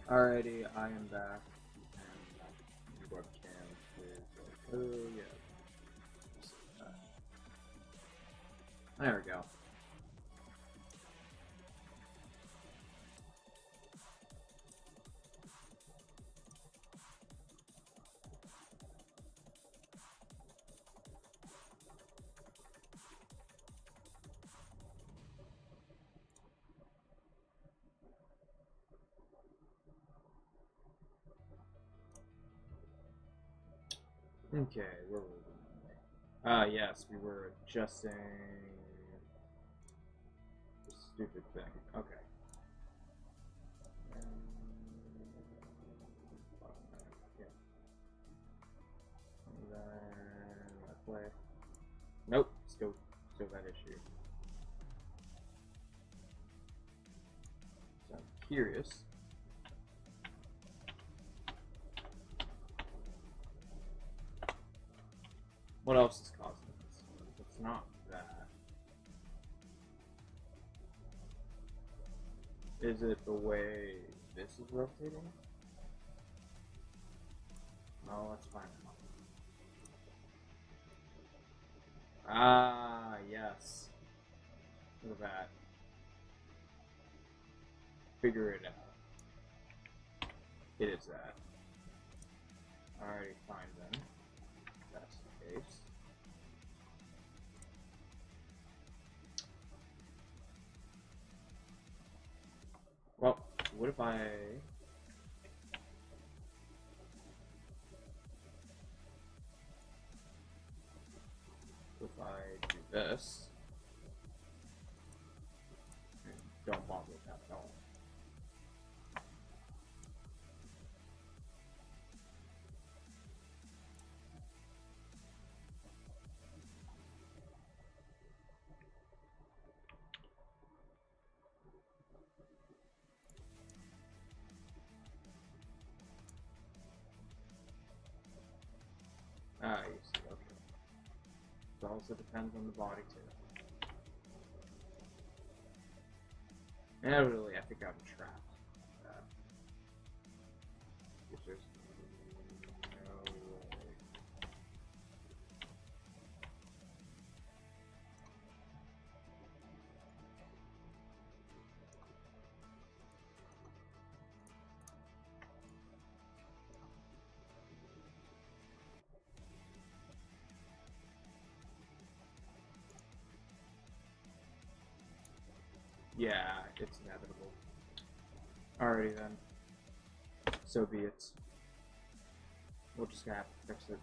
Alrighty, I am back, and my webcam is like, oh yeah. There we go. Okay, where were we? Yes, we were adjusting the stupid thing. Okay. Yeah. And then I play. Nope, still that issue. So I'm curious. What else is causing this? It's not that. Is it the way this is rotating? No, let's find out. Ah, yes. Look at that. Figure it out. It is that. Alrighty, fine then. That's the case. Well, what if I do this? also depends on the body too. And really, I think I'm trapped. If there's no way. Yeah, it's inevitable. Alrighty then. So be it. We'll just have to fix it.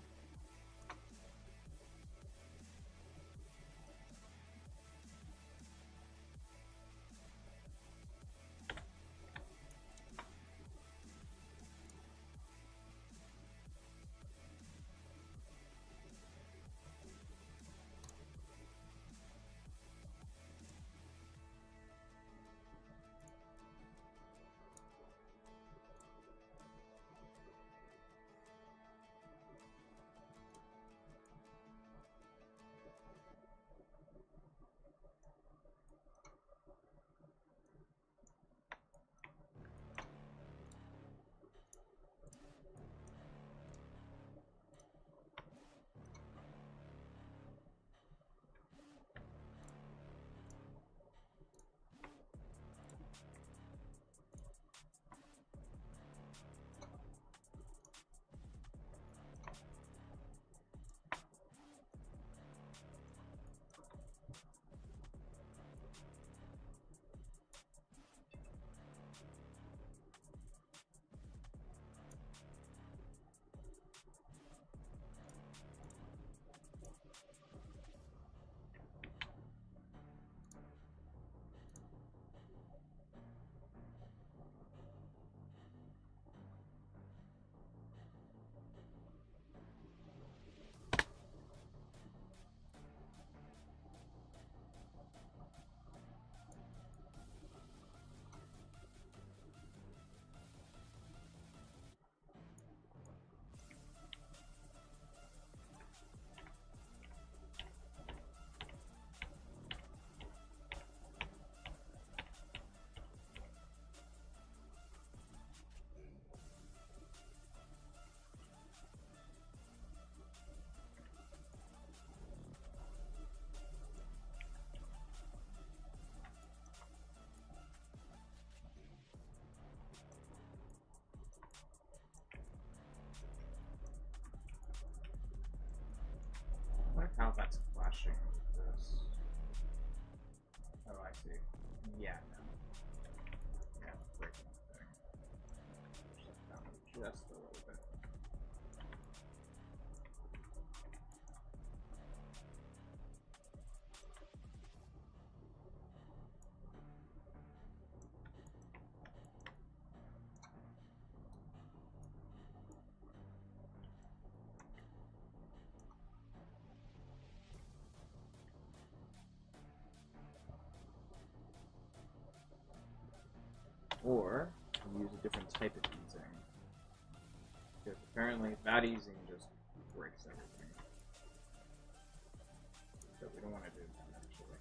I wonder how that's flashing with this. Oh, I see. Yeah, no. Yeah, breaking the thing. Push that down just a little bit. Or use a different type of easing. Because apparently that easing just breaks everything. So we don't want to do that actually.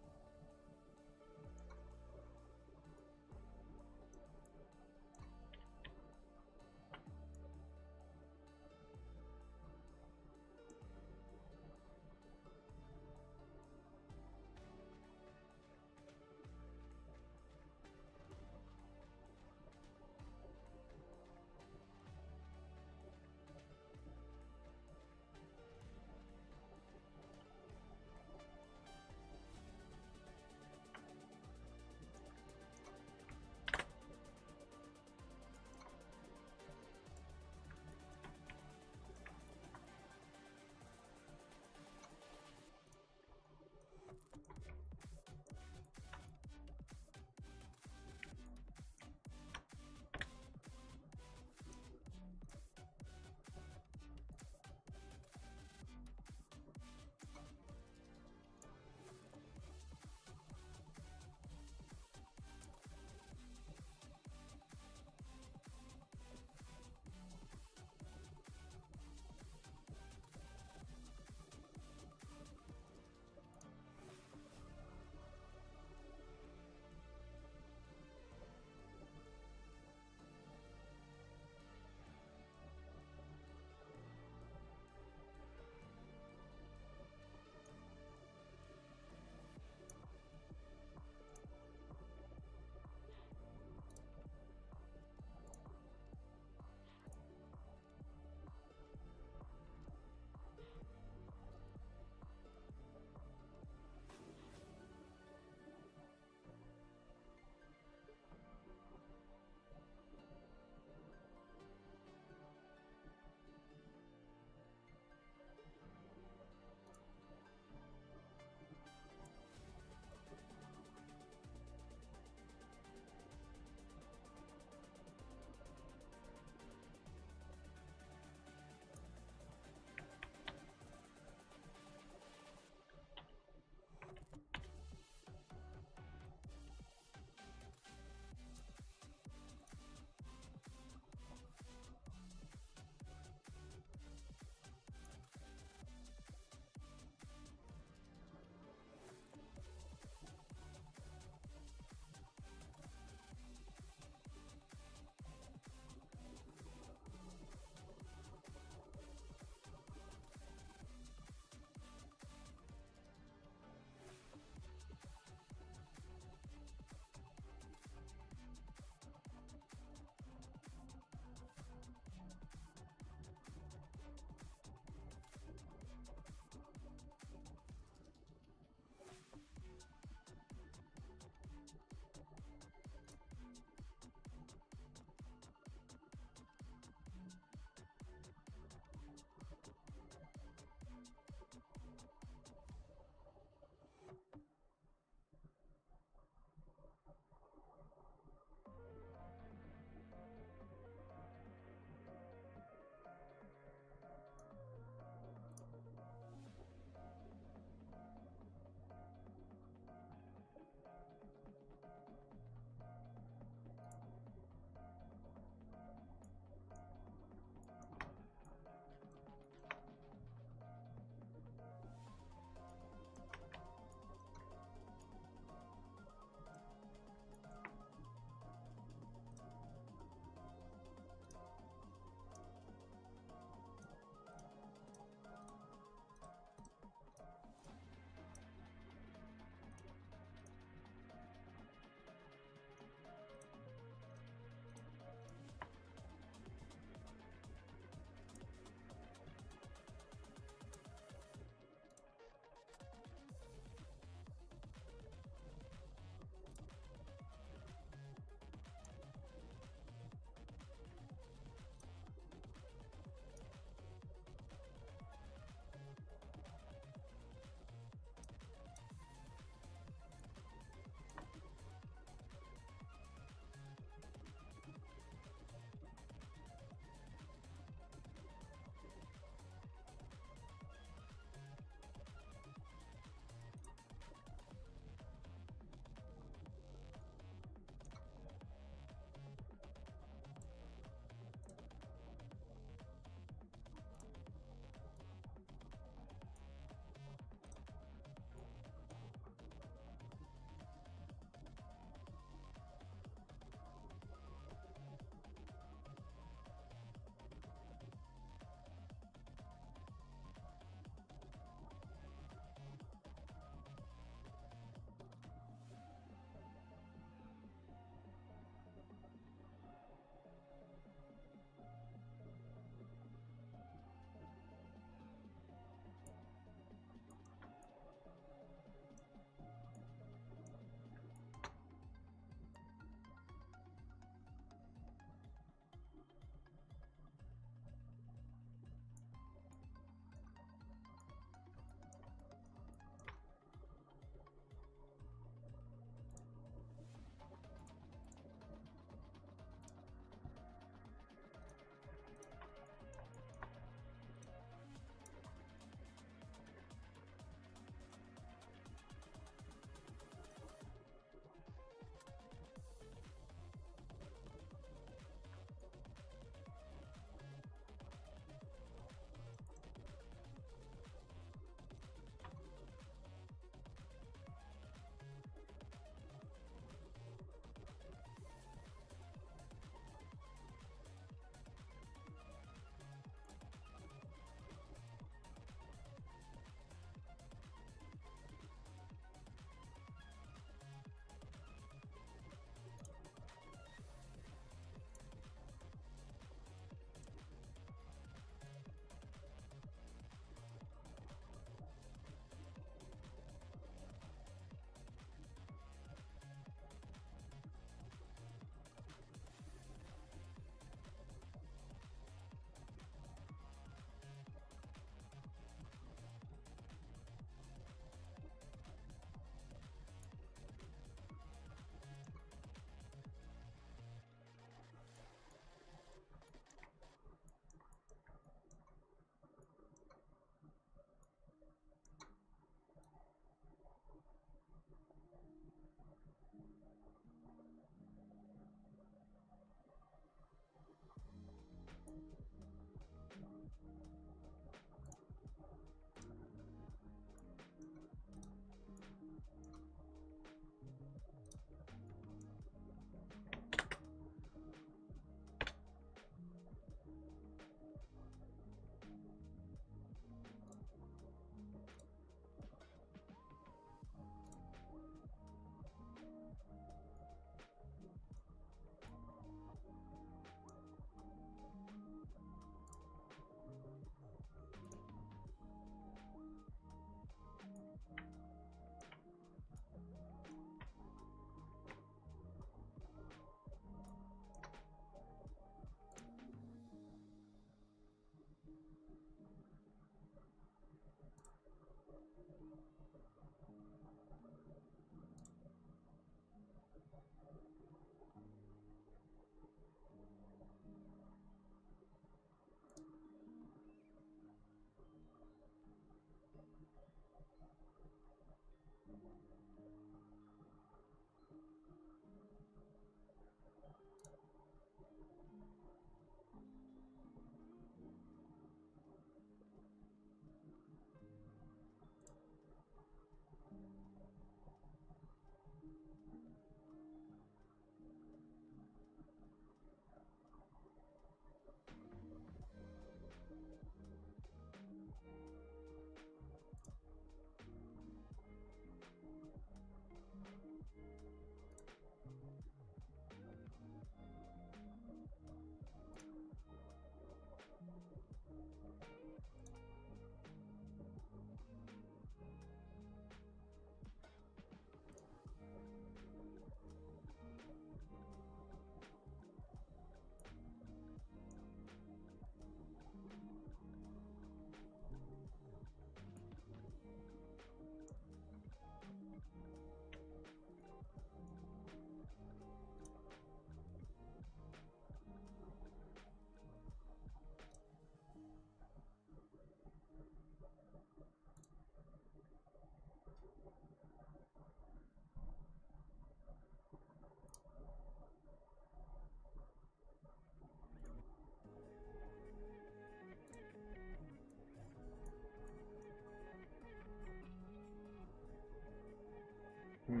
Hmm.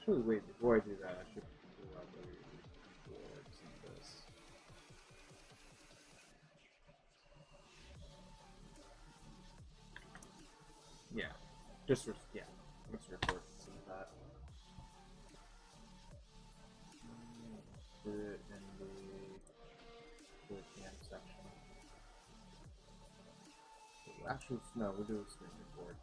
Actually, wait, before I do that, I should pull out the boards and this. Yeah, yeah, let's record some of that. Put it in the cam section. Actually, no, we'll do a screen record.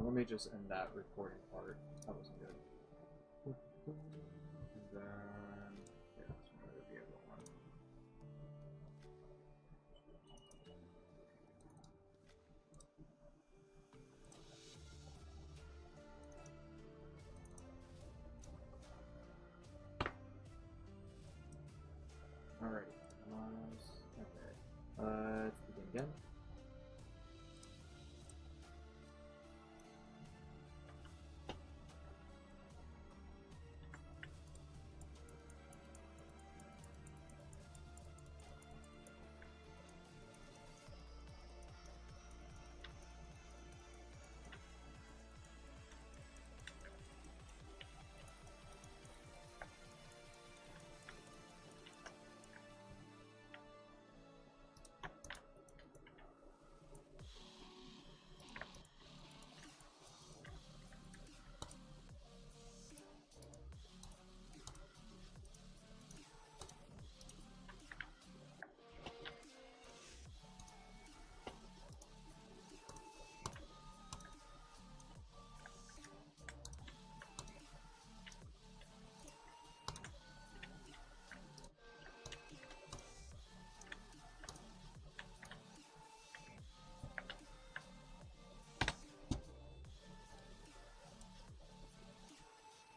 Let me just end that recording part. That wasn't good. And then, yeah, that's one of the other one. Alright, okay. Let's begin again.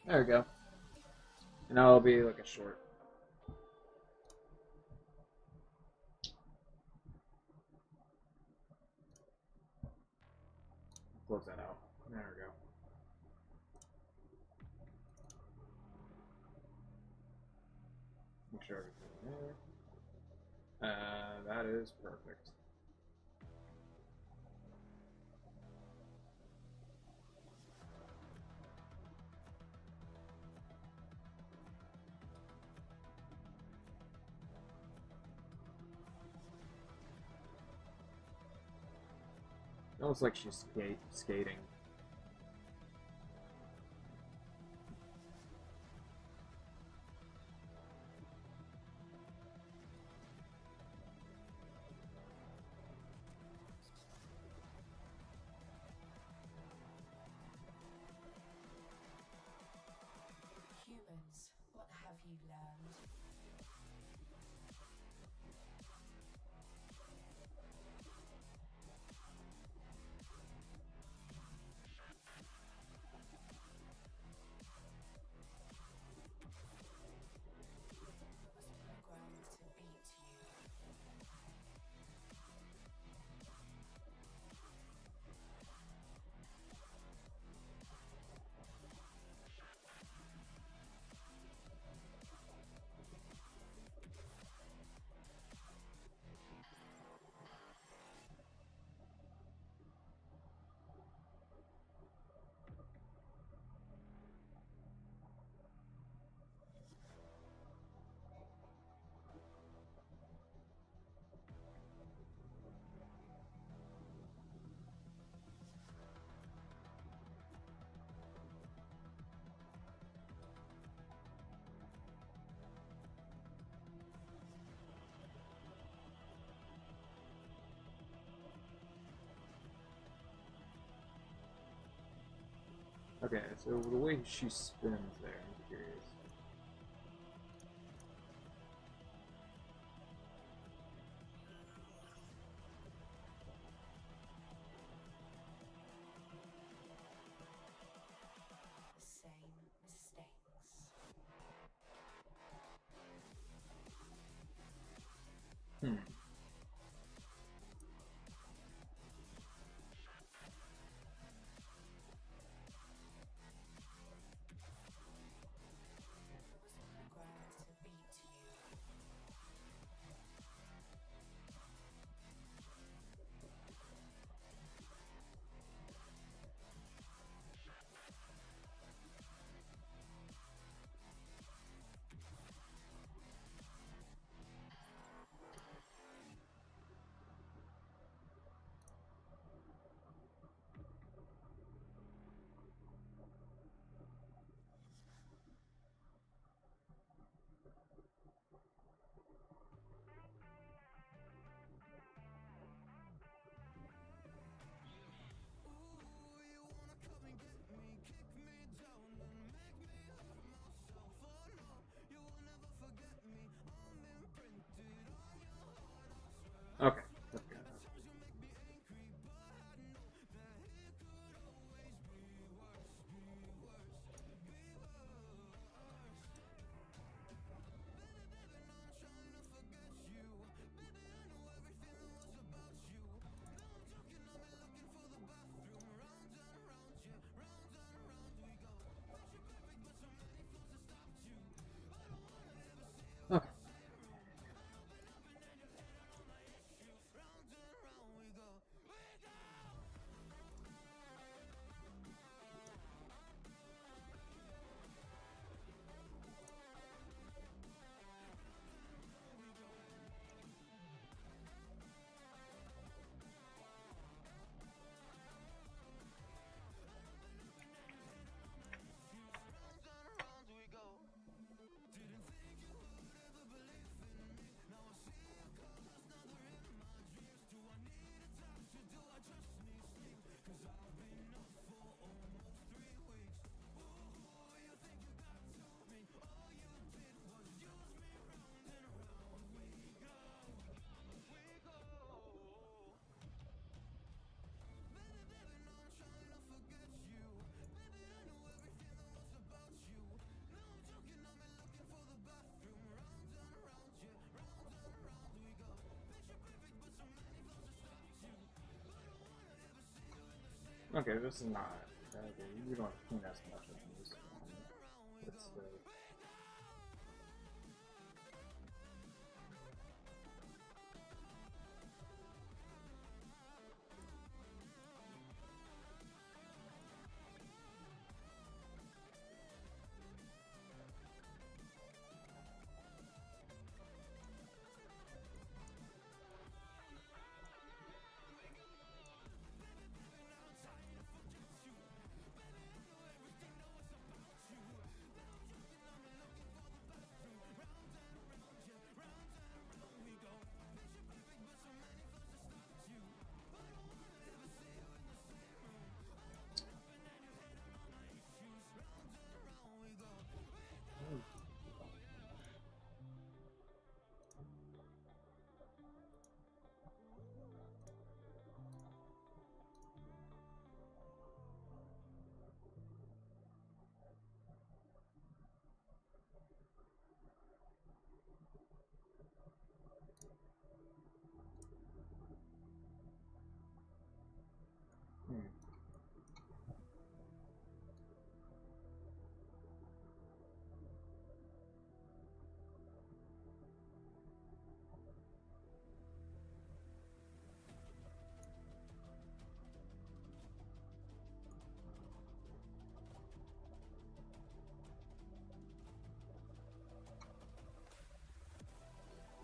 There we go. And now it'll be like a short. Close that out. There we go. Make sure everything's there. That is perfect. It looks like she's skating. Humans, what have you learned? Programmed to beat you. Okay, so the way she spins there, I'm curious. The same mistakes. Okay, this is not. Okay, we don't have to clean as much of this. Let's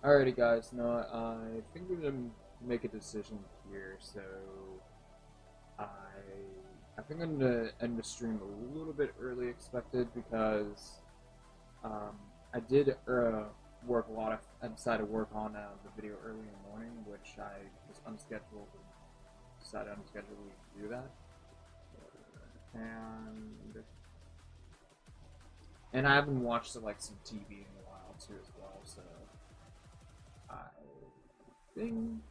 Alrighty, guys. No, I think we're gonna make a decision here. So I I think I'm gonna end the stream a little bit early expected because I did work a lot of. I decided to work on the video early in the morning, which I was unscheduled. Decided unscheduled to do that, and I haven't watched like some TV in a while too as well. So I think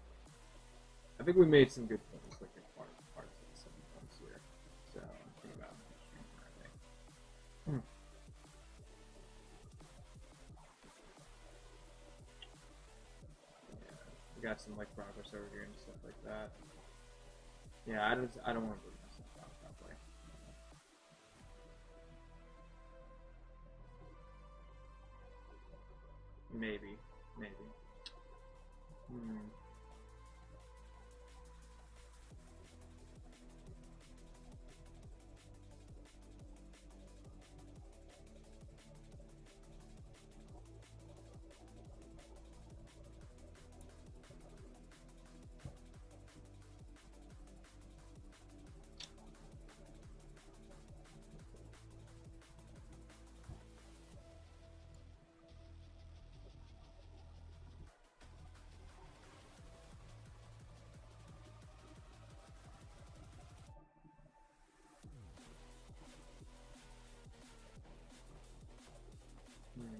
I think we made some good points, like good parts of some points here. So I'm thinking about stream here, I think. Yeah, we got some like progress over here and stuff like that. Yeah, I don't want to bring myself out that way. Maybe. Hmm. Hmm.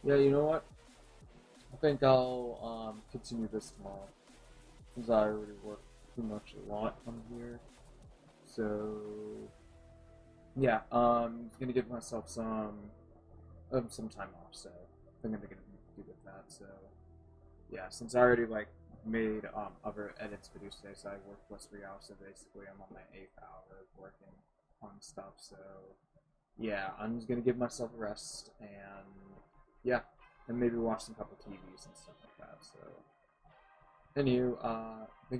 Yeah, you know what? I think I'll continue this tomorrow since I already worked pretty much a lot on here. So yeah, gonna give myself some time off. So I think I'm gonna do with that. So yeah, since I already like made other edits videos today, so I worked plus 3 hours. So basically, I'm on my 8th hour working on stuff. So yeah, I'm just gonna give myself a rest and yeah, and maybe watch some couple TVs and stuff like that. So, anywho, thank